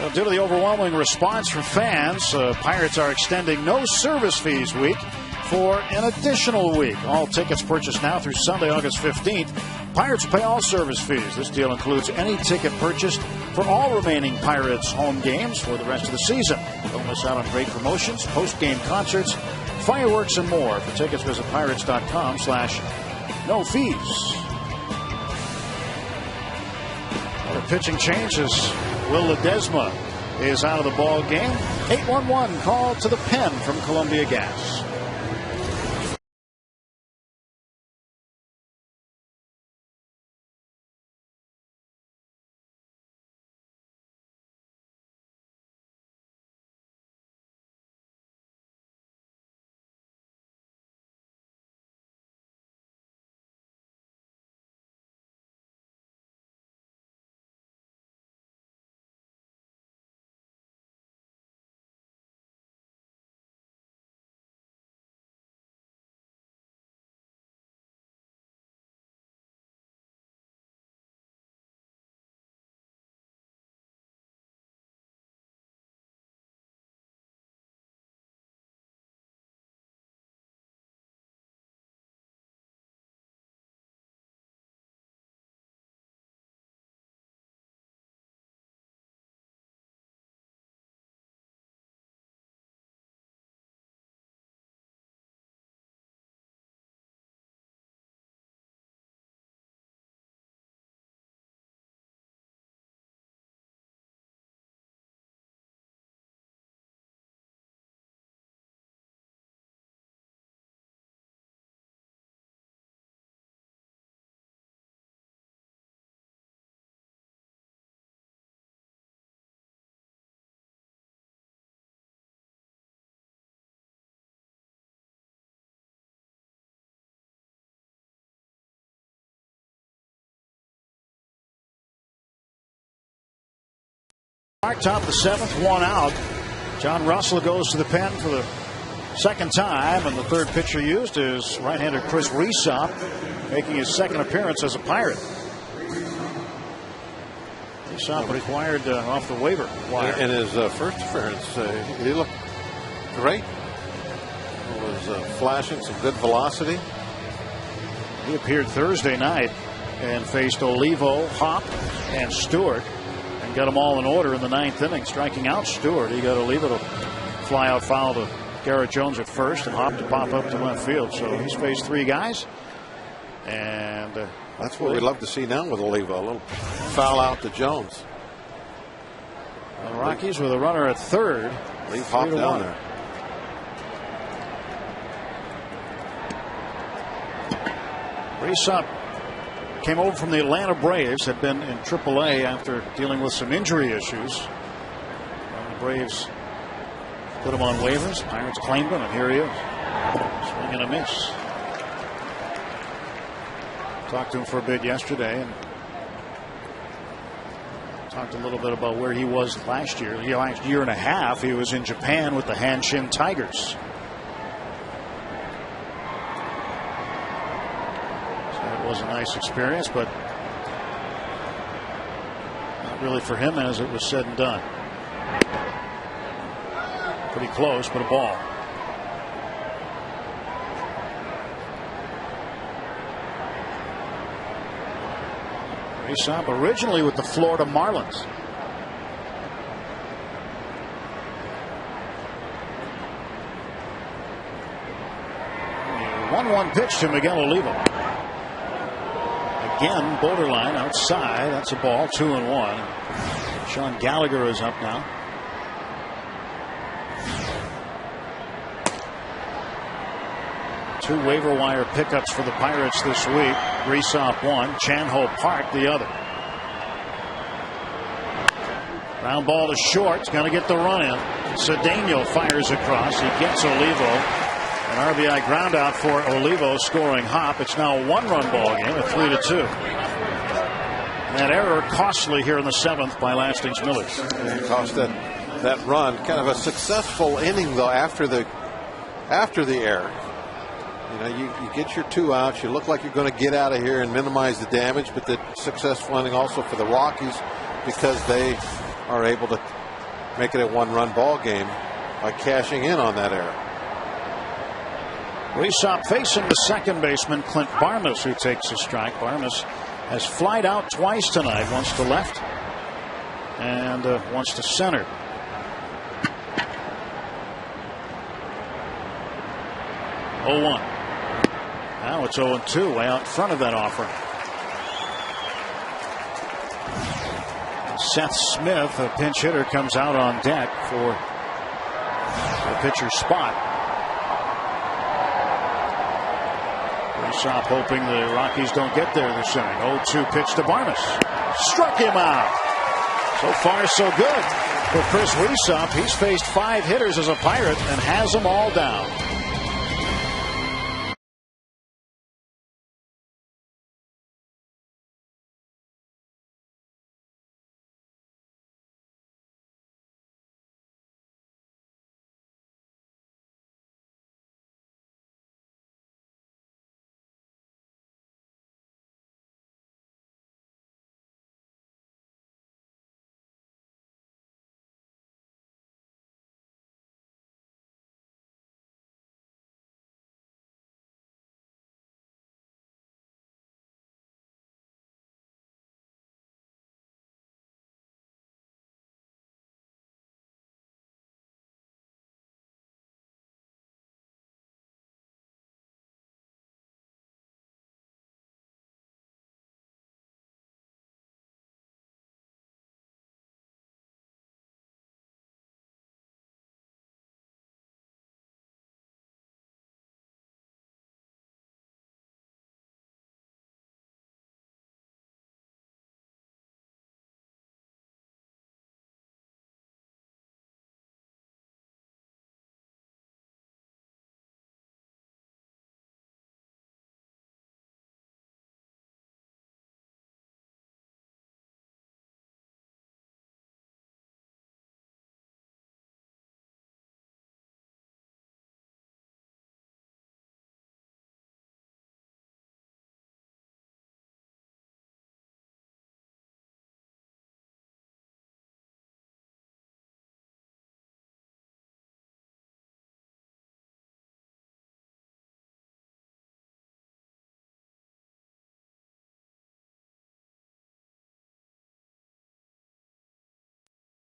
Well, due to the overwhelming response from fans, Pirates are extending no service fees week for an additional week. All tickets purchased now through Sunday, August 15th. Pirates pay all service fees. This deal includes any ticket purchased for all remaining Pirates home games for the rest of the season. Don't miss out on great promotions, post-game concerts, fireworks, and more. For tickets, visit pirates.com/no fees. The pitching changes. Will Ledesma is out of the ball game. 8-1-1 call to the pen from Columbia Gas. Top of the seventh, one out. John Russell goes to the pen for the second time, and the third pitcher used is right-hander Chris Resop, making his second appearance as a Pirate. Resop acquired off the waiver wire. In his first appearance, he looked great. He was flashing some good velocity. He appeared Thursday night and faced Olivo, Hopp, and Stewart. Got them all in order in the ninth inning, striking out Stewart. He got Olivo to fly out foul to Garrett Jones at first, and Hopp to pop up to left field. So he's faced three guys, and that's what we love to see now with Olivo, a little foul out to Jones. The Rockies with a runner at third. Leave Hopp down there. Resop came over from the Atlanta Braves, had been in AAA after dealing with some injury issues. The Braves put him on waivers. Pirates claimed him, and here he is. Swing and a miss. Talked to him for a bit yesterday and talked a little bit about where he was last year. The last year and a half, he was in Japan with the Hanshin Tigers. Was a nice experience, but not really for him as it was said and done. Pretty close, but a ball. Resop originally with the Florida Marlins. A 1-1 pitch to Miguel Olivo. Again, borderline outside. That's a ball, 2-1. Sean Gallagher is up now. Two waiver wire pickups for the Pirates this week. Resop one, Chan-Ho Park the other. Ground ball to short. It's going to get the run in. Cedeno fires across. He gets Olivo. An RBI ground out for Olivo, scoring Hopp. It's now a one-run ball game at 3-2. That error costly here in the seventh by Lastings Millers. It cost that run. Kind of a successful inning though after the after the error. You know, you get your 2 outs. You look like you're going to get out of here and minimize the damage, but the successful ending also for the Rockies because they are able to make it a 1-run ball game by cashing in on that error. Rysop facing the second baseman, Clint Barmas, who takes a strike. Barmas has flied out twice tonight, once to left and once to center. Oh, 1. Now it's 0-2, way out in front of that offer. Seth Smith, a pinch hitter, comes out on deck for the pitcher's spot. Rysop hoping the Rockies don't get there this inning. 0-2 pitch to Barmas. Struck him out. So far, so good for Chris Rysop. He's faced 5 hitters as a Pirate and has them all down.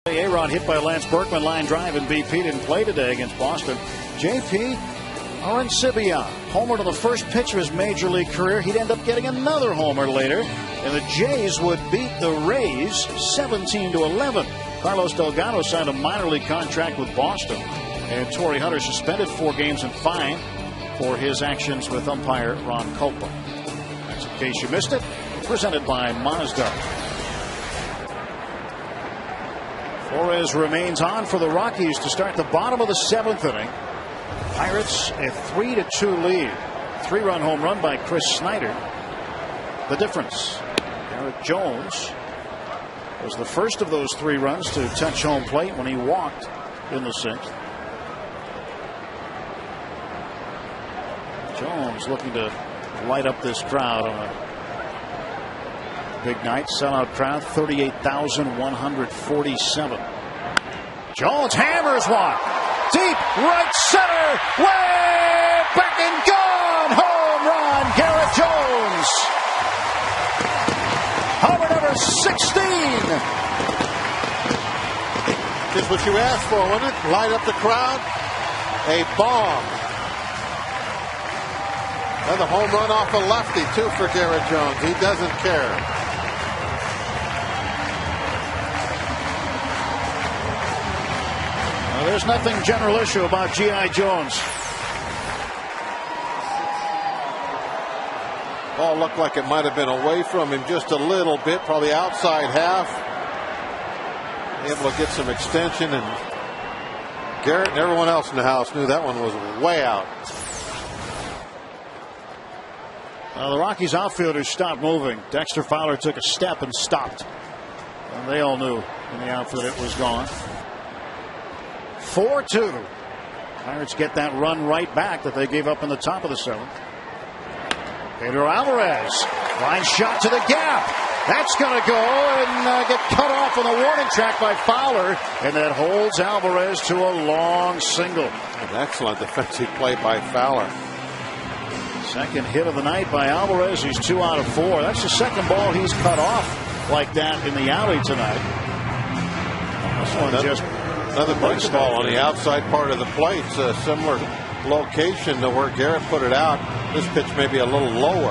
A-Rod hit by Lance Berkman, line drive, and BP didn't play today against Boston. JP Arancibia, homer to the first pitch of his major league career. He'd end up getting another homer later, and the Jays would beat the Rays 17-11. Carlos Delgado signed a minor league contract with Boston, and Torrey Hunter suspended 4 games and fined for his actions with umpire Ron Culpa. That's in case you missed it. Presented by Mazda. Flores remains on for the Rockies to start the bottom of the 7th inning. Pirates a 3-2 lead. 3-run home run by Chris Snyder. The difference. Garrett Jones was the first of those 3 runs to touch home plate when he walked in the 6th. Jones looking to light up this crowd on a big night. Sellout crowd, 38,147. Jones hammers one. Deep right center. Way back and gone. Home run. Garrett Jones. Homer number 16. Just what you asked for, wasn't it? Light up the crowd. A bomb. Another home run off a lefty, too, for Garrett Jones. He doesn't care. There's nothing general issue about G.I. Jones. Ball looked like it might have been away from him just a little bit, probably outside half. Able to get some extension, and Garrett and everyone else in the house knew that one was way out. The Rockies outfielders stopped moving. Dexter Fowler took a step and stopped. And they all knew in the outfield it was gone. 4-2. Pirates get that run right back that they gave up in the top of the 7th. Pedro Alvarez, line shot to the gap. That's going to go and get cut off on the warning track by Fowler, and that holds Alvarez to a long single. An excellent defensive play by Fowler. Second hit of the night by Alvarez. He's 2 out of 4. That's the second ball he's cut off like that in the alley tonight. This one just another break ball on the outside part of the plate. It's a similar location to where Garrett put it out. This pitch may be a little lower.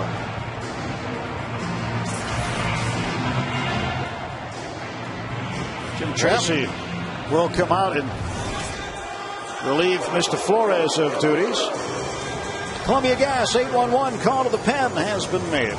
Jim Tracy will come out and relieve Mr. Flores of duties. Columbia Gas 811 call to the pen has been made.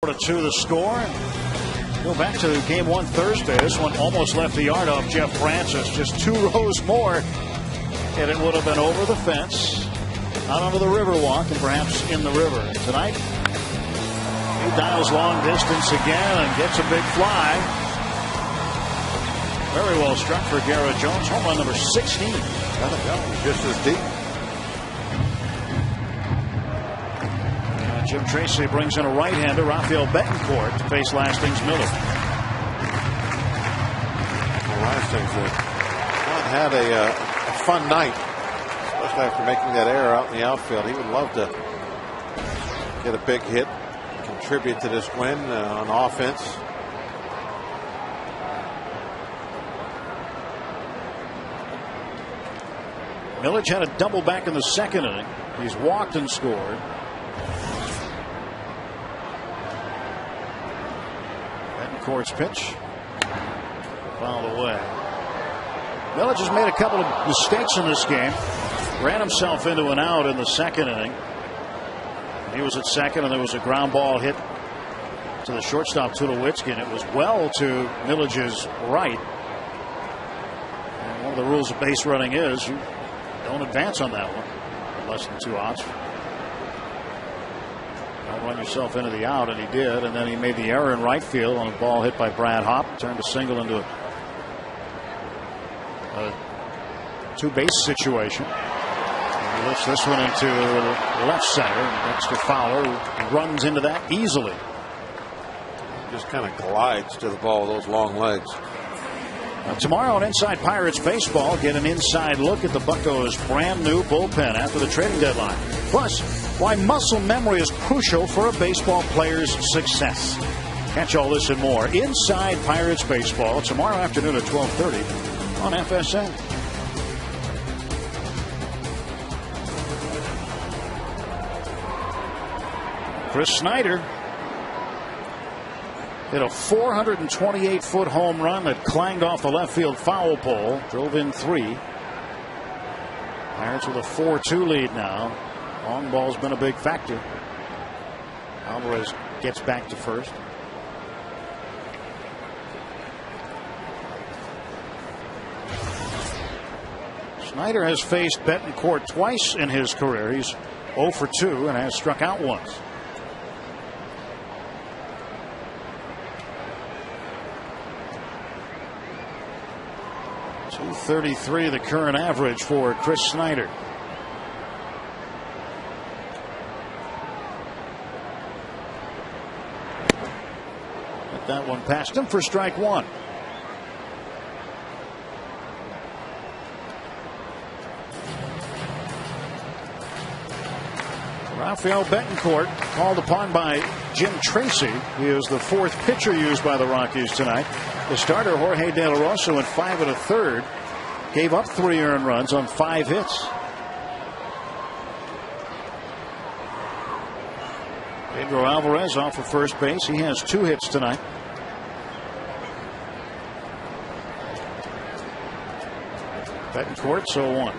To the score. Go back to game 1 Thursday. This one almost left the yard off Jeff Francis. Just 2 rows more, and it would have been over the fence, out onto the Riverwalk, and perhaps in the river. Tonight, he dials long distance again and gets a big fly. Very well struck for Garrett Jones. Home run number 16. Gotta go. Just as deep. Jim Tracy brings in a right-hander, Rafael Betancourt, to face Lasting's Miller. Well, Lasting's not had a fun night, especially after making that error out in the outfield. He would love to get a big hit, contribute to this win on offense. Millage had a double back in the 2nd inning. He's walked and scored. Betancourt's pitch fouled away. Millage has made a couple of mistakes in this game. Ran himself into an out in the 2nd inning. He was at second, and there was a ground ball hit to the shortstop, Tulowitzki, and it was well to Millage's right. And one of the rules of base running is you don't advance on that one. Less than 2 outs. Don't run yourself into the out, and he did. And then he made the error in right field on a ball hit by Brad Hopp. Turned a single into a 2-base situation. And he lifts this one into left center. Next to Fowler, who runs into that easily. Just kind of glides to the ball with those long legs. Tomorrow on Inside Pirates Baseball, get an inside look at the Buccos' brand new bullpen after the trading deadline. Plus, why muscle memory is crucial for a baseball player's success. Catch all this and more Inside Pirates Baseball tomorrow afternoon at 12:30 on FSN. Chris Snyder hit a 428-foot home run that clanged off the left field foul pole. Drove in 3. Pirates with a 4-2 lead now. Long ball's been a big factor. Alvarez gets back to first. Snyder has faced Betancourt twice in his career. He's 0 for 2 and has struck out once. .233 the current average for Chris Snyder. Hit that one past him for strike one. Rafael Betancourt called upon by Jim Tracy. He is the fourth pitcher used by the Rockies tonight. The starter, Jorge De La Rosa, went 5 1/3. Gave up 3 earned runs on 5 hits. Pedro Alvarez off of first base. He has 2 hits tonight. Betancourt 0-1.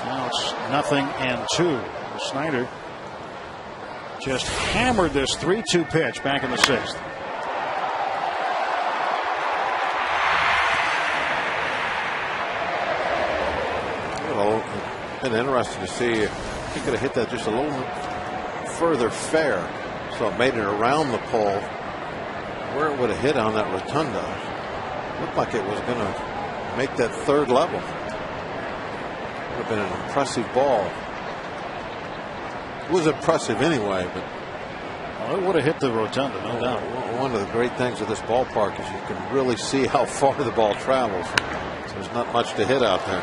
Now it's 0-2. Snyder just hammered this 3-2 pitch back in the 6th. Well, it's been interesting to see if he could have hit that just a little further fair, so it made it around the pole. Where it would have hit on that rotunda, looked like it was going to make that third level. Would have been an impressive ball. It was impressive anyway, but well, it would have hit the rotunda, no doubt. One of the great things of this ballpark is you can really see how far the ball travels. There's not much to hit out there.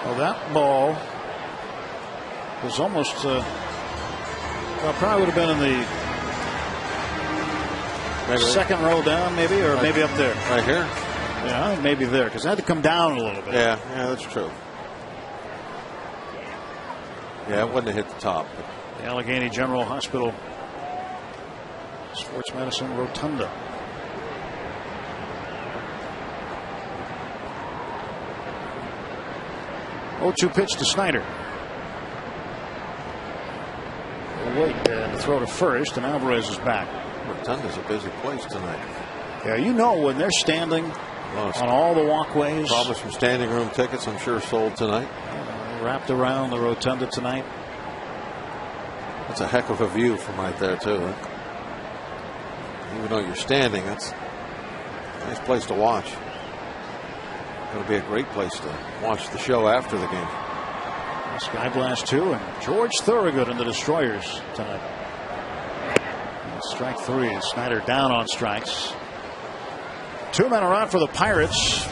Well, that ball was almost, well, probably would have been in the second row down, maybe, or maybe up there. Right here? Yeah, maybe there, because it had to come down a little bit. Yeah, that's true. Yeah, it wouldn't have hit the top. The Allegheny General Hospital Sports Medicine Rotunda. Oh-2 pitch to Snyder. Wait, and the throw to first, and Alvarez is back. Rotunda's a busy place tonight. Yeah, you know when they're standing on all the walkways. Probably some standing room tickets, I'm sure, sold tonight. Wrapped around the rotunda tonight. That's a heck of a view from right there, too. Even though you're standing, that's a nice place to watch. Going to be a great place to watch the show after the game. Sky Blast 2 and George Thorogood in the Destroyers tonight. Strike 3. Snyder down on strikes. 2 men are out for the Pirates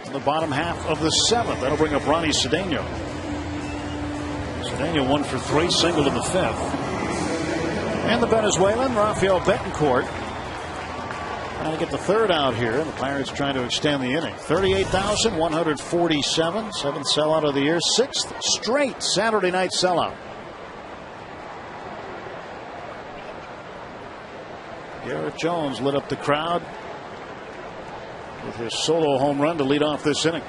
in the bottom half of the 7th. That'll bring up Ronnie Cedeno. Cedeno 1 for 3, singled in the 5th. And the Venezuelan Rafael Betancourt trying to get the 3rd out here. The Pirates trying to extend the inning. 38,147. 7th sellout of the year. 6th straight Saturday night sellout. Garrett Jones lit up the crowd with his solo home run to lead off this inning.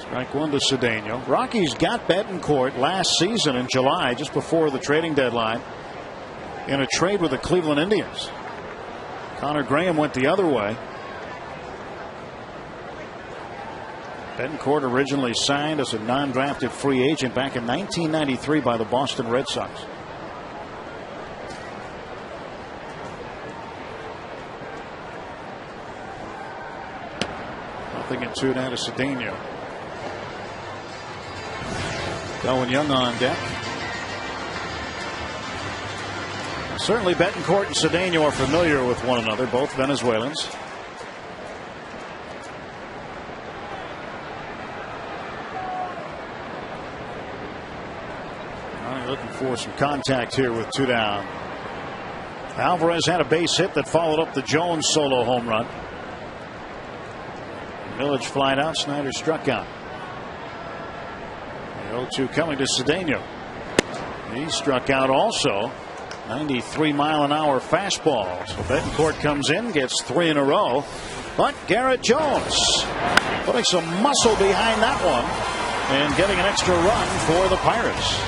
Strike 1 to Cedeno. Rockies got Betancourt last season in July, just before the trading deadline, in a trade with the Cleveland Indians. Connor Graham went the other way. Betancourt originally signed as a non-drafted free agent back in 1993 by the Boston Red Sox. Nothing in 2 now to Cedeno. Going Young on deck. Certainly Betancourt and Cedeno are familiar with one another, both Venezuelans. Looking for some contact here with 2 down. Alvarez had a base hit that followed up the Jones solo home run. Village flied out. Snyder struck out. The 0-2 coming to Cedeno. He struck out also. 93-mile-an-hour fastball. So Betancourt comes in, gets 3 in a row, but Garrett Jones putting some muscle behind that one and getting an extra run for the Pirates.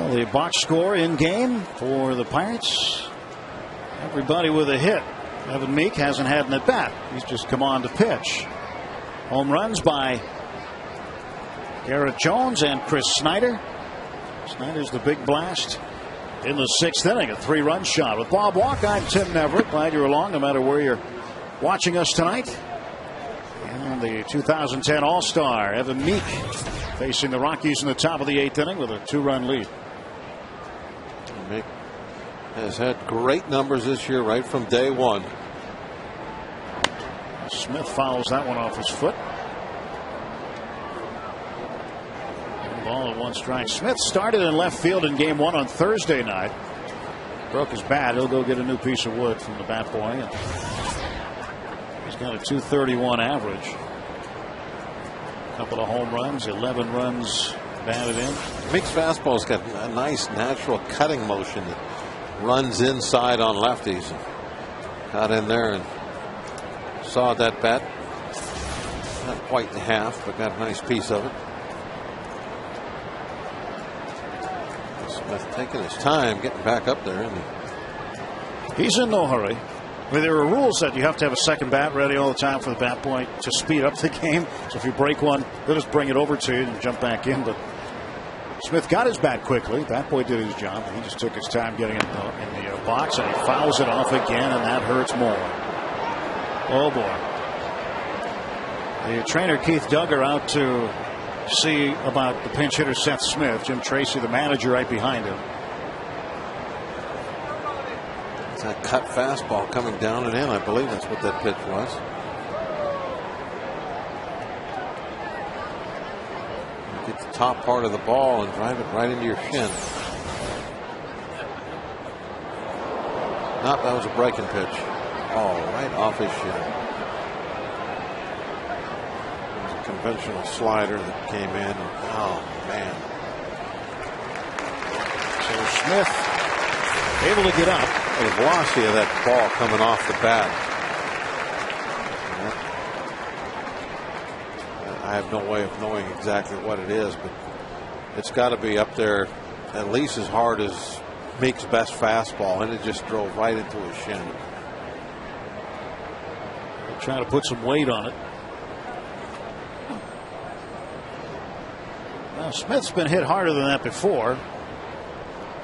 The box score in game for the Pirates. Everybody with a hit. Evan Meek hasn't had an at bat. He's just come on to pitch. Home runs by Garrett Jones and Chris Snyder. Snyder's the big blast in the 6th inning. A 3-run shot. With Bob Walk, I'm Tim Neverett. Glad you're along no matter where you're watching us tonight. And the 2010 All-Star Evan Meek facing the Rockies in the top of the 8th inning with a 2-run lead. Meek has had great numbers this year right from day one. Smith fouls that one off his foot. Ball at 1 strike. Smith started in left field in game 1 on Thursday night. Broke his bat. He'll go get a new piece of wood from the bat boy. And he's got a .231 average. A couple of home runs, 11 runs batted in. Meek's fastball's got a nice natural cutting motion that runs inside on lefties. Got in there and saw that bat. Not quite in half, but got a nice piece of it. Smith taking his time getting back up there, isn't he? He's in no hurry. I mean, there are rules that you have to have a second bat ready all the time for the bat boy to speed up the game. So if you break one, they'll just bring it over to you and jump back in. But Smith got his bat quickly. Bat boy did his job. He just took his time getting in the box, and he fouls it off again, and that hurts more. Oh boy! The trainer Keith Duggar out to see about the pinch hitter Seth Smith. Jim Tracy, the manager, right behind him. It's that cut fastball coming down and in. I believe that's what that pitch was. Get the top part of the ball and drive it right into your shin. That was a breaking pitch. Oh, right off his shin. It was a conventional slider that came in. Oh, man. So Smith able to get up. The velocity of that ball coming off the bat. I have no way of knowing exactly what it is, but it's got to be up there at least as hard as Meek's best fastball, and it just drove right into his shin. They're trying to put some weight on it. Well, Smith's been hit harder than that before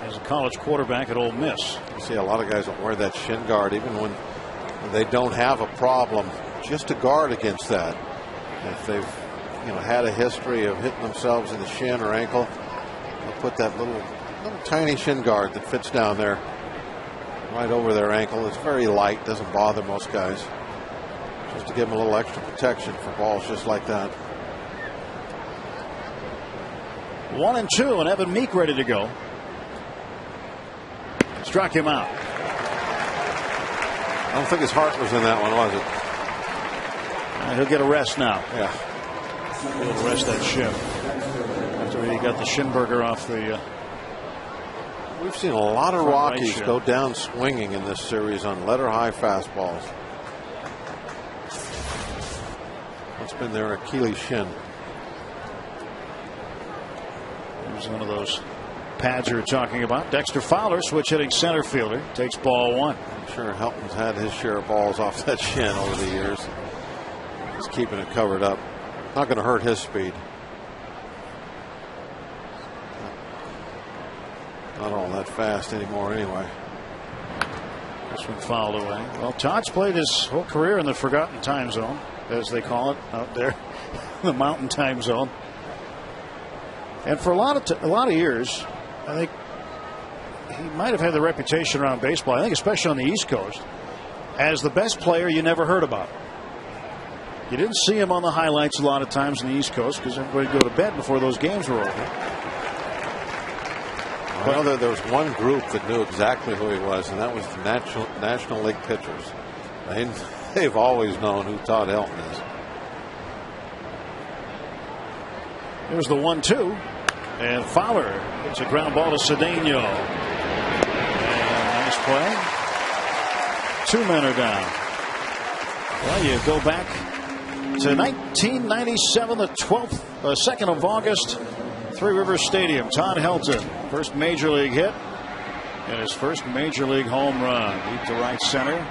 as a college quarterback at Ole Miss. You see a lot of guys don't wear that shin guard even when they don't have a problem, just to guard against that. If they've had a history of hitting themselves in the shin or ankle, they'll put that little tiny shin guard that fits down there right over their ankle. It's very light, doesn't bother most guys, just to give them a little extra protection for balls just like that. 1-2, and Evan Meek ready to go. Struck him out. I don't think his heart was in that one, was it? He'll get a rest now. Yeah. He'll rest that shin after he got the Shinburger off the. We've seen a lot of Rockies go down swinging in this series on letter high fastballs. What's been their Achilles shin? Here's one of those pads you were talking about. Dexter Fowler, switch hitting center fielder, takes ball 1. I'm sure Helton's had his share of balls off that shin over the years. He's keeping it covered up. Not going to hurt his speed. Not all that fast anymore anyway. This one fouled away. Well, Todd's played his whole career in the forgotten time zone, as they call it out there, the mountain time zone. And for a lot of years, I think he might have had the reputation around baseball, I think especially on the East Coast, as the best player you never heard about. You didn't see him on the highlights a lot of times on the East Coast because everybody would go to bed before those games were over. Well, there was one group that knew exactly who he was, and that was the National League pitchers. They've always known who Todd Helton is. Here's the 1-2, and Fowler hits a ground ball to Cedeno. And nice play. 2 men are down. Well, you go back to 1997, the 2nd of August, Three Rivers Stadium. Todd Helton, first major league hit and his first major league home run. Deep to right center.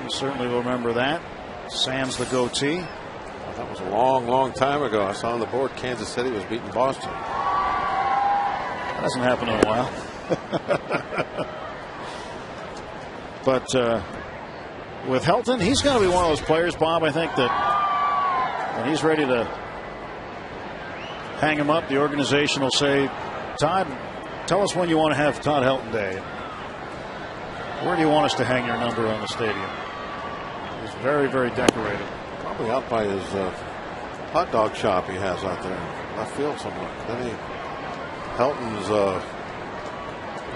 You certainly will remember that. Sans the goatee. Well, that was a long time ago. I saw on the board Kansas City was beating Boston. That hasn't happened in a while. But with Helton, he's going to be one of those players, Bob, I think that when he's ready to hang him up, the organization will say, Todd, tell us when you want to have Todd Helton Day. Where do you want us to hang your number on the stadium? He's very, very decorated. Probably out by his hot dog shop he has out there in left field somewhere. Then Helton's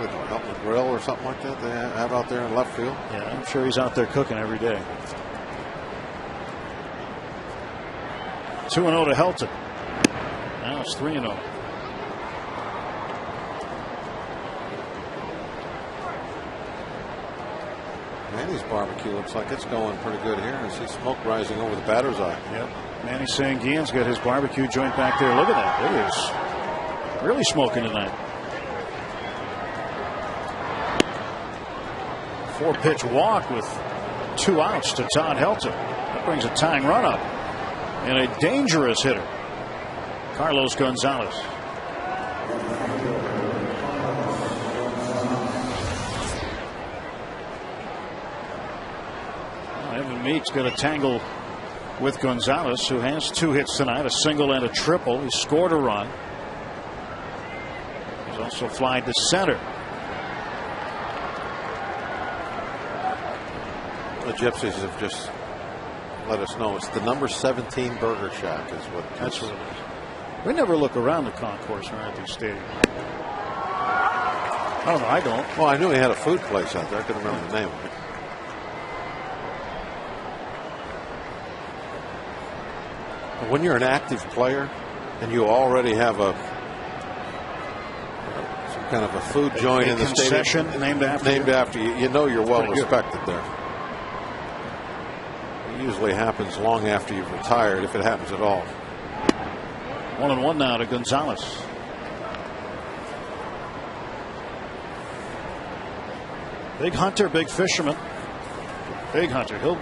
Helton Grill or something like that they have out there in left field. Yeah, I'm sure he's out there cooking every day. 2-0 to Helton. Now it's 3-0. Manny's barbecue looks like it's going pretty good here. I see smoke rising over the batter's eye. Yep. Manny Sanguillen's got his barbecue joint back there. Look at that. It is really smoking tonight. 4-pitch walk with 2 outs to Todd Helton. That brings a tying run up. And a dangerous hitter, Carlos Gonzalez. Evan Meek's got a tangle with Gonzalez, who has 2 hits tonight, a single and a triple. He scored a run. He's also flied to center. The Gypsies have just let us know it's the number 17 Burger Shack is what. That's what it is. We never look around the concourse around at these stadiums. I don't know. I don't. Well, I knew he had a food place out there. I couldn't remember the name of it. When you're an active player and you already have some kind of a food joint in the stadium named after you, you know you're well respected there. It usually happens long after you've retired, if it happens at all. 1-1 now to Gonzalez. Big hunter, big fisherman. Big hunter. He'll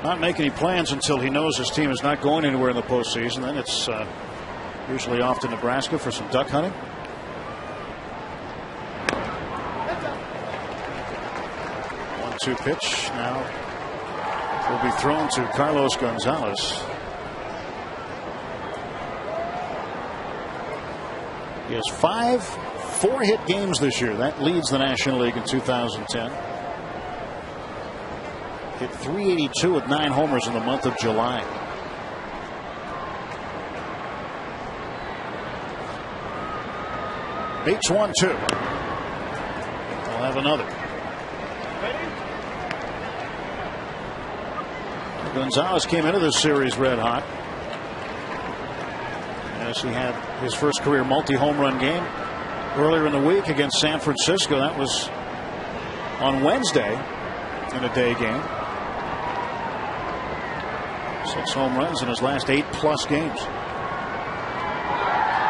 not make any plans until he knows his team is not going anywhere in the postseason. Then it's usually off to Nebraska for some duck hunting. One-two pitch now will be thrown to Carlos Gonzalez. He has 5 4-hit games this year. That leads the National League in 2010. Hit .382 with 9 homers in the month of July. Beats 1-2. We'll have another. Gonzalez came into this series red hot, as he had his first career multi-home run game earlier in the week against San Francisco. That was on Wednesday in a day game. 6 home runs in his last 8+ games.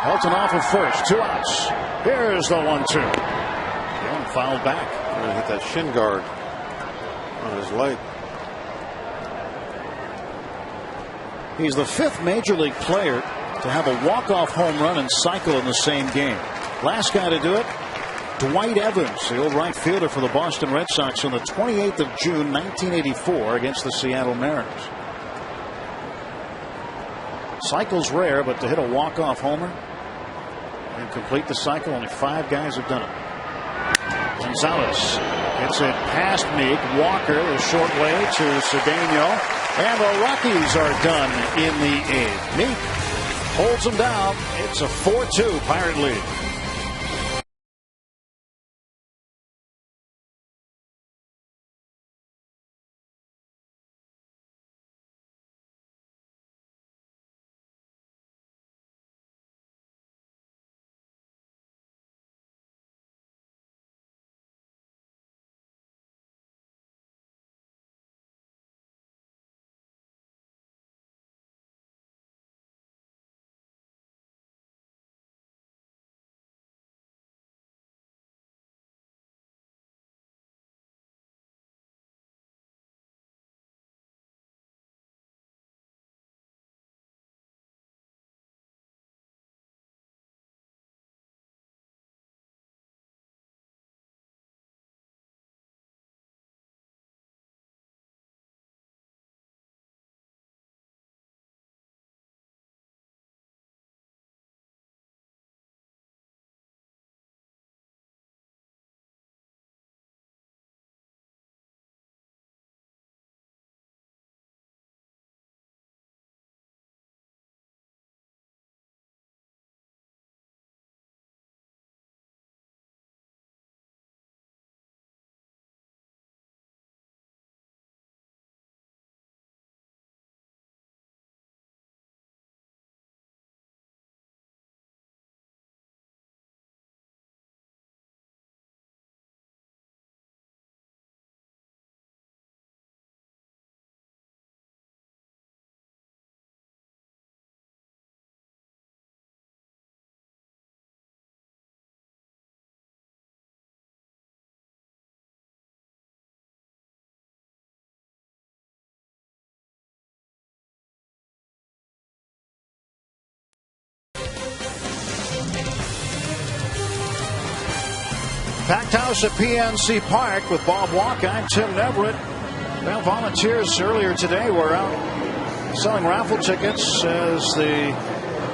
Helton off of first, 2 outs. Here's the 1-2. Young fouled back. Hit that shin guard on his leg. He's the 5th major league player to have a walk-off home run and cycle in the same game. Last guy to do it, Dwight Evans, the old right fielder for the Boston Red Sox, on the 28th of June, 1984, against the Seattle Mariners. Cycle's rare, but to hit a walk-off homer and complete the cycle, only 5 guys have done it. Gonzalez gets it past Meek. Walker the short way to Cedeno, and the Rockies are done in the 8th. Meek holds them down. It's a 4-2 Pirate lead. Packed house at PNC Park with Bob Walker. I'm Tim Neverett. Well, volunteers earlier today were out selling raffle tickets as the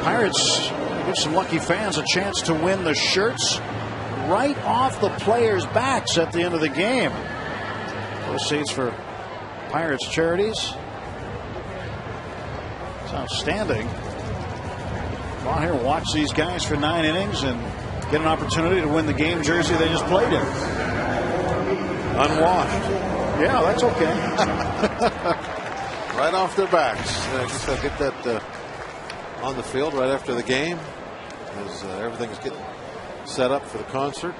Pirates give some lucky fans a chance to win the shirts right off the players' backs at the end of the game. Proceeds for Pirates charities. It's outstanding. Come on here and watch these guys for 9 innings and get an opportunity to win the game jersey they just played in. Unwashed. Yeah, that's okay. Right off their backs. I guess they'll get that on the field right after the game as everything's getting set up for the concert.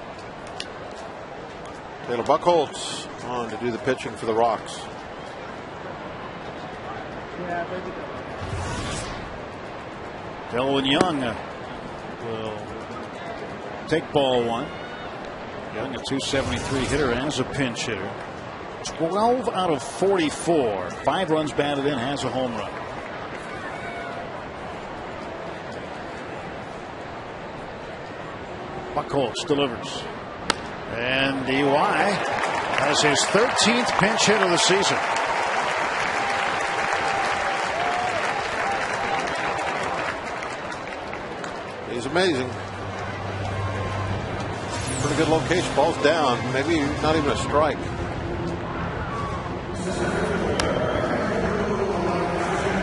Taylor Buchholz on to do the pitching for the Rocks. Delwyn Young will take ball 1. Young, a .273 hitter as a pinch hitter. 12 out of 44. 5 runs batted in, has a home run. Buchholz delivers. And DY has his 13th pinch hit of the season. He's amazing. Pretty good location. Ball's down. Maybe not even a strike.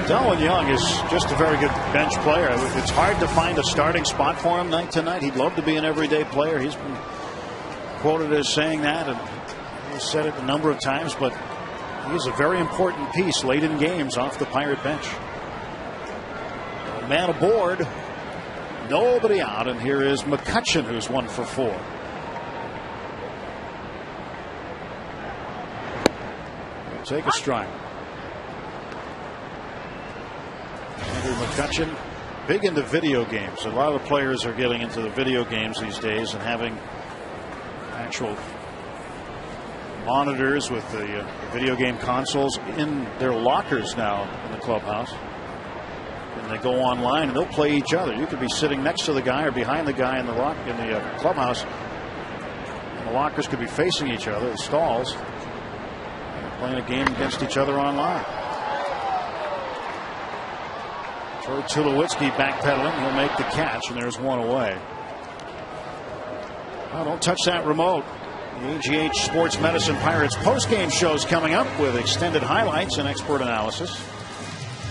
Delwin Young is just a very good bench player. It's hard to find a starting spot for him night to night. He'd love to be an everyday player. He's been quoted as saying that, and he's said it a number of times, but he's a very important piece late in games off the Pirate bench. A man aboard, nobody out, and here is McCutchen, who's 1 for 4. He'll take a strike. Andrew McCutchen, big into video games. A lot of the players are getting into the video games these days and having actual monitors with the video game consoles in their lockers now in the clubhouse. And they go online and they'll play each other. You could be sitting next to the guy or behind the guy in the clubhouse, and the lockers could be facing each other, the stalls, playing a game against each other online. Troy Tulowitzki backpedaling. He'll make the catch, and there's one away. Oh, don't touch that remote. The AGH Sports Medicine Pirates postgame shows coming up with extended highlights and expert analysis.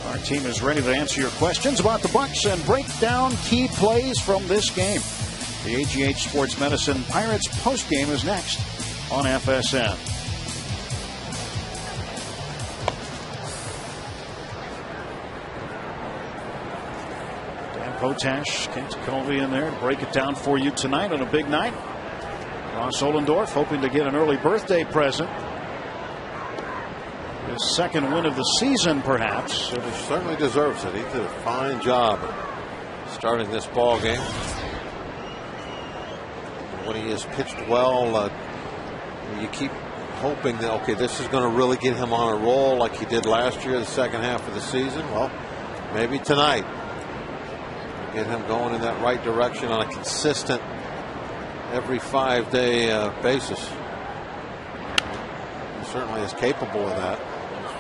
Our team is ready to answer your questions about the Bucs and break down key plays from this game. The AGH Sports Medicine Pirates postgame is next on FSN. Dan Potash, Kent Colby in there to break it down for you tonight on a big night. Ross Ollendorf hoping to get an early birthday present. His second win of the season, perhaps. He certainly deserves it. He did a fine job starting this ball game. When he has pitched well, you keep hoping that, okay, this is going to really get him on a roll like he did last year, the second half of the season. Well, maybe tonight. Get him going in that right direction on a consistent, every 5-day basis. He certainly is capable of that.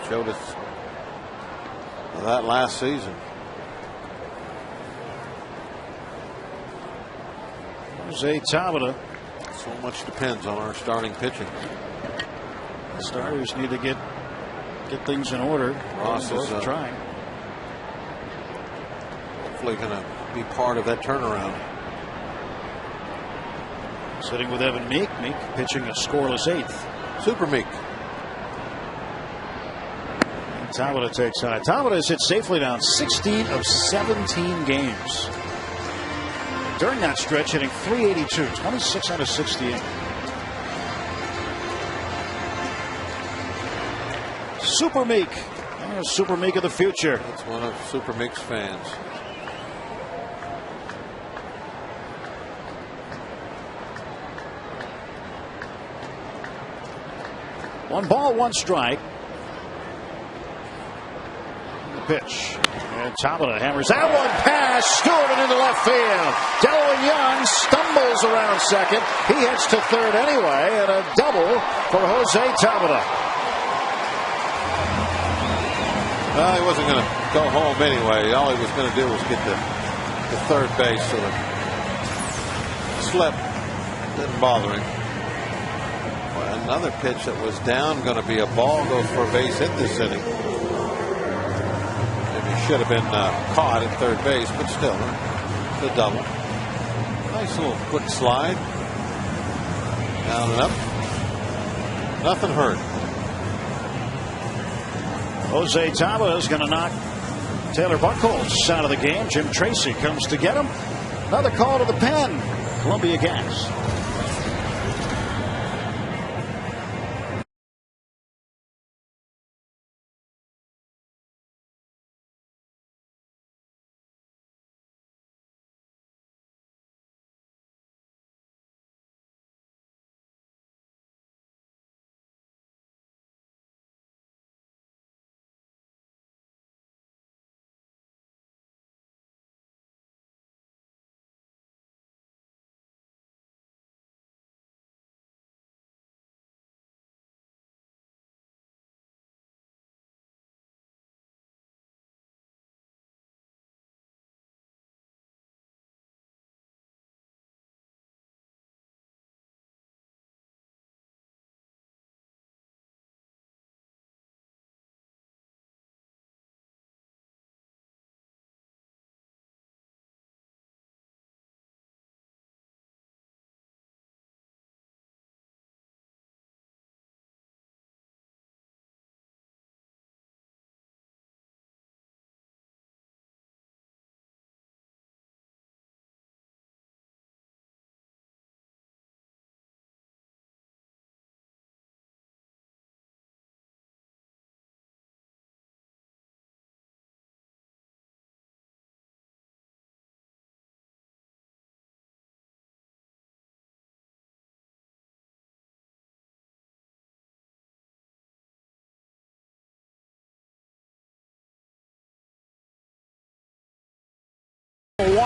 He showed us that last season. Jose Tabata. So much depends on our starting pitching. The starters need to get things in order. Ross is trying. Hopefully going to be part of that turnaround. Sitting with Evan Meek. Meek pitching a scoreless 8th. Super Meek. And Tabata takes high. Tabata has hit safely down 16 of 17 games. During that stretch, hitting .382, 26 out of 68. Super Meek. Super Meek of the future. That's one of Super Meek's fans. One ball, one strike. The pitch. And Tabata hammers that one past Stewart and into left field. Delwin Young stumbles around second. He hits to third anyway, and a double for Jose Tabata. Well, he wasn't going to go home anyway. All he was going to do was get to third base, so the slip didn't bother him. Well, another pitch that was down, going to be a ball, goes for a base hit this inning. Should have been caught at third base, but still, the double. Nice little quick slide. Down and up. Nothing hurt. Jose Tabata is going to knock Taylor Buchholz out of the game. Jim Tracy comes to get him. Another call to the pen. Columbia Gas.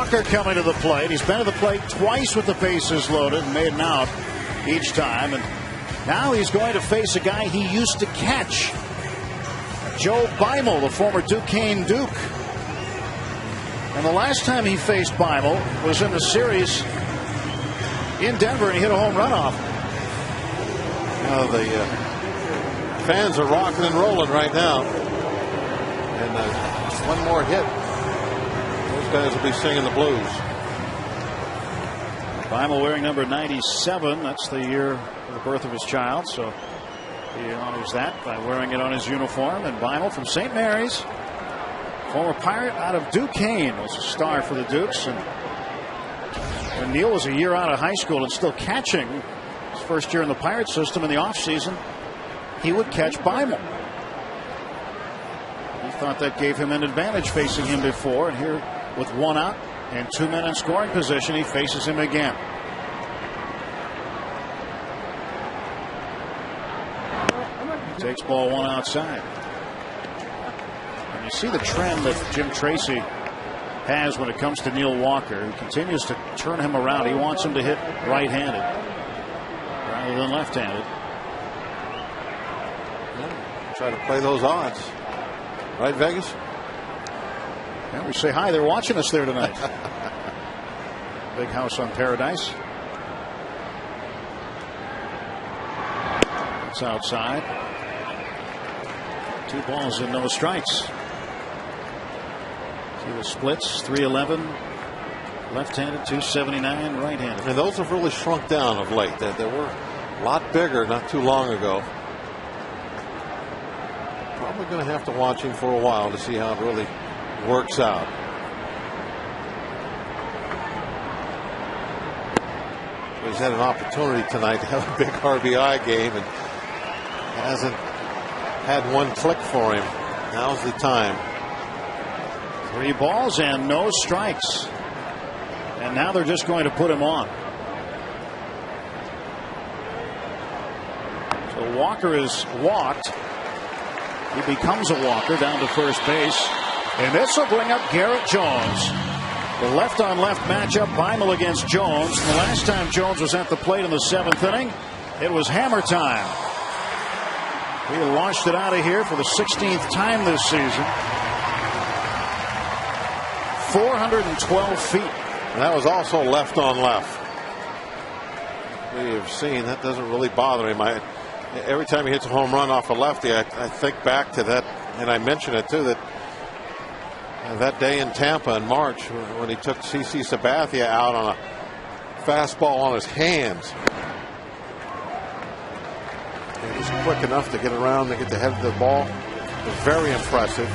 Walker coming to the plate. He's been to the plate twice with the bases loaded and made an out each time. And now he's going to face a guy he used to catch, Joe Beimel, the former Duquesne Duke. And the last time he faced Beimel was in the series in Denver, and he hit a home run off. The fans are rocking and rolling right now. And one more hit, those guys will be singing the blues. Beimel wearing number 97. That's the year of the birth of his child, so he honors that by wearing it on his uniform. And Beimel from St. Mary's, former Pirate out of Duquesne, was a star for the Dukes. And when Neil was a year out of high school and still catching, his first year in the Pirate system in the offseason, he would catch Beimel. He thought that gave him an advantage facing him before, and here with one out and 2 men in scoring position, he faces him again. He takes ball one outside. And you see the trend that Jim Tracy has when it comes to Neil Walker. He continues to turn him around. He wants him to hit right-handed rather than left-handed. Try to play those odds. Right, Vegas? Yeah, we say hi. They're watching us there tonight. Big house on Paradise. It's outside. 2 balls and no strikes. See the splits, 311 left-handed, 279 right-handed. And those have really shrunk down of late. They were a lot bigger not too long ago. Probably going to have to watch him for a while to see how it really works out. He's had an opportunity tonight to have a big RBI game and hasn't had one click for him. Now's the time. 3 balls and no strikes. And now they're just going to put him on. So Walker is walked. He becomes a walker down to first base. And this will bring up Garrett Jones. The left-on-left matchup, Beimel against Jones. And the last time Jones was at the plate in the 7th inning, it was hammer time. He launched it out of here for the 16th time this season. 412 feet. And that was also left on left. We have seen that doesn't really bother him. Every time he hits a home run off a lefty, I think back to that, and I mentioned it too, that day in Tampa in March when he took CC Sabathia out on a fastball on his hands. He was quick enough to get around to get the head of the ball. It was very impressive.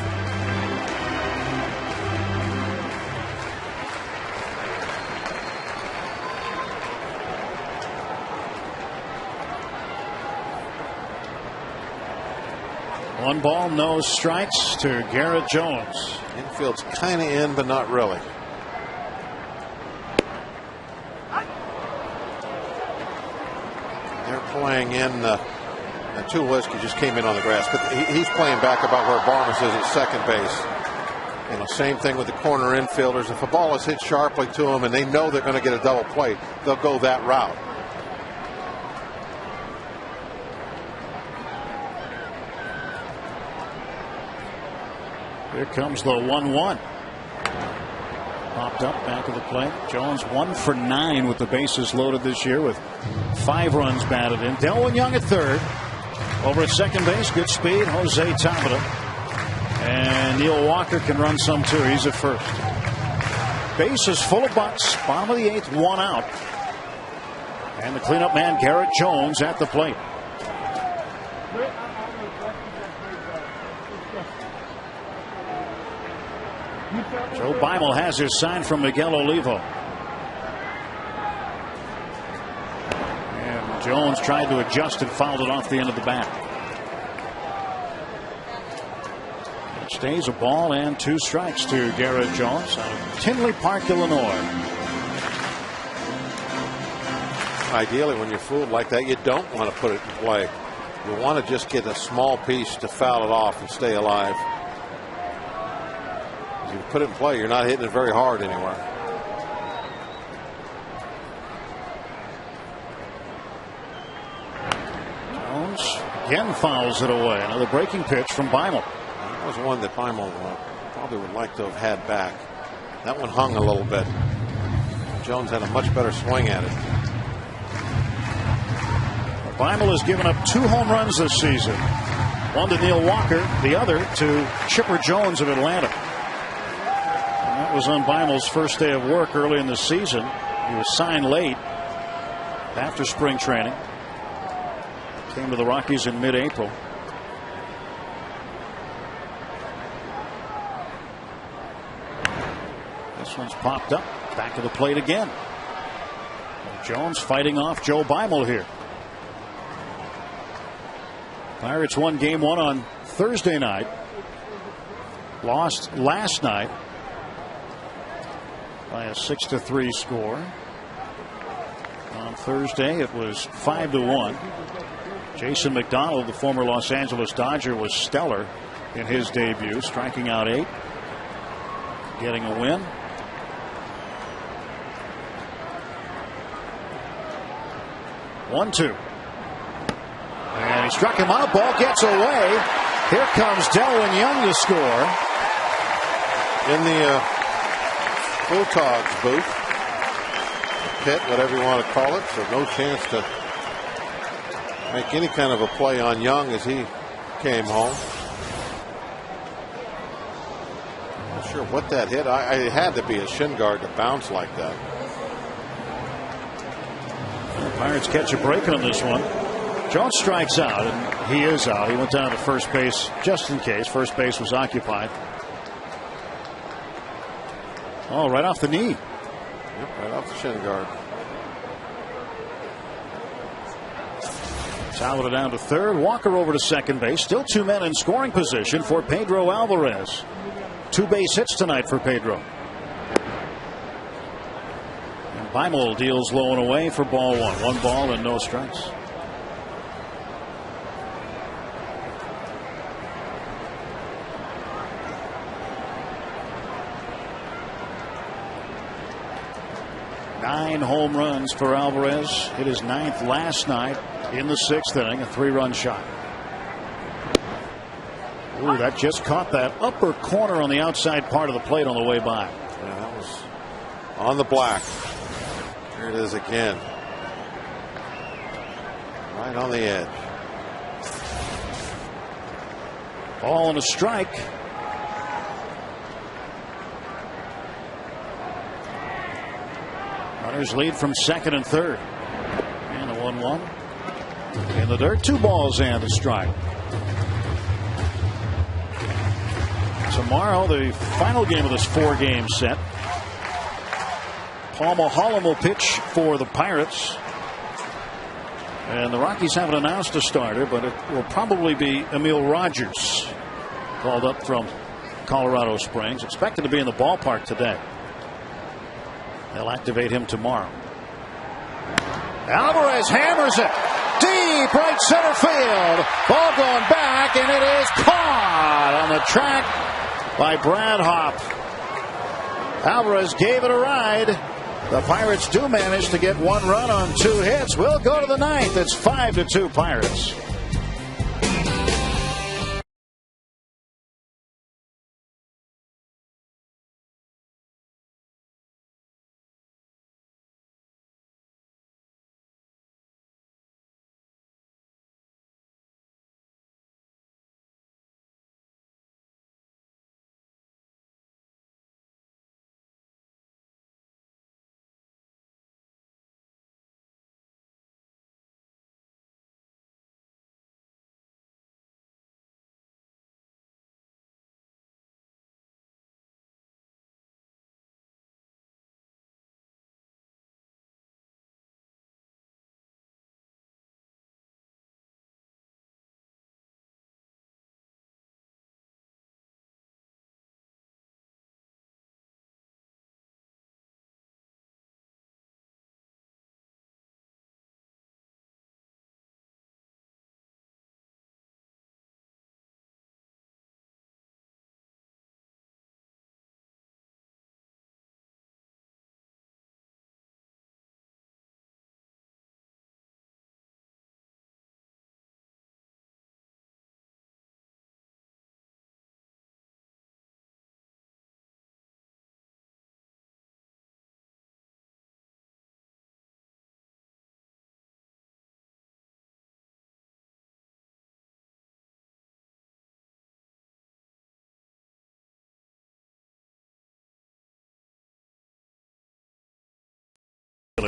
One ball, no strikes to Garrett Jones. Infield's kind of in, but not really. They're playing in. Tulowitzki just came in on the grass, but he's playing back about where Barnes is at second base. You know, same thing with the corner infielders. If a ball is hit sharply to them and they know they're going to get a double play, they'll go that route. Here comes the 1-1. Popped up back of the plate. Jones 1 for 9 with the bases loaded this year with 5 runs batted in. Delwyn Young at third. Over at second base, good speed, Jose Tabata. And Neil Walker can run some too. He's at first. Base is full of butts. Bottom of the 8th, 1 out. And the cleanup man Garrett Jones at the plate. Joe Beimel has his sign from Miguel Olivo. And Jones tried to adjust and fouled it off the end of the bat. It stays a ball and 2 strikes to Garrett Jones out of Tinley Park, Illinois. Ideally, when you're fooled like that, you don't want to put it in play. You want to just get a small piece to foul it off and stay alive. If you put it in play, you're not hitting it very hard anywhere. Jones again fouls it away. Another breaking pitch from Beimel. That was one that Beimel probably would like to have had back. That one hung a little bit. Jones had a much better swing at it. Beimel has given up 2 home runs this season. One to Neil Walker, the other to Chipper Jones of Atlanta. And that was on Beimel's first day of work early in the season. He was signed late after spring training. Came to the Rockies in mid-April. This one's popped up. Back of the plate again. Jones fighting off Joe Beimel here. Pirates won game 1 on Thursday night. Lost last night by a 6-3 score. On Thursday it was 5-1. Jason McDonald, the former Los Angeles Dodger, was stellar in his debut, striking out 8, getting a win. One-two. And he struck him out. Ball gets away. Here comes Delwyn Young to score. In the Photog's booth, pit, whatever you want to call it, so no chance to make any kind of a play on Young as he came home. Not sure what that hit. It had to be a shin guard to bounce like that. The Pirates catch a break on this one. Jones strikes out, and he is out. He went down to first base just in case. First base was occupied. Oh, right off the knee. Yep, right off the shin guard. Salvador down to third. Walker over to second base. Still 2 men in scoring position for Pedro Alvarez. 2 base hits tonight for Pedro. And Beimel deals low and away for ball 1. 1 ball and no strikes. Nine home runs for Alvarez. Hit his 9th last night in the 6th inning. A 3-run shot. Ooh, that just caught that upper corner on the outside part of the plate on the way by. Yeah, that was on the black. There it is again. Right on the edge. Ball and a strike. Runners lead from second and third. And a 1-1. In the dirt. 2 balls and a strike. Tomorrow, the final game of this 4-game set. Paul Mulholland will pitch for the Pirates. And the Rockies haven't announced a starter, but it will probably be Emil Rogers, called up from Colorado Springs. Expected to be in the ballpark today. They'll activate him tomorrow. Alvarez hammers it deep right center field. Ball going back, and it is caught on the track by Brad Hopp. Alvarez gave it a ride. The Pirates do manage to get 1 run on 2 hits. We'll go to the 9th. It's 5-2 Pirates.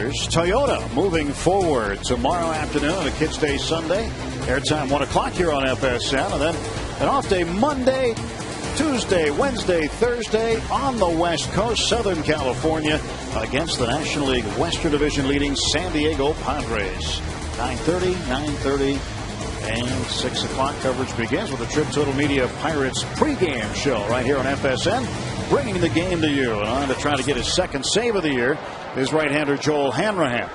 Tigers. Toyota moving forward tomorrow afternoon on a Kids Day Sunday. Airtime 1 o'clock here on FSN. And then an off day Monday, Tuesday, Wednesday, Thursday on the West Coast, Southern California, against the National League Western Division leading San Diego Padres. 9:30, 9:30, and 6 o'clock. Coverage begins with the Trip Total Media Pirates pregame show right here on FSN, bringing the game to you. And on to try to get his second save of the year is right-hander Joel Hanrahan.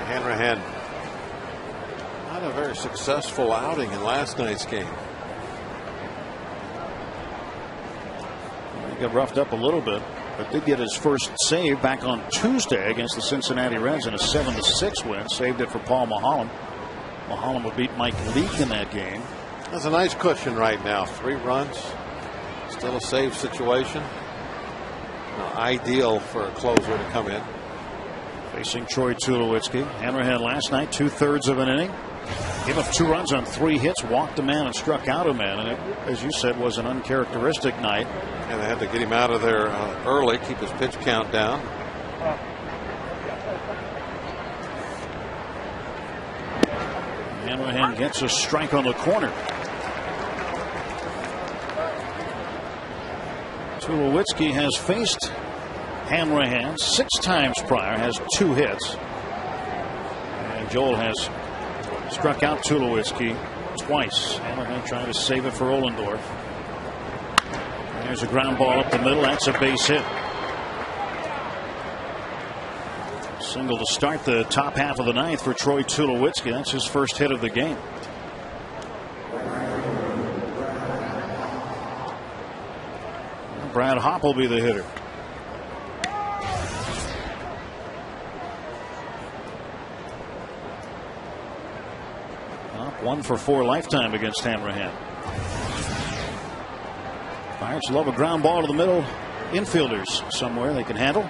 Hanrahan, not a very successful outing in last night's game. He got roughed up a little bit, but did get his first save back on Tuesday against the Cincinnati Reds in a 7-6 win. Saved it for Paul Maholm. Maholm would beat Mike Leake in that game. That's a nice cushion right now. 3 runs. Still a save situation. Ideal for a closer to come in. Facing Troy Tulowitzki. Hanrahan last night, 2/3 of an inning. Gave up 2 runs on 3 hits, walked a man and struck out a man. And it, as you said, was an uncharacteristic night. And they had to get him out of there early, keep his pitch count down. Hanrahan gets a strike on the corner. Tulowitzki has faced Hanrahan 6 times prior, has 2 hits. And Joel has struck out Tulowitzki twice. Hanrahan trying to save it for Ohlendorf. There's a ground ball up the middle. That's a base hit. Single to start the top half of the 9th for Troy Tulowitzki. That's his first hit of the game. Brad Hopp will be the hitter. Up 1 for 4 lifetime against Hanrahan. Pirates love a ground ball to the middle. Infielders somewhere they can handle.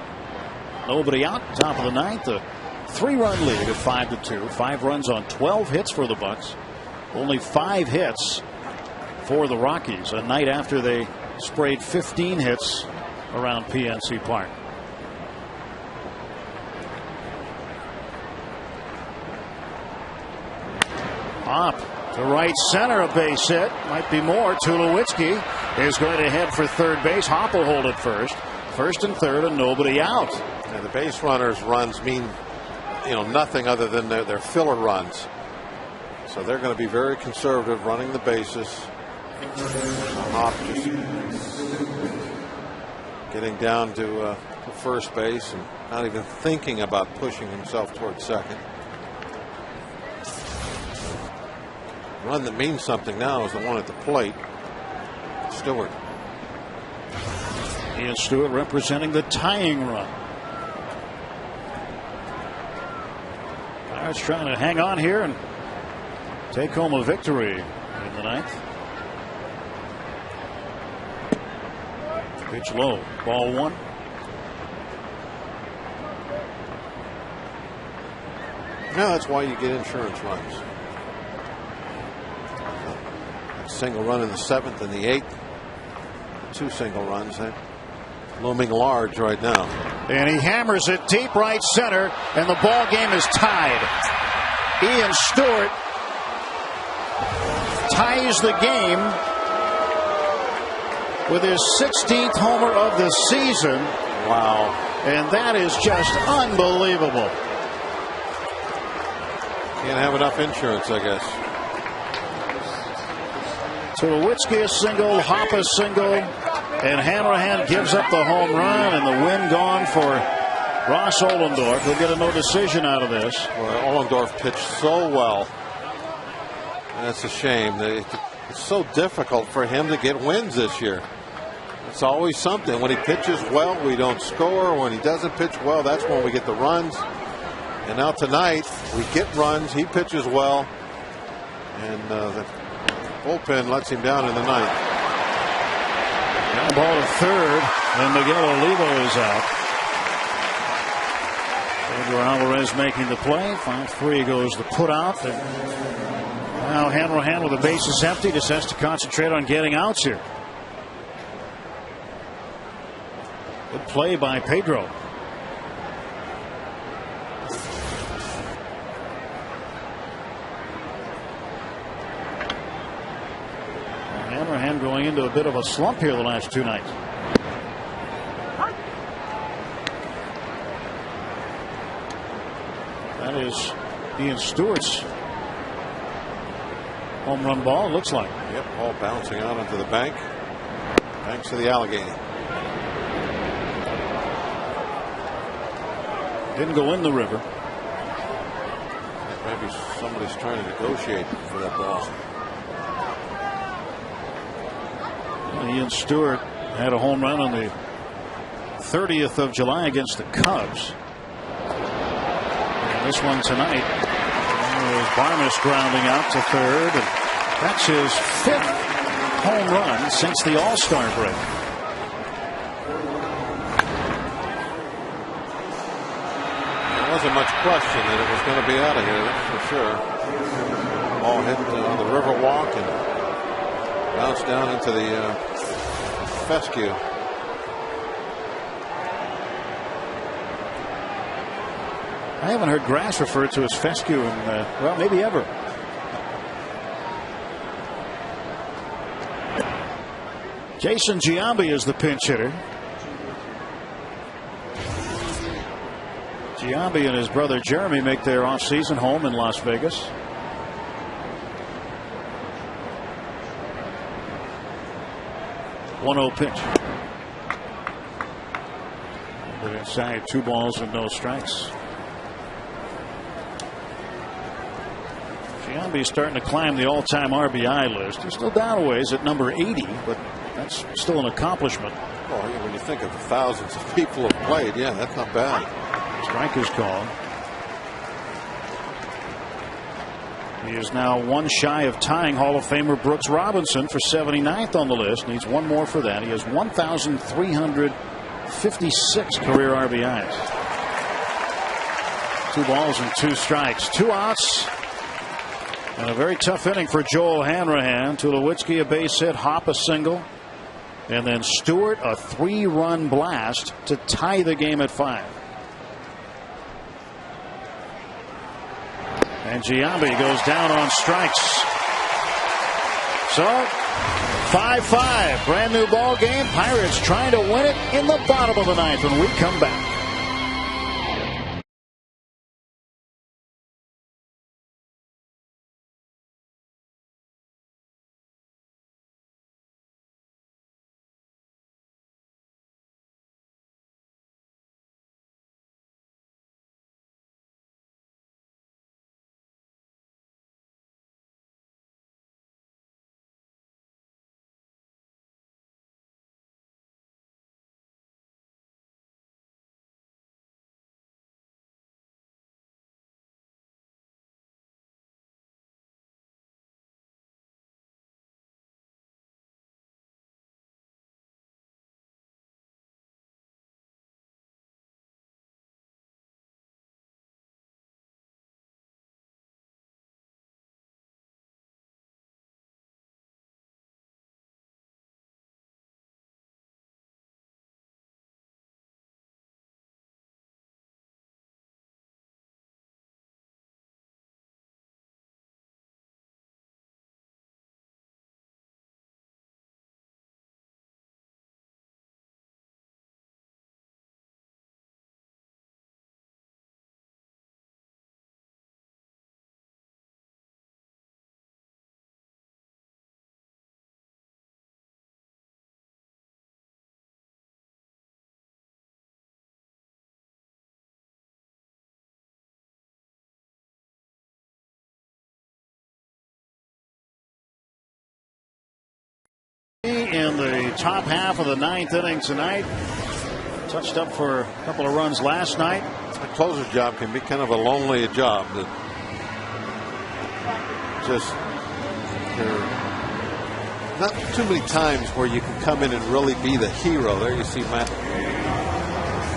Nobody out. Top of the 9th. A 3-run lead at 5-2. 5 runs on 12 hits for the Bucks. Only 5 hits for the Rockies. A night after they sprayed 15 hits around PNC Park. Up to right center, a base hit. Might be more. Tulowitzki is going to head for third base. Hopp will hold it first. First and third, and nobody out. And the base runners' runs mean, nothing other than their filler runs. So they're going to be very conservative running the bases. Hopp just getting down to first base and not even thinking about pushing himself towards second. Run that means something now is the one at the plate. Stewart. Ian Stewart representing the tying run. Pirates trying to hang on here and take home a victory in the 9th. Pitch low. Ball 1. No, that's why you get insurance runs. Single run in the 7th and the 8th. 2 single runs. Looming large right now. And he hammers it deep right center, and the ball game is tied. Ian Stewart ties the game with his 16th homer of the season. Wow. And that is just unbelievable. Can't have enough insurance, I guess. Tulowitzki a single, Hopp a single, and Hanrahan gives up the home run, and the win gone for Ross Ohlendorf. He'll get a no decision out of this. Well, Ohlendorf pitched so well. That's a shame. It's so difficult for him to get wins this year. It's always something. When he pitches well, we don't score. When he doesn't pitch well, that's when we get the runs. And now tonight, we get runs. He pitches well. And the bullpen lets him down in the 9th. Ground ball to third, and Miguel Olivo is out. Pedro Alvarez making the play. 5-3 goes the put out. And now Hanrahan with the bases empty just has to concentrate on getting outs here. Good play by Pedro. Hanrahan going into a bit of a slump here the last two nights. That is Ian Stewart's home run ball, looks like. Yep, ball bouncing out into the bank. Thanks to the Allegheny. Didn't go in the river. Maybe somebody's trying to negotiate for that ball. Ian Stewart had a home run on the 30th of July against the Cubs. And this one tonight, Barnes grounding out to third, and that's his 5th home run since the All-Star break. There wasn't much question that it was going to be out of here, that's for sure. Ball hit on the river walk and bounced down into the fescue. I haven't heard grass referred to as fescue in, well, maybe ever. Jason Giambi is the pinch hitter. Giambi and his brother Jeremy make their off-season home in Las Vegas. 1-0 pitch. But inside, 2 balls and no strikes. Giambi's starting to climb the all-time RBI list. He's still down a ways at number 80, but that's still an accomplishment. Well, when you think of the thousands of people who have played, yeah, that's not bad. Strike is called. He is now 1 shy of tying Hall of Famer Brooks Robinson for 79th on the list. Needs 1 more for that. He has 1,356 career RBIs. 2 balls and 2 strikes. 2 outs. And a very tough inning for Joel Hanrahan. Tulowitzki a base hit, Hop a single, and then Stewart a 3-run blast to tie the game at 5. And Giambi goes down on strikes. So 5-5, brand new ball game. Pirates trying to win it in the bottom of the 9th when we come back. In the top half of the 9th inning tonight. Touched up for a couple of runs last night. The closer job can be kind of a lonely job. That just there are not too many times where you can come in and really be the hero. There you see Matt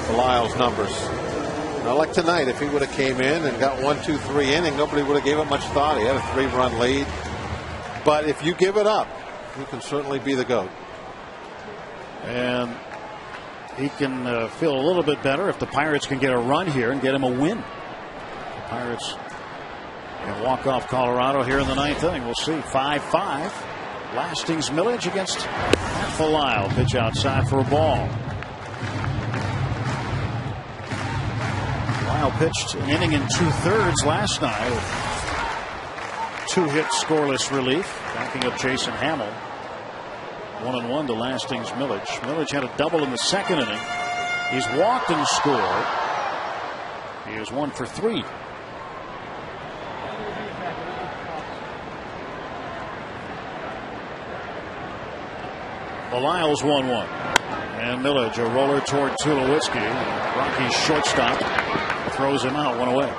Belisle's numbers. Now, like tonight, if he would have came in and got 1, 2, 3 inning, nobody would have gave it much thought. He had a 3-run lead. But if you give it up, you can certainly be the GOAT. And he can feel a little bit better if the Pirates can get a run here and get him a win. The Pirates can walk off Colorado here in the ninth inning. We'll see. 5-5. Lastings Millage against Belisle. Pitch outside for a ball. Belisle pitched an inning and 2/3 last night. 2-hit scoreless relief, backing up Jason Hamill. 1-1 to Lastings Millage. Millage had a double in the second inning. He's walked and scored. He is 1 for 3. Belisle's 1-1. And Millage, a roller toward Tulowitzki. Rocky's shortstop throws him out, 1 away.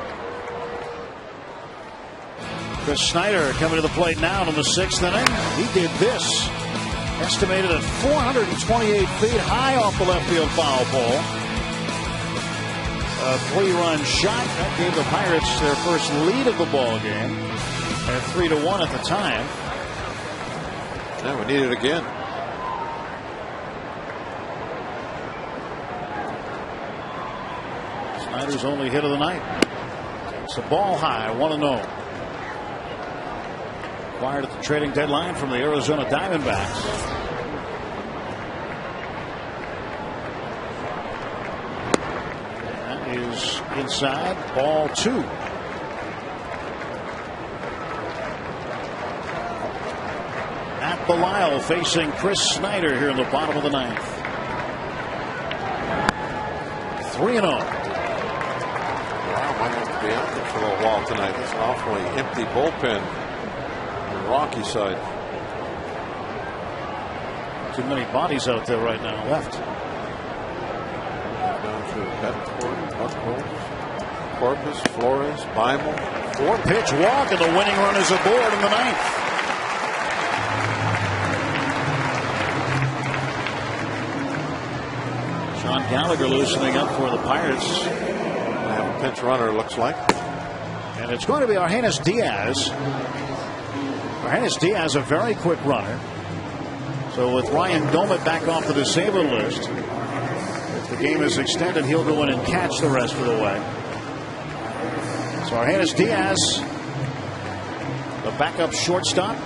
Chris Snyder coming to the plate now in the 6th inning. He did this. Estimated at 428 feet high off the left field foul pole. A 3-run shot that gave the Pirates their first lead of the ball game at 3-1 at the time. Yeah, we need it again. Snyder's only hit of the night. It's a ball high, 1-0. Acquired at the trading deadline from the Arizona Diamondbacks. That is inside, ball 2. At Belisle facing Chris Snyder here in the bottom of the 9th. 3-0. Might have to be out there for a little while tonight. It's an awfully empty bullpen on the Rocky side. Too many bodies out there right now left. Down to Betancourt, Corpus, Flores, Beimel. 4-pitch walk, and the winning run is aboard in the 9th. Sean Gallagher loosening up for the Pirates. Pinch runner, looks like. And it's going to be Argenis Diaz. Argenis Diaz, a very quick runner. So with Ryan Domet back off the disabled list, if the game is extended, he'll go in and catch the rest of the way. So Argenis Diaz, the backup shortstop,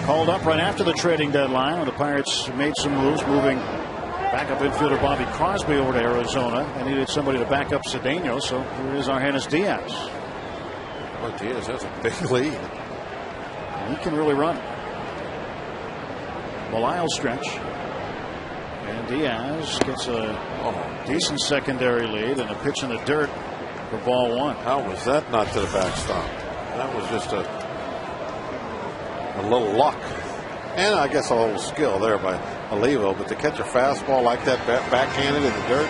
called up right after the trading deadline when the Pirates made some moves, moving backup infielder Bobby Crosby over to Arizona. They needed somebody to back up Cedeno, so here is Argenis Diaz. Well, Diaz has a big lead. He can really run. Belisle stretch. And Diaz gets a decent secondary lead and a pitch in the dirt for ball 1. How was that not to the backstop? That was just a little luck. And I guess a little skill there by Olivo, but to catch a fastball like that backhanded in the dirt,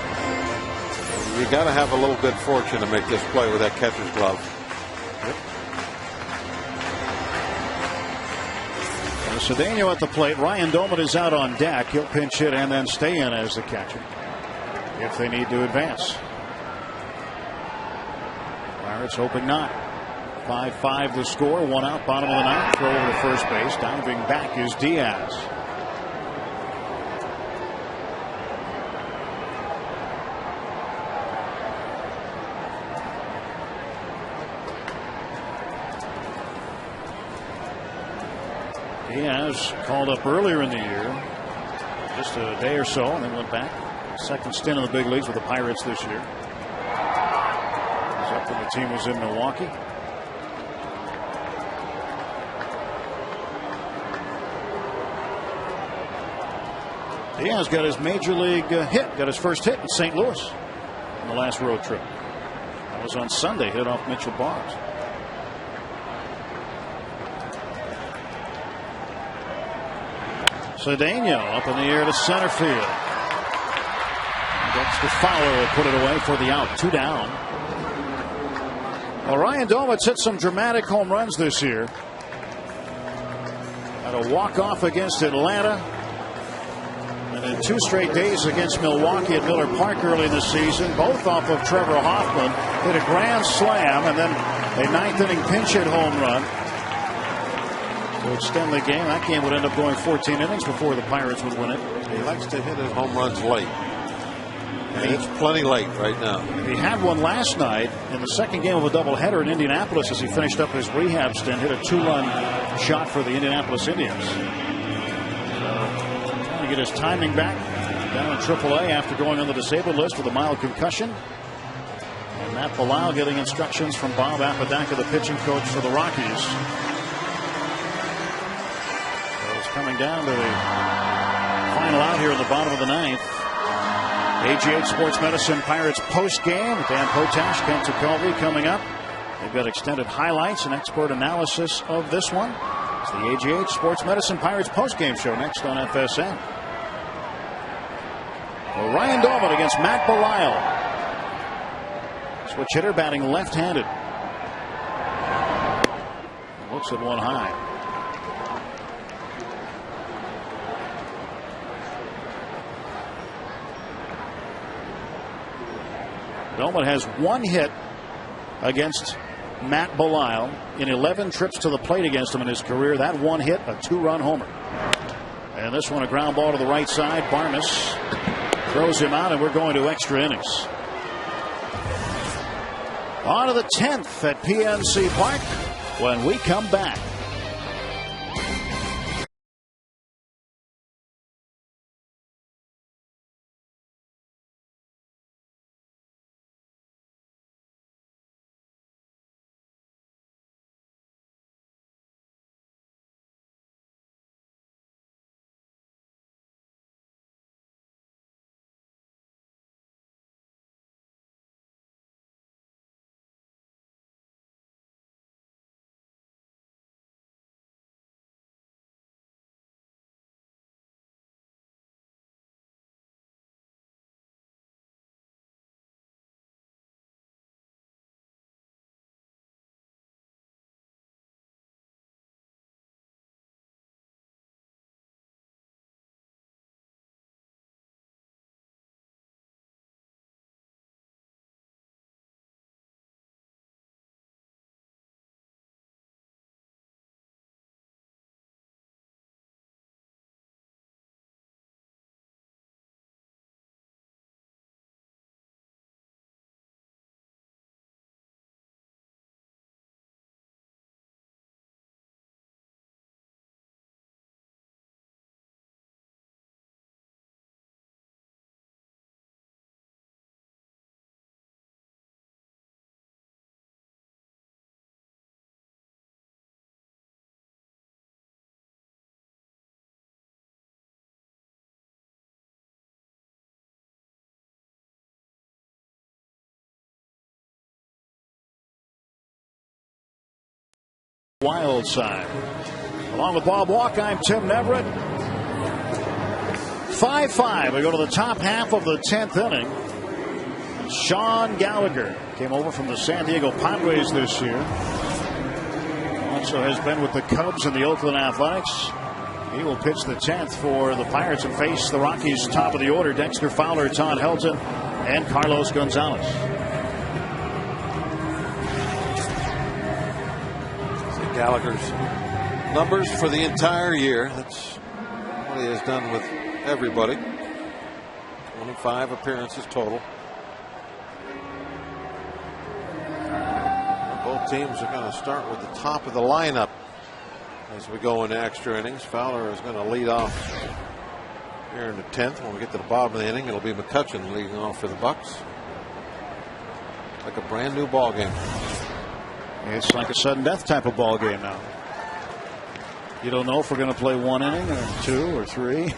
you got to have a little good fortune to make this play with that catcher's glove. And Cedeno at the plate. Ryan Domet is out on deck. He'll pinch hit and then stay in as the catcher if they need to advance. Pirates hoping not. 5-5 the score. 1 out, bottom of the 9th. Throw over to first base. Diving back is Diaz. Diaz called up earlier in the year, just a day or so, and then went back. Second stint in the big leagues with the Pirates this year. He was up when the team was in Milwaukee. Diaz got his major league hit, got his first hit in St. Louis on the last road trip. That was on Sunday, hit off Mitchell Barnes. Cedeno up in the air to center field. Dexter Fowler will put it away for the out. 2 down. Well, Ryan Domet's hit some dramatic home runs this year. Had a walk-off against Atlanta. And in 2 straight days against Milwaukee at Miller Park early in the season, both off of Trevor Hoffman. Hit a grand slam and then a 9th inning pinch hit home run. to extend the game. That game would end up going 14 innings before the Pirates would win it. He likes to hit his home runs late. And it's plenty late right now. He had one last night in the second game of a doubleheader in Indianapolis as he finished up his rehab stint. Hit a 2-run shot for the Indianapolis Indians. Trying to get his timing back down in AAA after going on the disabled list with a mild concussion. And Matt Belisle getting instructions from Bob Apodaca, the pitching coach for the Rockies. So it's coming down to the final out here in the bottom of the ninth. AGH Sports Medicine Pirates post game. Dan Potash, Kent Tekulve coming up. They've got extended highlights and expert analysis of this one. It's the AGH Sports Medicine Pirates post game show next on FSN. Well, Ryan Doman against Matt Belisle. Switch hitter batting left-handed. Looks at one high. Doman has one hit against Matt Belisle in 11 trips to the plate against him in his career. That one hit, a 2-run homer. And this one a ground ball to the right side. Barnes throws him out, and we're going to extra innings. On to the 10th at PNC Park when we come back. Wild side. Along with Bob Walk, I'm Tim Neverett. 5-5. We go to the top half of the 10th inning. Sean Gallagher came over from the San Diego Padres this year. Also has been with the Cubs and the Oakland Athletics. He will pitch the 10th for the Pirates and face the Rockies' top of the order. Dexter Fowler, Todd Helton, and Carlos Gonzalez. Gallagher's numbers for the entire year. That's what he has done with everybody. 25 appearances total. Both teams are going to start with the top of the lineup as we go into extra innings. Fowler is going to lead off here in the 10th. When we get to the bottom of the inning, it'll be McCutchen leading off for the Bucks. Like a brand new ball game. It's like a sudden death type of ball game now. You don't know if we're going to play 1 inning or 2 or 3.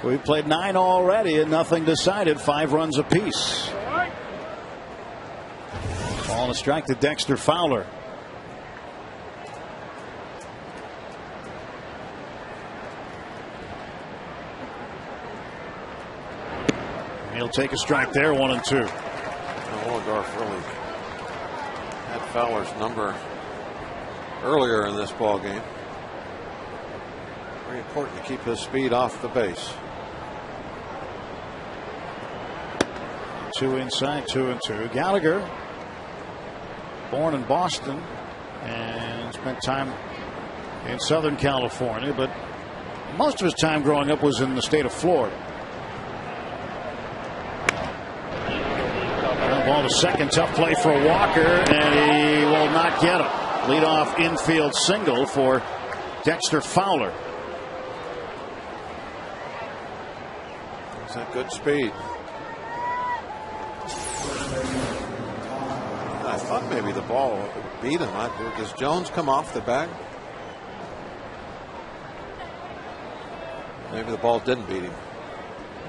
We've played 9 already and nothing decided. 5 runs apiece. Ball and a strike to Dexter Fowler. He'll take a strike there. 1-2. Waldorf really had Fowler's number earlier in this ball game. Very important to keep his speed off the base. 2 inside, 2-2. Gallagher, born in Boston and and spent time in Southern California, but most of his time growing up was in the state of Florida. Ball to second, tough play for Walker, and he will not get him. Leadoff infield single for Dexter Fowler. Is that good speed? I thought maybe the ball beat him. Does Jones come off the bag? Maybe the ball didn't beat him.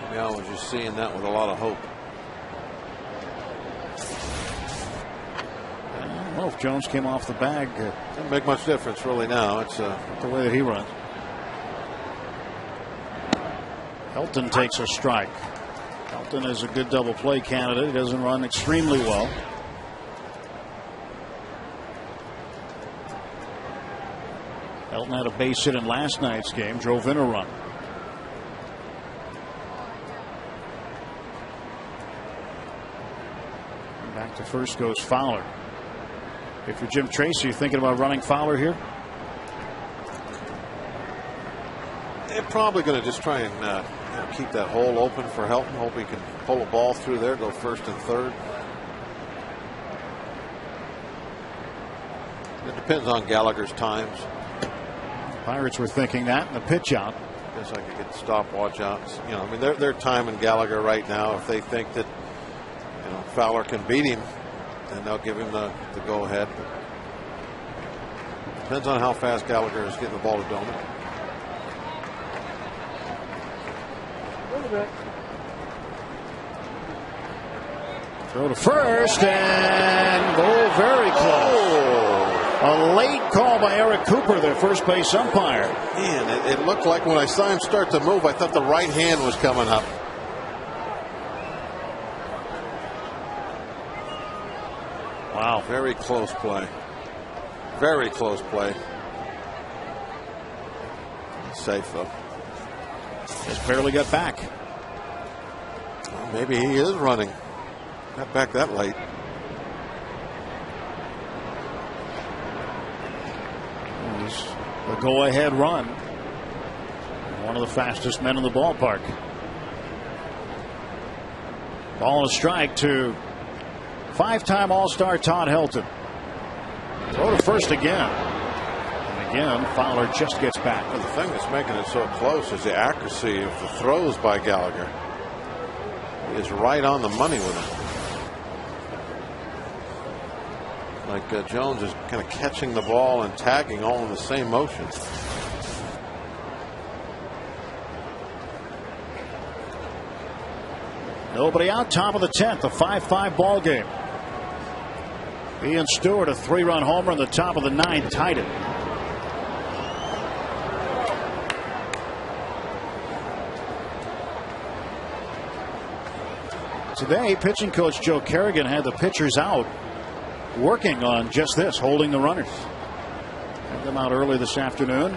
Maybe I was just seeing that with a lot of hope. I don't know if Jones came off the bag. Doesn't make much difference really now. It's the way that he runs. Helton takes a strike. Helton is a good double play candidate. He doesn't run extremely well. Helton had a base hit in last night's game, drove in a run. Back to first goes Fowler. If you're Jim Tracy, you're thinking about running Fowler here? They're probably going to just try and keep that hole open for Helton. Hope he can pull a ball through there, go first and third. It depends on Gallagher's times. Pirates were thinking that in the pitch out. Guess I could get the stopwatch out. I mean, they're timing Gallagher right now. If they think that Fowler can beat him, then they'll give him the go ahead. Depends on how fast Gallagher is getting the ball to Doman. Throw to first and go very close. A late call by Eric Cooper, their first base umpire. Man, it looked like when I saw him start to move, I thought the right hand was coming up. Wow. Very close play. Very close play. Safe, though. Just barely got back. Well, maybe he is running. Got back that late. A go-ahead run. One of the fastest men in the ballpark. Ball and a strike to five-time All-Star Todd Helton. Throw to first again. And again, Fowler just gets back. Well, the thing that's making it so close is the accuracy of the throws by Gallagher. He is right on the money with him. Like Jones is kind of catching the ball and tagging all in the same motion. Nobody out, top of the 10th, a 5-5 ball game. Ian Stewart, a 3-run homer in the top of the 9th, tied it. Today, pitching coach Joe Kerrigan had the pitchers out working on just this, holding the runners. Had them out early this afternoon.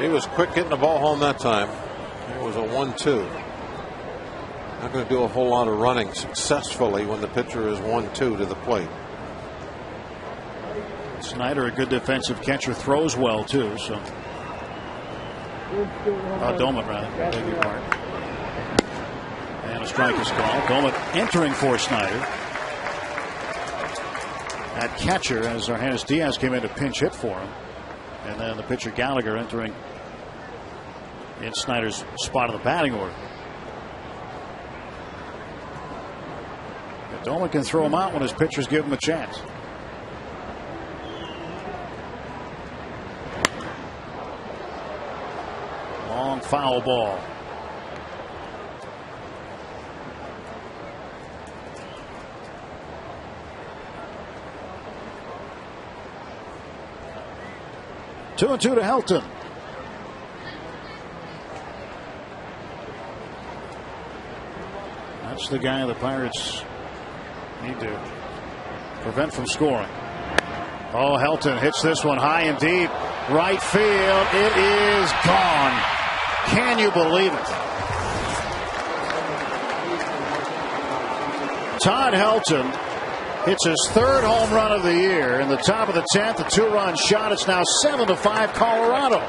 He was quick getting the ball home that time. It was a 1-2. Not going to do a whole lot of running successfully when the pitcher is 1-2 to the plate. Snyder, a good defensive catcher, throws well too. So, Doman rather. Beg your pardon. And a strike is called. Doman entering for Snyder. At catcher, as Argenis Diaz came in to pinch hit for him, and then the pitcher Gallagher entering in Snyder's spot of the batting order. But Doman can throw him out when his pitchers give him a chance. Long foul ball. Two and two to Helton. That's the guy the Pirates need to prevent from scoring. Oh, Helton hits this one high and deep. Right field. It is gone. Can you believe it? Todd Helton hits his 3rd home run of the year in the top of the 10th. A 2-run shot. It's now 7-5 Colorado.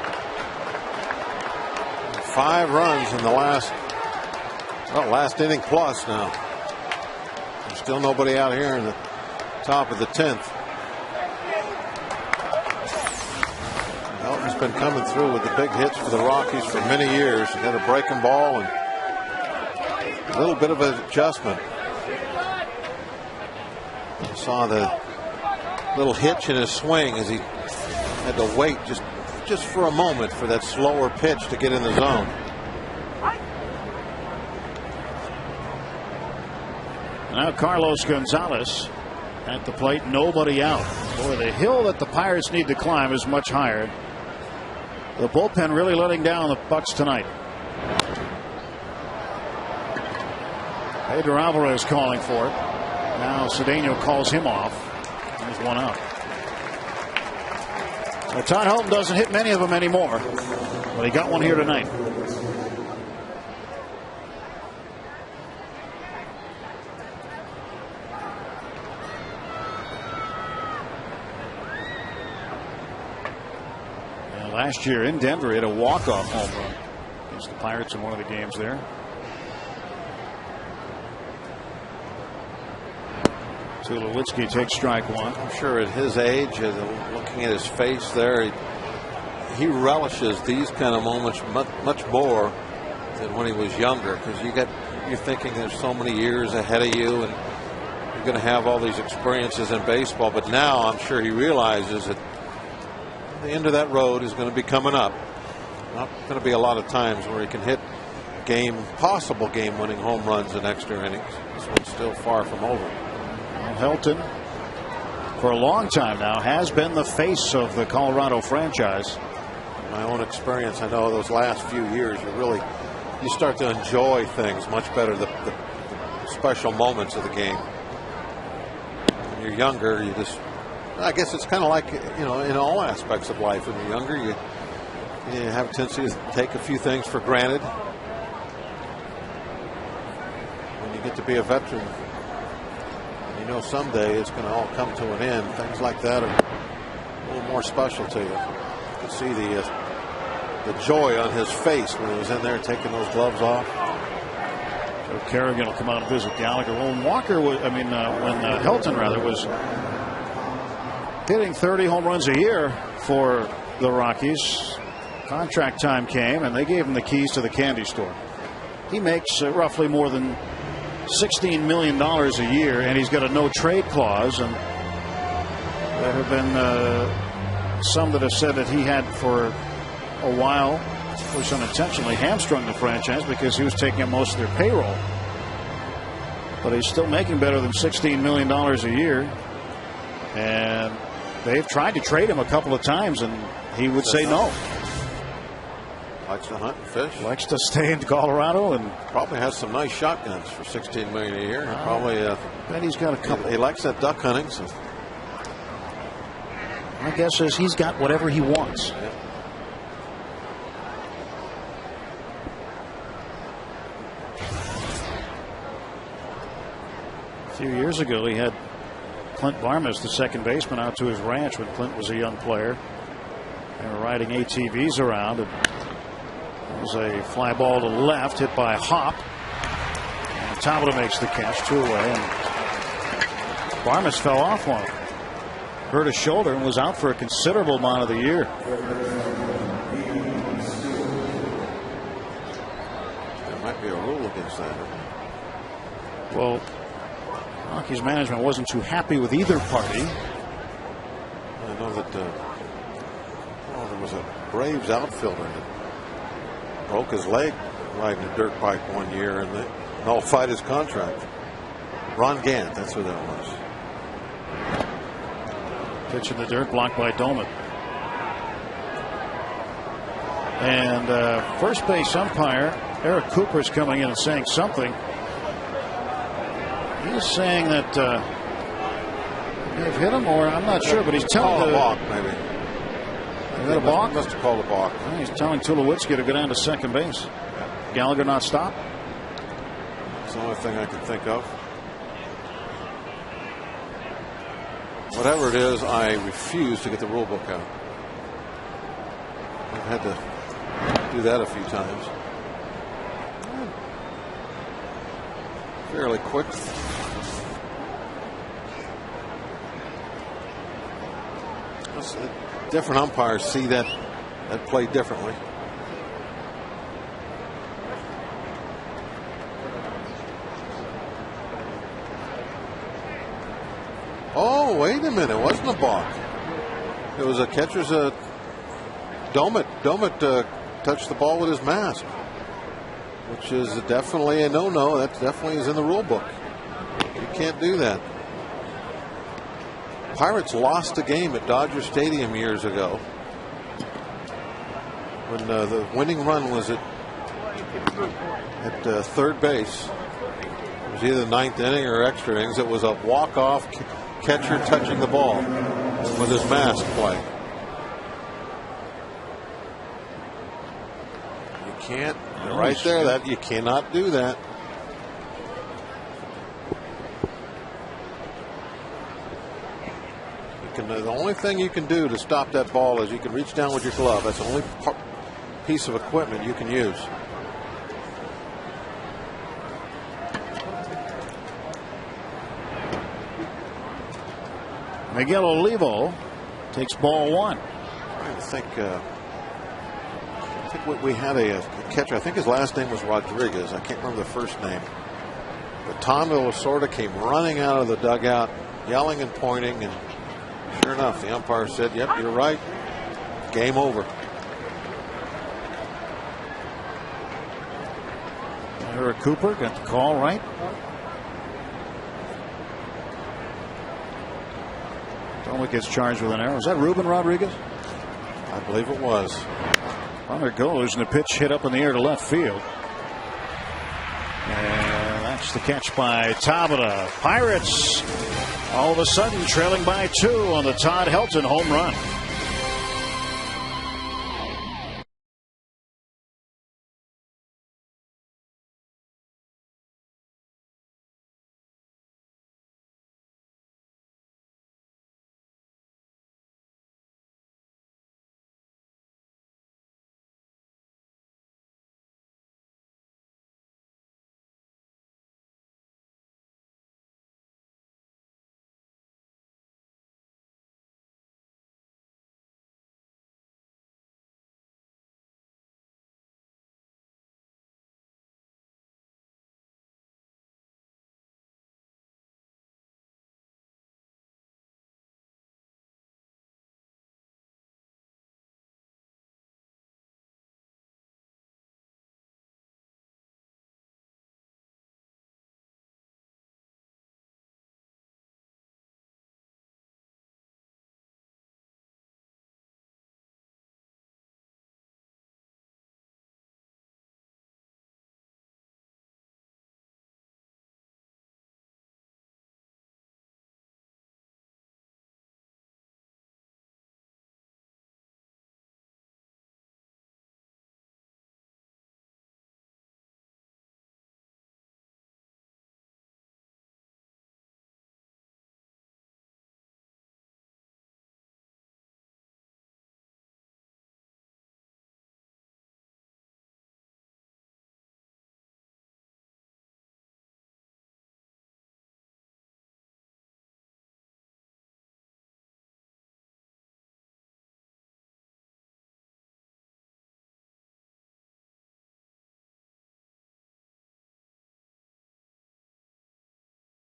5 runs in the last inning plus now. There's still nobody out here in the top of the 10th. Helton's been coming through with the big hits for the Rockies for many years. He got a breaking ball and a little bit of an adjustment. I saw the little hitch in his swing as he had to wait just for a moment for that slower pitch to get in the zone. Now Carlos Gonzalez at the plate, nobody out. Boy, the hill that the Pirates need to climb is much higher. The bullpen really letting down the Bucks tonight. Pedro Alvarez calling for it. Now Cedeno calls him off. There's one out. Well, Todd Helton doesn't hit many of them anymore, but he got one here tonight. And last year in Denver, he had a walk-off home run against the Pirates in one of the games there. Tulowitzki takes strike one. I'm sure at his age, looking at his face there, he relishes these kind of moments much more than when he was younger, because you're thinking there's so many years ahead of you and you're going to have all these experiences in baseball. But now I'm sure he realizes that the end of that road is going to be coming up. Not going to be a lot of times where he can hit possible game-winning home runs in extra innings. This one's still far from over. Helton, for a long time now, has been the face of the Colorado franchise. In my own experience, I know those last few years, you start to enjoy things much better, the special moments of the game. When you're younger, I guess it's kind of like, in all aspects of life. When you're younger, you have a tendency to take a few things for granted. When you get to be a veteran, someday it's going to all come to an end. Things like that are a little more special to you. You can see the joy on his face when he was in there taking those gloves off. So Kerrigan will come out and visit Gallagher. Well, when Helton was hitting 30 home runs a year for the Rockies, contract time came and they gave him the keys to the candy store. He makes roughly more than $16 million a year, and he's got a no trade clause. And there have been some that have said that he had for a while, of course unintentionally, hamstrung the franchise because he was taking up most of their payroll. But he's still making better than $16 million a year, and they've tried to trade him a couple of times, and he would say no. Likes to hunt and fish. Likes to stay in Colorado, and probably has some nice shotguns for $16 million a year. Bet he's got a couple. He likes that duck hunting. So. My guess is he's got whatever he wants. Yeah. A few years ago, he had Clint Varmus, the second baseman, out to his ranch when Clint was a young player. They were riding ATVs around, and it was a fly ball to left, hit by Hop. And Tabata makes the catch, 2 away, and Varmus fell off one. Hurt his shoulder and was out for a considerable amount of the year. There might be a rule against that. Well, Rockies management wasn't too happy with either party. I know that there was a Braves outfielder that broke his leg riding a dirt bike one year, and they nullified his contract. Ron Gant, that's who that was. Pitch in the dirt, blocked by Doman. And first base umpire Eric Cooper's coming in and saying something. He's saying that they've hit him, or I'm not sure, but he's telling a balk, maybe. Is that a balk? Must have called a balk. He's telling Tulowitzki to go down to second base. Gallagher not stop. That's the only thing I can think of. whatever it is, I refuse to get the rule book out. I've had to do that a few times. Fairly quick. Different umpires see that play differently. Oh, wait a minute. It wasn't a balk. It was a catcher's Domit touched the ball with his mask, which is definitely a no-no. That definitely is in the rule book. You can't do that. Pirates lost a game at Dodger Stadium years ago when the winning run was at third base. It was either the ninth inning or extra innings. It was a walk-off catcher touching the ball with his mask play. You can't, right there, that you cannot do that. The only thing you can do to stop that ball is you can reach down with your glove. That's the only piece of equipment you can use. Miguel Olivo takes ball one. I think we had a catcher. I think his last name was Rodriguez. I can't remember the first name. But Tom Lasorda came running out of the dugout, yelling and pointing, and sure enough, the umpire said, "Yep, you're right. Game over." Eric Cooper got the call right. Only gets charged with an error. Was that Ruben Rodriguez? I believe it was. Runner goes and the pitch hit up in the air to left field. And that's the catch by Tabata. Pirates all of a sudden trailing by 2 on the Todd Helton home run.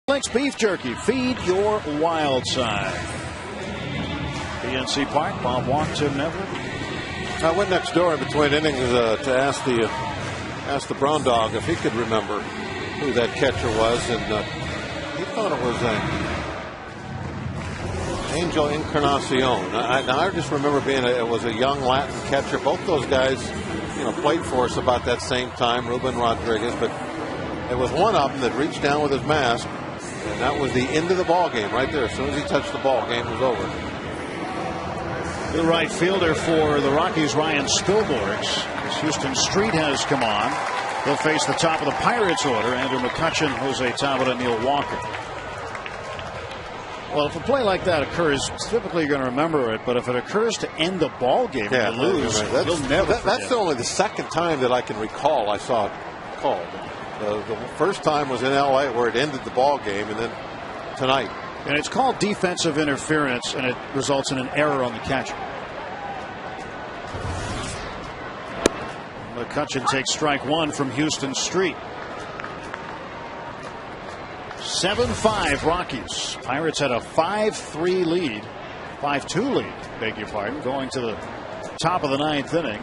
Link's Beef Jerky. Feed your wild side. PNC Park. Bob Walk, Tim Neville. I went next door in between innings to ask the brown dog if he could remember who that catcher was, and he thought it was Angel Encarnacion. I just remember it was a young Latin catcher. Both those guys, played for us about that same time, Ruben Rodriguez, but it was one of them that reached down with his mask. And that was the end of the ball game right there. As soon as he touched the ball, game was over. The right fielder for the Rockies, Ryan Spilborghs. As Houston Street has come on. He'll face the top of the Pirates order. Andrew McCutchen, Jose Tabata, Neil Walker. Well, if a play like that occurs, typically you're going to remember it. But if it occurs to end the ball game and you lose, you'll never forget. That's only the second time that I can recall I saw it called. The first time was in L.A. where it ended the ball game, and then tonight. And it's called defensive interference, and it results in an error on the catcher. McCutchen takes strike one from Houston Street. 7-5 Rockies. Pirates had a 5-3 lead. 5-2 lead, beg your pardon, going to the top of the ninth inning.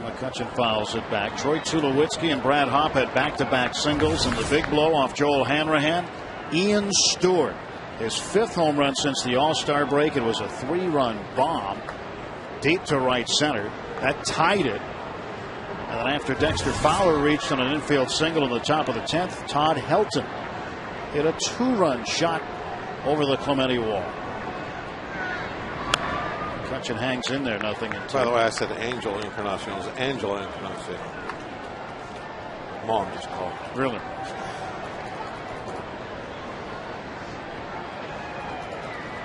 McCutchen fouls it back. Troy Tulowitzki and Brad Hopp had back-to-back singles, and the big blow off Joel Hanrahan. Ian Stewart, his 5th home run since the All-Star break. It was a 3-run bomb deep to right center. That tied it. And then after Dexter Fowler reached on an infield single in the top of the 10th, Todd Helton hit a 2-run shot over the Clemente wall. McCutchen hangs in there, nothing in 2. By the way, I said Angel Encarnacion. It was Angela Encarnacion. Mom just called. Really?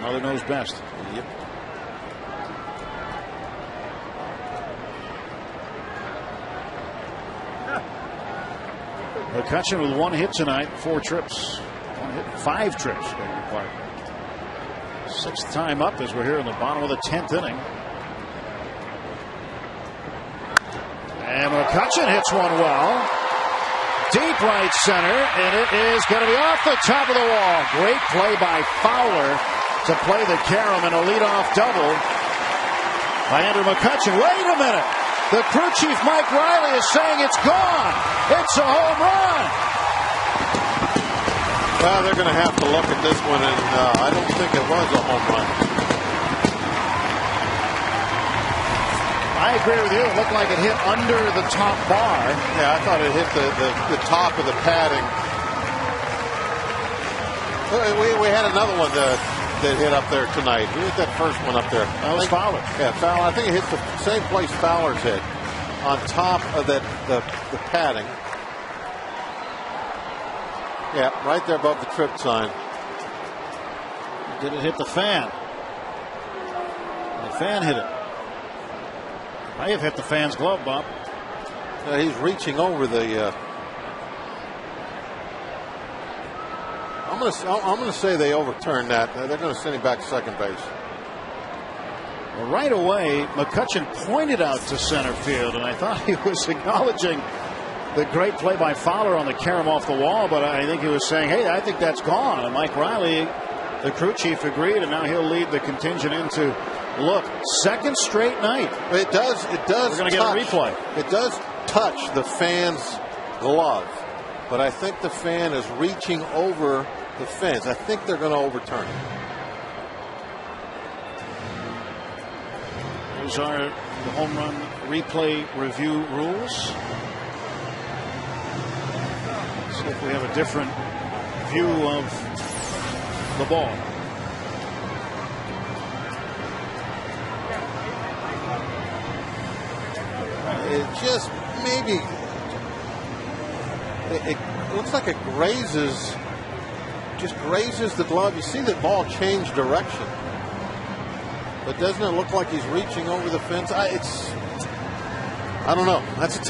Mother knows best. Yep. McCutchen with 1 hit tonight, 4 trips. 1 hit, 5 trips, beg your pardon. 6th time up as we're here in the bottom of the 10th inning. And McCutchen hits one well. Deep right center, and it is going to be off the top of the wall. Great play by Fowler to play the carom in a leadoff double by Andrew McCutchen. Wait a minute. The crew chief, Mike Riley, is saying it's gone. It's a home run. Well, they're going to have to look at this one, and I don't think it was a home run. I agree with you. It looked like it hit under the top bar. Yeah, I thought it hit the top of the padding. We had another one that hit up there tonight. Who hit that first one up there? That was Fowler. Yeah, Fowler. I think it hit the same place Fowler's hit, on top of the padding. Yeah, right there above the trip sign. Did it hit the fan? The fan hit it. May have hit the fan's glove, Bob. He's reaching over the. I'm going to say they overturned that. They're going to send him back to second base. Well, right away, McCutchen pointed out to center field, and I thought he was acknowledging the great play by Fowler on the carom off the wall, but I think he was saying, hey, I think that's gone. And Mike Riley, the crew chief, agreed, and now he'll lead the contingent into, look, 2nd straight night. It does. We're going to get a replay. It does touch the fan's glove, but I think the fan is reaching over the fence. I think they're going to overturn it. Those are the home run replay review rules. See if we have a different view of the ball. It just maybe it looks like it grazes the glove. You see the ball change direction, but doesn't it look like he's reaching over the fence? I don't know. That's a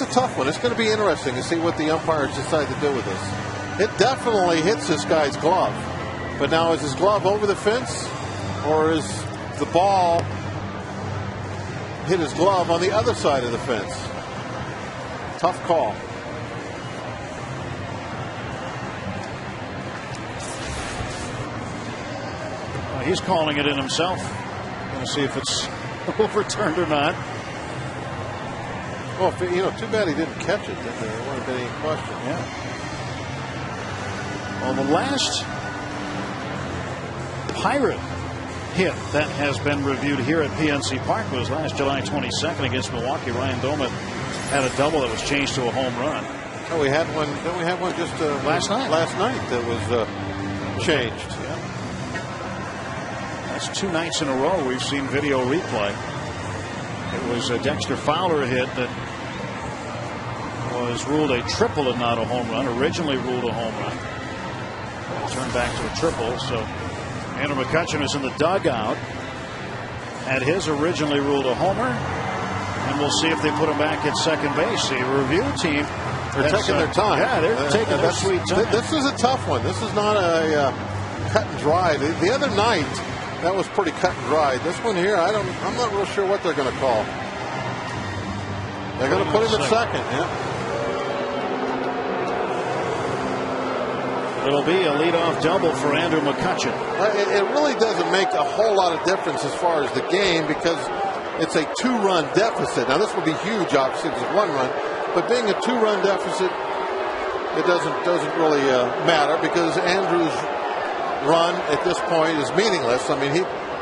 tough one. It's going to be interesting to see what the umpires decide to do with this. It definitely hits this guy's glove, but now is his glove over the fence, or is the ball hit his glove on the other side of the fence? Tough call. He's calling it in himself. Going to see if it's overturned or not. Well, too bad he didn't catch it. Then there wouldn't have been any question. Yeah. Well, the last Pirate hit that has been reviewed here at PNC Park was last July 22nd against Milwaukee. Ryan Doman had a double that was changed to a home run. Oh, we had one. Don't we have one just last night? Last night that was changed. Yeah. That's 2 nights in a row we've seen video replay. It was a Dexter Fowler hit that was ruled a triple and not a home run. Originally ruled a home run. Turn back to a triple. So Andrew McCutchen is in the dugout. Had his originally ruled a homer. And we'll see if they put him back at second base. The review team, they're taking their time. Yeah, they're taking their sweet time. This is a tough one. This is not a cut and dry. The other night, that was pretty cut and dry. This one here, I'm not real sure what they're going to call. They're going to put him at second. Yeah. It'll be a leadoff double for Andrew McCutchen. It really doesn't make a whole lot of difference as far as the game because it's a 2-run deficit. Now, this would be huge, obviously, if it's 1 run. But being a 2-run deficit, it doesn't really matter because Andrew's run at this point is meaningless. I mean,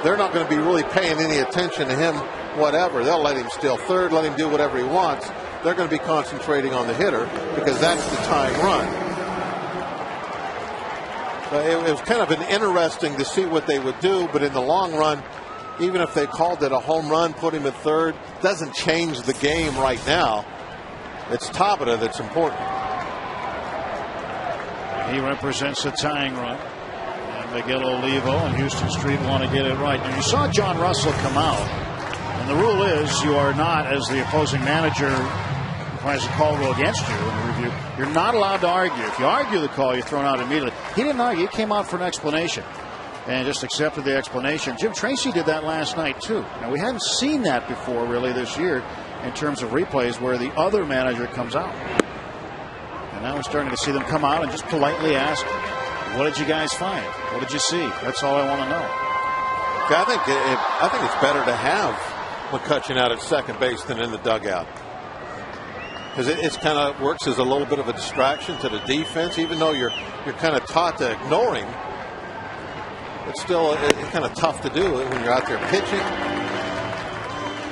they're not going to be really paying any attention to him, whatever. They'll let him steal third, let him do whatever he wants. They're going to be concentrating on the hitter because that's the tying run. It was kind of an interesting to see what they would do, but in the long run, even if they called it a home run, put him at third, doesn't change the game right now. It's Tabata that's important. He represents the tying run. And Miguel Olivo and Houston Street want to get it right. And you saw John Russell come out. And the rule is you are not, as the opposing manager tries to call go against you in the review, you're not allowed to argue. If you argue the call, you're thrown out immediately. He didn't argue. He came out for an explanation and just accepted the explanation. Jim Tracy did that last night, too. Now, we hadn't seen that before, really, this year in terms of replays where the other manager comes out. And now we're starting to see them come out and just politely ask, what did you guys find? What did you see? That's all I want to know. I think it's better to have McCutchen out at second base than in the dugout. Because it's kind of works as a little bit of a distraction to the defense, even though you're kind of taught to ignore him. It's still it's kind of tough to do when you're out there pitching.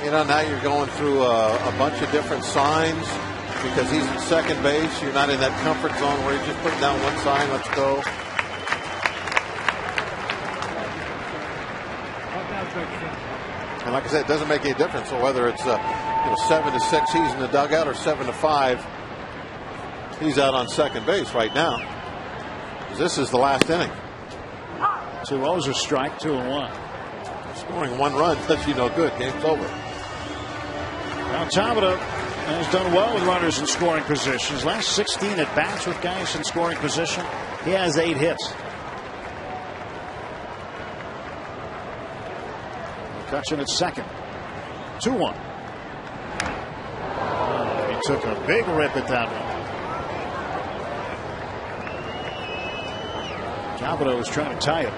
You know, now you're going through a bunch of different signs because he's at second base. You're not in that comfort zone where you're just putting down one sign, let's go. And like I said, it doesn't make any difference. So whether it's 7-6, he's in the dugout, or 7-5, he's out on second base right now. This is the last inning. 2-0's a strike, 2-1. Scoring 1 run does you no good. Game's over. Now Tabata has done well with runners in scoring position. His last 16 at bats with guys in scoring position, he has 8 hits. McCutchen at second. 2-1. He took a big rip at that one. Tabata was trying to tie it.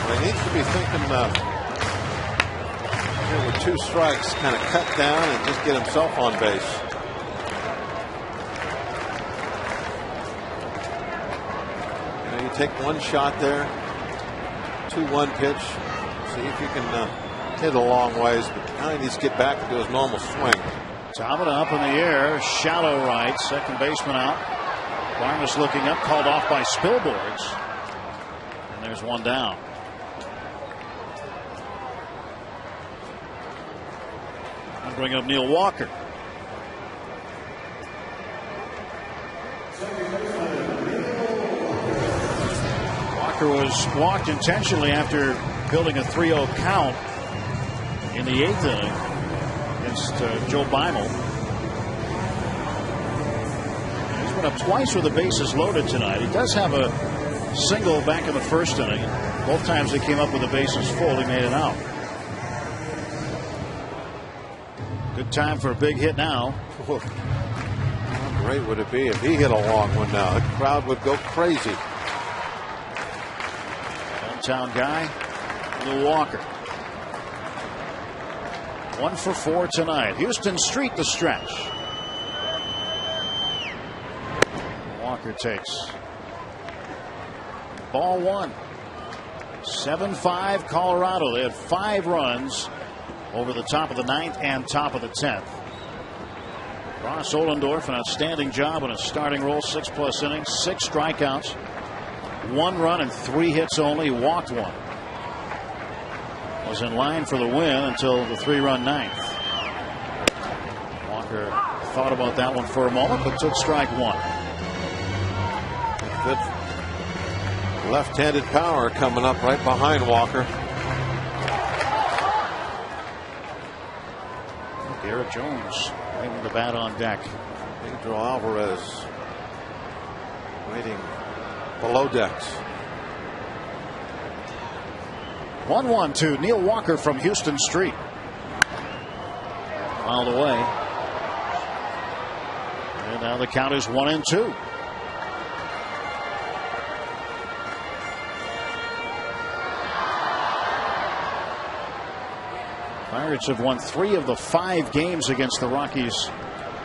He needs to be thinking with 2 strikes, kind of cut down and just get himself on base. You take 1 shot there, 2-1 pitch, see if you can hit a long ways, but now he needs to get back to his normal swing. Tabata up in the air, shallow right, second baseman out. Varmus looking up, called off by Spilborghs. And there's 1 down. I'll bring up Neil Walker. Walker was walked intentionally after building a 3-0 count in the 8th inning against Joe Beimel. He's been up twice with the bases loaded tonight. He does have a single back in the 1st inning. Both times they came up with the bases full, he made it out. Good time for a big hit now. How great would it be if he hit a long one now? The crowd would go crazy. Hometown guy, Neil Walker. 1 for 4 tonight. Houston Street the stretch. Walker takes ball 1. 7-5 Colorado. They had 5 runs over the top of the 9th and top of the 10th. Ross Ohlendorf, an outstanding job on a starting role, 6+ innings, 6 strikeouts, 1 run and 3 hits only. He walked 1. Was in line for the win until the 3-run 9th. Walker thought about that one for a moment, but took strike 1. Left-handed power coming up right behind Walker. Garrett Jones waving the bat on deck. Pedro Alvarez waiting below decks. 1-1 to Neil Walker from Houston Street. Fouled away. And now the count is 1-2. Pirates have won 3 of the 5 games against the Rockies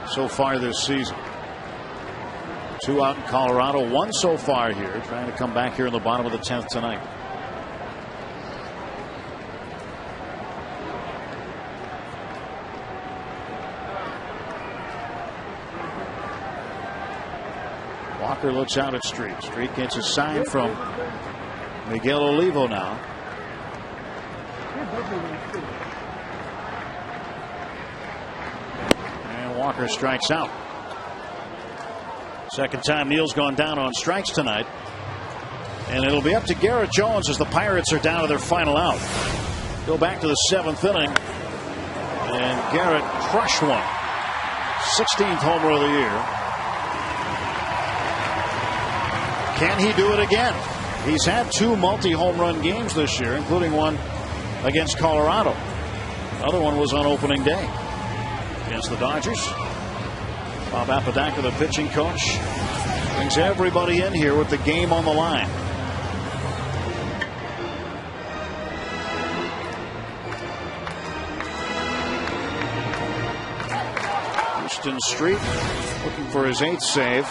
so far this season. 2 out in Colorado, 1 so far here, trying to come back here in the bottom of the 10th tonight. Walker looks out at Street. Street gets a sign from Miguel Olivo now. And Walker strikes out. Second time Neil's gone down on strikes tonight. And it'll be up to Garrett Jones as the Pirates are down to their final out. Go back to the 7th inning. And Garrett crushed one. 16th homer of the year. Can he do it again? He's had 2 multi-home run games this year, including one against Colorado. Another one was on opening day against the Dodgers. Bob Apodaca, the pitching coach, brings everybody in here with the game on the line. Houston Street looking for his 8th save.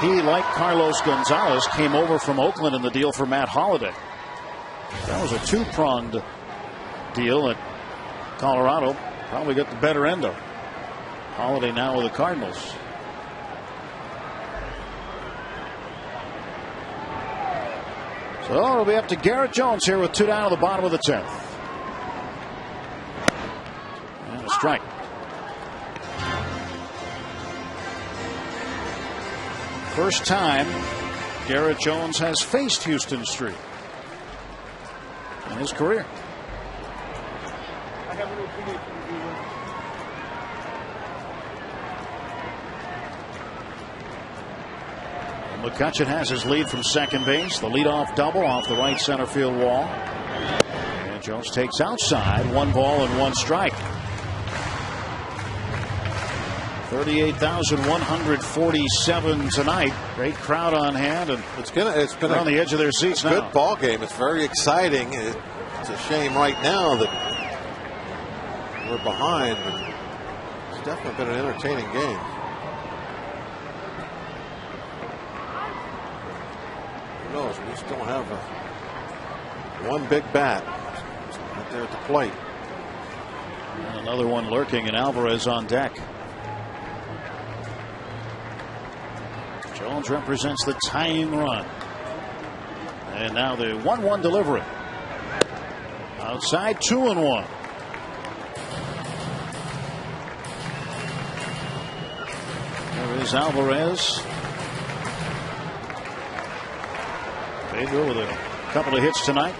He, like Carlos Gonzalez, came over from Oakland in the deal for Matt Holliday. That was a 2-pronged deal that Colorado probably got the better end of. Holliday now with the Cardinals. So it'll be up to Garrett Jones here with 2 down at the bottom of the 10th. And a strike. First time Garrett Jones has faced Houston Street in his career. McCutcheon has his lead from second base. The leadoff double off the right center field wall. And Jones takes outside. 1 ball and 1 strike. 38,147 tonight. Great crowd on hand, and it's been on the edge of their seats now. Good ball game. It's very exciting. It's a shame right now that we're behind, but it's definitely been an entertaining game. Who knows? We still have one big bat right there at the plate. And another one lurking, and Alvarez on deck. Jones represents the tying run. And now the 1-1 delivery. Outside, 2-1. There is Alvarez. Pedro with a couple of hits tonight.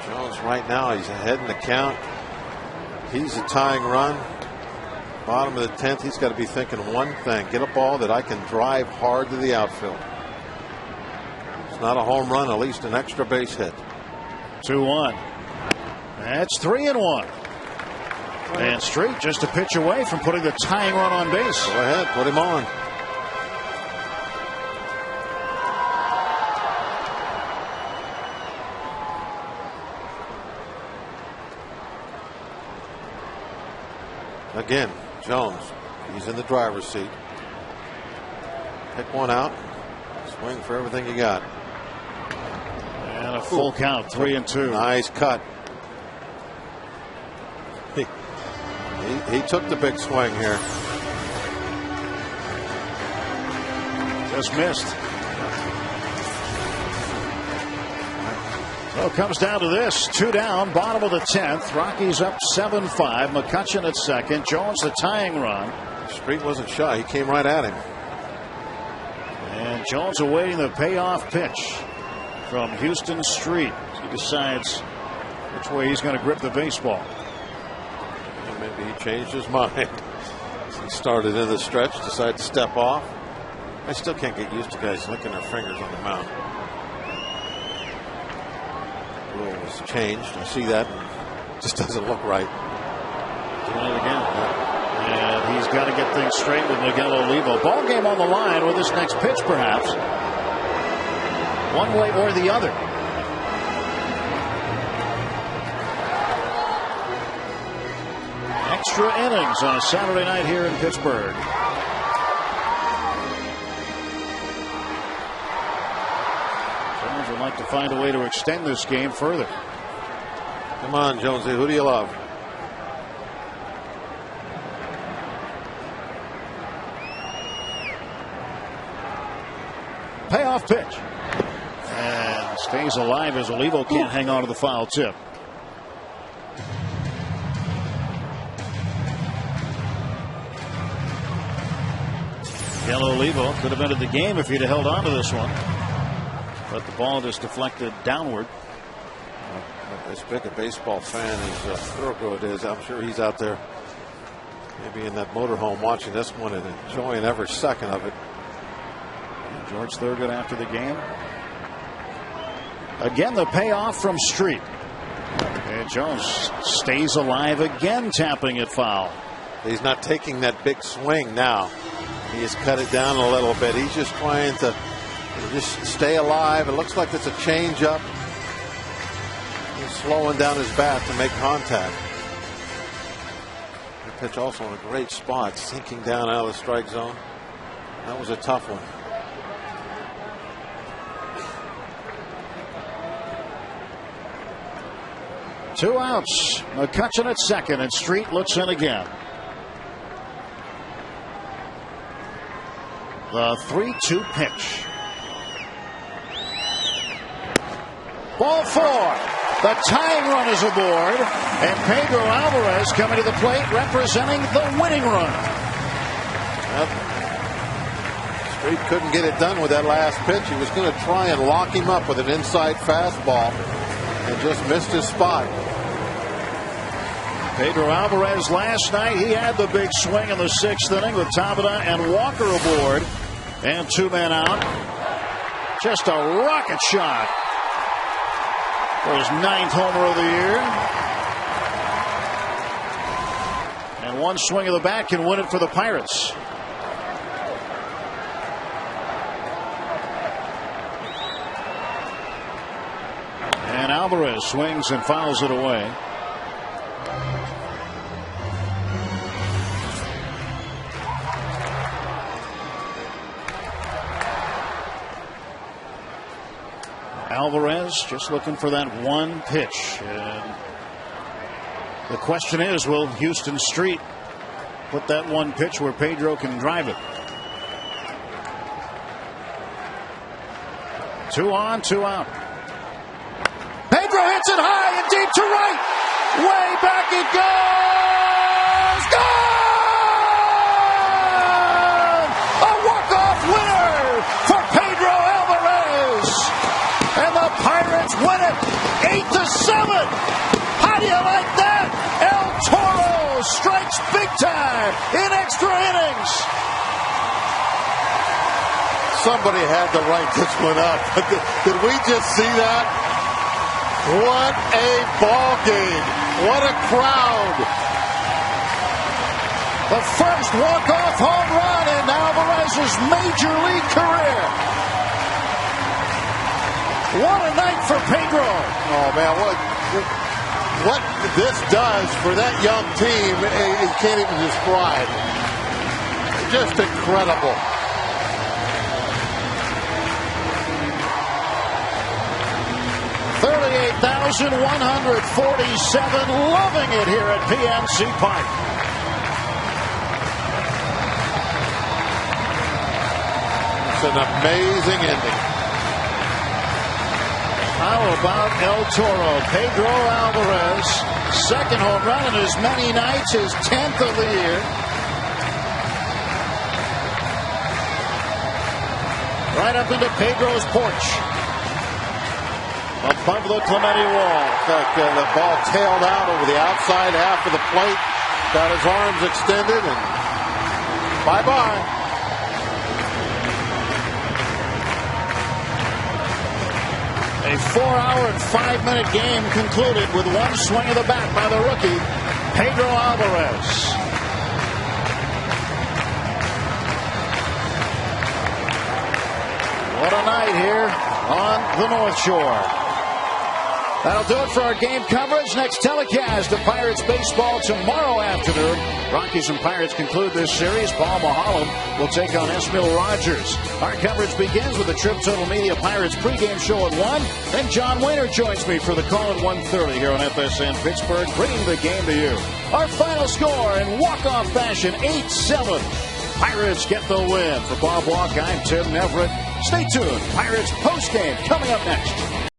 Jones right now, he's ahead in the count. He's a tying run. Bottom of the 10th, he's got to be thinking one thing: get a ball that I can drive hard to the outfield. It's not a home run, at least an extra base hit. 2-1. That's 3-1. And Street just a pitch away from putting the tying run on base. Go ahead, put him on. Again, Jones, he's in the driver's seat. Pick one out. Swing for everything you got. And a full count, 3-2. Nice cut. He took the big swing here. Just missed. So it comes down to this. 2 down, bottom of the 10th. Rockies up 7-5. McCutcheon at second. Jones the tying run. Street wasn't shy. He came right at him. And Jones awaiting the payoff pitch from Houston Street. He decides which way he's going to grip the baseball. And maybe he changed his mind. He started in the stretch, decided to step off. I still can't get used to guys licking their fingers on the mound. The rule was changed. I see that. And it just doesn't look right. Doing it again. And he's got to get things straight with Miguel Olivo. Ball game on the line with this next pitch, perhaps. One way or the other. Extra innings on a Saturday night here in Pittsburgh. Jones would like to find a way to extend this game further. Come on, Jonesy. Who do you love? Payoff pitch. And stays alive as Olivo can't hang on to the foul tip. Miguel Olivo could have ended the game if he'd have held on to this one. But the ball just deflected downward. As big a baseball fan as Thorogood is, I'm sure he's out there maybe in that motorhome watching this one and enjoying every second of it. And George Thorogood after the game. Again, the payoff from Street. And Jones stays alive again, tapping it foul. He's not taking that big swing now. He has cut it down a little bit. He's just trying to just stay alive. It looks like it's a changeup. He's slowing down his bat to make contact. The pitch also in a great spot, sinking down out of the strike zone. That was a tough one. Two outs. McCutchen at second, and Street looks in again. The 3-2 pitch. Ball four. The tying run is aboard, and Pedro Alvarez coming to the plate representing the winning run. Yep. Street couldn't get it done with that last pitch. He was going to try and lock him up with an inside fastball and just missed his spot. Pedro Alvarez last night, he had the big swing in the sixth inning with Tabata and Walker aboard. And two men out. Just a rocket shot for his 9th homer of the year. And one swing of the bat can win it for the Pirates. And Alvarez swings and fouls it away. Alvarez just looking for that one pitch. And the question is, will Houston Street put that one pitch where Pedro can drive it? 2 on, 2 out. Pedro hits it high and deep to right. Way back it goes. Gone! A walk-off winner for Pedro Alvarez. And the Pirates win it 8-7. How do you like that? El Toro strikes big time in extra innings. Somebody had to write this one up. Did we just see that? What a ball game. What a crowd. The first walk-off home run in Alvarez's major league career. What a night for Pedro. Oh, man, what this does for that young team, you can't even describe. Just incredible. $38,147 loving it here at PNC Park. It's an amazing ending. How about El Toro? Pedro Alvarez, second home run in as many nights, his 10th of the year. Right up into Pedro's porch. Above the Clemente wall. In fact, the ball tailed out over the outside half of the plate. Got his arms extended and bye-bye. A 4-hour and 5-minute game concluded with one swing of the bat by the rookie, Pedro Alvarez. What a night here on the North Shore. That'll do it for our game coverage. Next telecast of Pirates baseball tomorrow afternoon. Rockies and Pirates conclude this series. Paul Mahalam will take on Esmil Rogers. Our coverage begins with the Trip Total Media Pirates pregame show at 1. Then John Wayner joins me for the call at 1:30 here on FSN Pittsburgh, bringing the game to you. Our final score in walk-off fashion, 8-7. Pirates get the win. For Bob Walk, I'm Tim Neverett. Stay tuned. Pirates postgame coming up next.